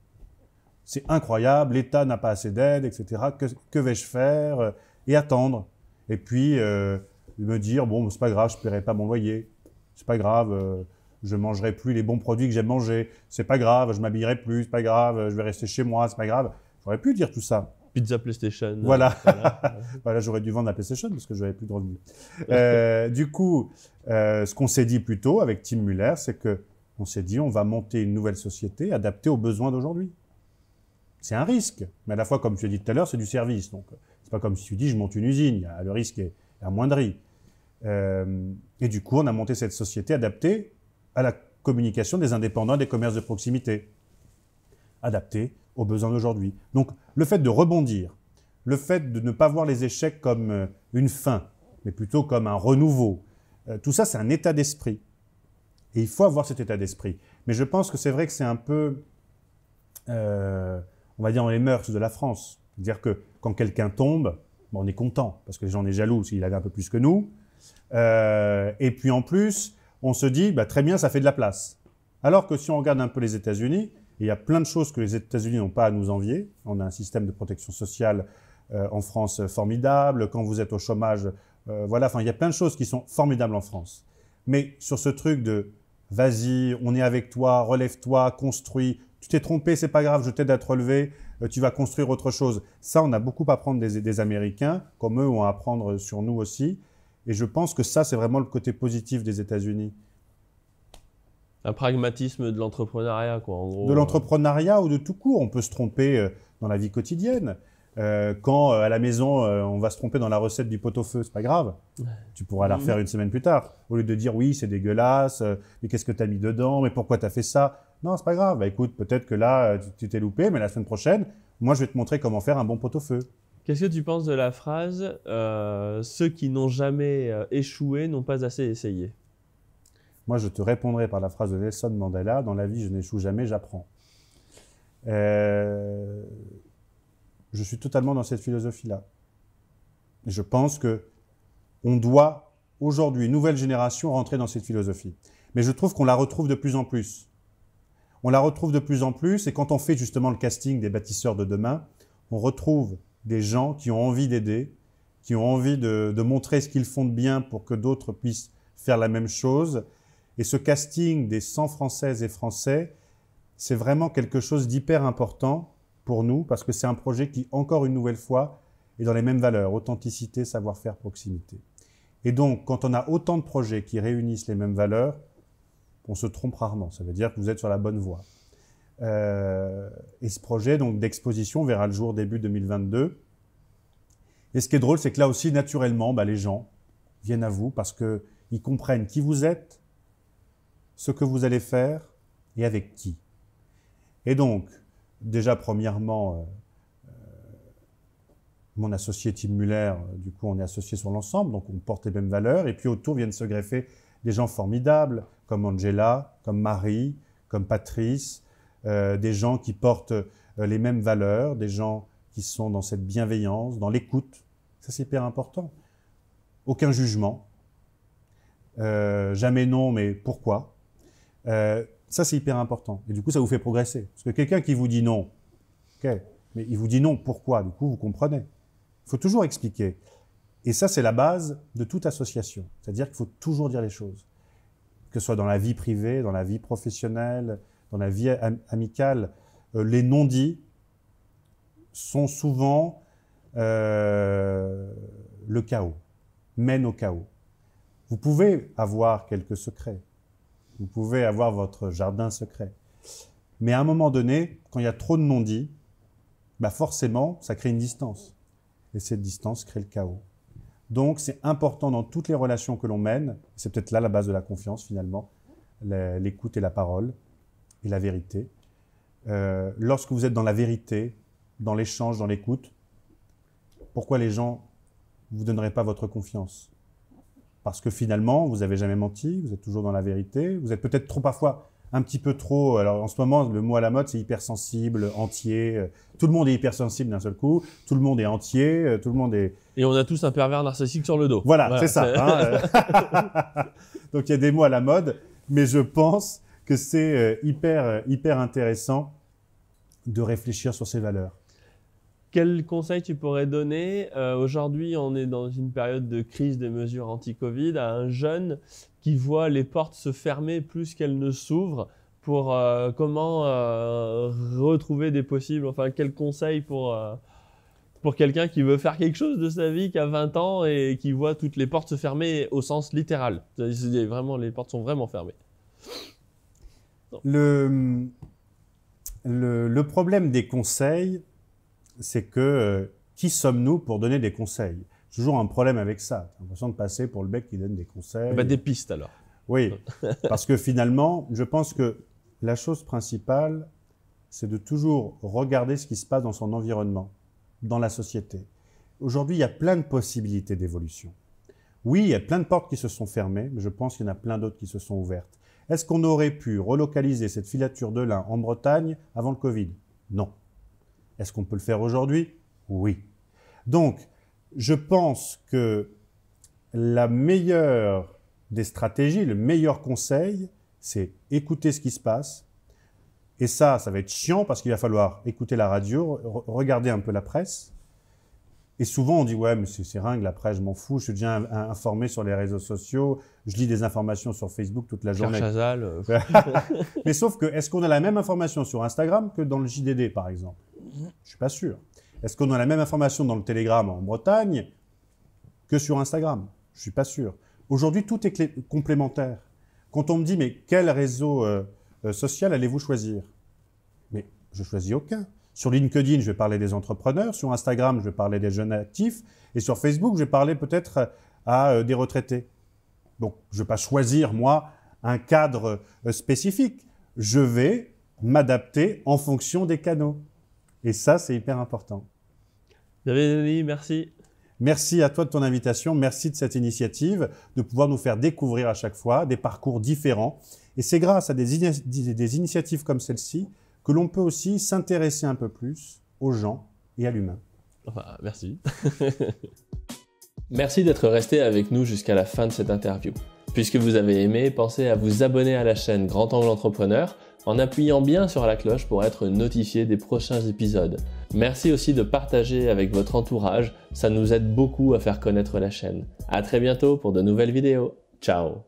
C'est incroyable, l'État n'a pas assez d'aide, etc. Que vais-je faire? Et attendre. Et puis, me dire, bon, c'est pas grave, je ne paierai pas mon loyer. C'est pas grave, je ne mangerai plus les bons produits que j'aime manger. C'est pas grave, je m'habillerai plus. C'est pas grave, je vais rester chez moi. C'est pas grave. J'aurais pu dire tout ça. Pizza PlayStation. Voilà. Voilà, j'aurais dû vendre la PlayStation parce que je n'avais plus de revenus. Du coup, ce qu'on s'est dit plus tôt avec Tim Muller, c'est qu'on s'est dit, on va monter une nouvelle société adaptée aux besoins d'aujourd'hui. C'est un risque, mais à la fois, comme tu as dit tout à l'heure, c'est du service. Donc, c'est pas comme si tu dis, je monte une usine, le risque est amoindri. Et du coup, on a monté cette société adaptée à la communication des indépendants et des commerces de proximité, adaptée aux besoins d'aujourd'hui. Donc, le fait de rebondir, le fait de ne pas voir les échecs comme une fin, mais plutôt comme un renouveau, tout ça, c'est un état d'esprit. Et il faut avoir cet état d'esprit. Mais je pense que c'est vrai que c'est un peu... on va dire dans les mœurs de la France. C'est-à-dire que quand quelqu'un tombe, bon, on est content, parce que les gens sont jaloux s'il avait un peu plus que nous. Et puis en plus, on se dit, bah, très bien, ça fait de la place. Alors que si on regarde un peu les États-Unis, il y a plein de choses que les États-Unis n'ont pas à nous envier. On a un système de protection sociale en France formidable. Quand vous êtes au chômage, voilà, enfin, il y a plein de choses qui sont formidables en France. Mais sur ce truc de, vas-y, on est avec toi, relève-toi, construis, tu t'es trompé, c'est pas grave, je t'aide à te relever, tu vas construire autre chose. Ça, on a beaucoup à apprendre des Américains, comme eux ont à apprendre sur nous aussi. Et je pense que ça, c'est vraiment le côté positif des États-Unis. Un pragmatisme de l'entrepreneuriat, quoi, en gros. De l'entrepreneuriat ou de tout court. On peut se tromper dans la vie quotidienne. Quand à la maison, on va se tromper dans la recette du pot-au-feu, c'est pas grave. Tu pourras la refaire une semaine plus tard. Au lieu de dire, oui, c'est dégueulasse, mais qu'est-ce que tu as mis dedans, mais pourquoi tu as fait ça? Non, c'est pas grave. Bah, écoute, peut-être que là, tu t'es loupé, mais la semaine prochaine, moi, je vais te montrer comment faire un bon pot-au-feu. Qu'est-ce que tu penses de la phrase ceux qui n'ont jamais échoué n'ont pas assez essayé? Moi, je te répondrai par la phrase de Nelson Mandela, dans la vie, je n'échoue jamais, j'apprends. Je suis totalement dans cette philosophie-là. Je pense qu'on doit, aujourd'hui, nouvelle génération, rentrer dans cette philosophie. Mais je trouve qu'on la retrouve de plus en plus. On la retrouve de plus en plus, et quand on fait justement le casting des bâtisseurs de demain, on retrouve des gens qui ont envie d'aider, qui ont envie de montrer ce qu'ils font de bien pour que d'autres puissent faire la même chose. Et ce casting des 100 Françaises et Français, c'est vraiment quelque chose d'hyper important pour nous, parce que c'est un projet qui, encore une nouvelle fois, est dans les mêmes valeurs, authenticité, savoir-faire, proximité. Et donc, quand on a autant de projets qui réunissent les mêmes valeurs, on se trompe rarement. Ça veut dire que vous êtes sur la bonne voie. Et ce projet donc d'exposition verra le jour début 2022. Et ce qui est drôle, c'est que là aussi, naturellement, les gens viennent à vous parce qu'ils comprennent qui vous êtes, ce que vous allez faire et avec qui. Et donc, déjà, premièrement, mon associé Tim Muller, du coup, on est associé sur l'ensemble, donc on porte les mêmes valeurs. Et puis autour viennent se greffer des gens formidables, comme Angela, comme Marie, comme Patrice, des gens qui portent les mêmes valeurs, des gens qui sont dans cette bienveillance, dans l'écoute. Ça, c'est hyper important. Aucun jugement. Jamais non, mais pourquoi? Ça, c'est hyper important. Et du coup, ça vous fait progresser. Parce que quelqu'un qui vous dit non, ok, mais il vous dit non, pourquoi? Du coup, vous comprenez. Il faut toujours expliquer. Et ça, c'est la base de toute association. C'est-à-dire qu'il faut toujours dire les choses. Que ce soit dans la vie privée, dans la vie professionnelle, dans la vie amicale, les non-dits sont souvent le chaos, mènent au chaos. Vous pouvez avoir quelques secrets. Vous pouvez avoir votre jardin secret. Mais à un moment donné, quand il y a trop de non-dits, forcément, ça crée une distance. Et cette distance crée le chaos. Donc, c'est important dans toutes les relations que l'on mène, c'est peut-être là la base de la confiance finalement, l'écoute et la parole et la vérité. Lorsque vous êtes dans la vérité, dans l'échange, dans l'écoute, pourquoi les gens ne vous donneraient pas votre confiance? parce que finalement, vous n'avez jamais menti, vous êtes toujours dans la vérité, vous êtes peut-être trop parfois un petit peu trop, alors en ce moment, le mot à la mode, c'est hypersensible, entier, tout le monde est hypersensible d'un seul coup, tout le monde est entier, tout le monde est... Et on a tous un pervers narcissique sur le dos. Voilà, c'est ça. Hein, donc il y a des mots à la mode, mais je pense que c'est hyper intéressant de réfléchir sur ces valeurs. Quel conseil tu pourrais donner aujourd'hui, on est dans une période de crise des mesures anti-Covid, à un jeune qui voit les portes se fermer plus qu'elles ne s'ouvrent, pour comment retrouver des possibles, enfin quel conseil pour quelqu'un qui veut faire quelque chose de sa vie, qui a 20 ans et qui voit toutes les portes se fermer au sens littéral. Vraiment, les portes sont vraiment fermées. Le problème des conseils, c'est que qui sommes-nous pour donner des conseils? J'ai toujours un problème avec ça. J'ai l'impression de passer pour le mec qui donne des conseils. Bah, des pistes alors. Oui, parce que finalement, je pense que la chose principale, c'est de toujours regarder ce qui se passe dans son environnement, dans la société. Aujourd'hui, il y a plein de possibilités d'évolution. Oui, il y a plein de portes qui se sont fermées, mais je pense qu'il y en a plein d'autres qui se sont ouvertes. Est-ce qu'on aurait pu relocaliser cette filature de lin en Bretagne avant le Covid? Non. Est-ce qu'on peut le faire aujourd'hui? Oui. Donc, je pense que la meilleure des stratégies, le meilleur conseil, c'est écouter ce qui se passe. Et ça va être chiant parce qu'il va falloir écouter la radio, regarder un peu la presse. Et souvent, on dit « Ouais, mais c'est ringue, la presse, je m'en fous, je suis déjà informé sur les réseaux sociaux, je lis des informations sur Facebook toute la journée. » Mais sauf que, est-ce qu'on a la même information sur Instagram que dans le JDD, par exemple? Je ne suis pas sûr. Est-ce qu'on a la même information dans le Telegram en Bretagne que sur Instagram? Je ne suis pas sûr. Aujourd'hui, tout est complémentaire. Quand on me dit « Mais quel réseau social allez-vous choisir ?» Mais je ne choisis aucun. Sur LinkedIn, je vais parler des entrepreneurs. Sur Instagram, je vais parler des jeunes actifs. Et sur Facebook, je vais parler peut-être à des retraités. Donc, je ne vais pas choisir, moi, un cadre spécifique. Je vais m'adapter en fonction des canaux. Et ça, c'est hyper important. David Denis, merci. Merci à toi de ton invitation. Merci de cette initiative, de pouvoir nous faire découvrir à chaque fois des parcours différents. Et c'est grâce à des initiatives comme celle-ci que l'on peut aussi s'intéresser un peu plus aux gens et à l'humain. Enfin, merci. Merci d'être resté avec nous jusqu'à la fin de cette interview. Puisque vous avez aimé, pensez à vous abonner à la chaîne Grand Angle Entrepreneur en appuyant bien sur la cloche pour être notifié des prochains épisodes. Merci aussi de partager avec votre entourage, ça nous aide beaucoup à faire connaître la chaîne. À très bientôt pour de nouvelles vidéos. Ciao!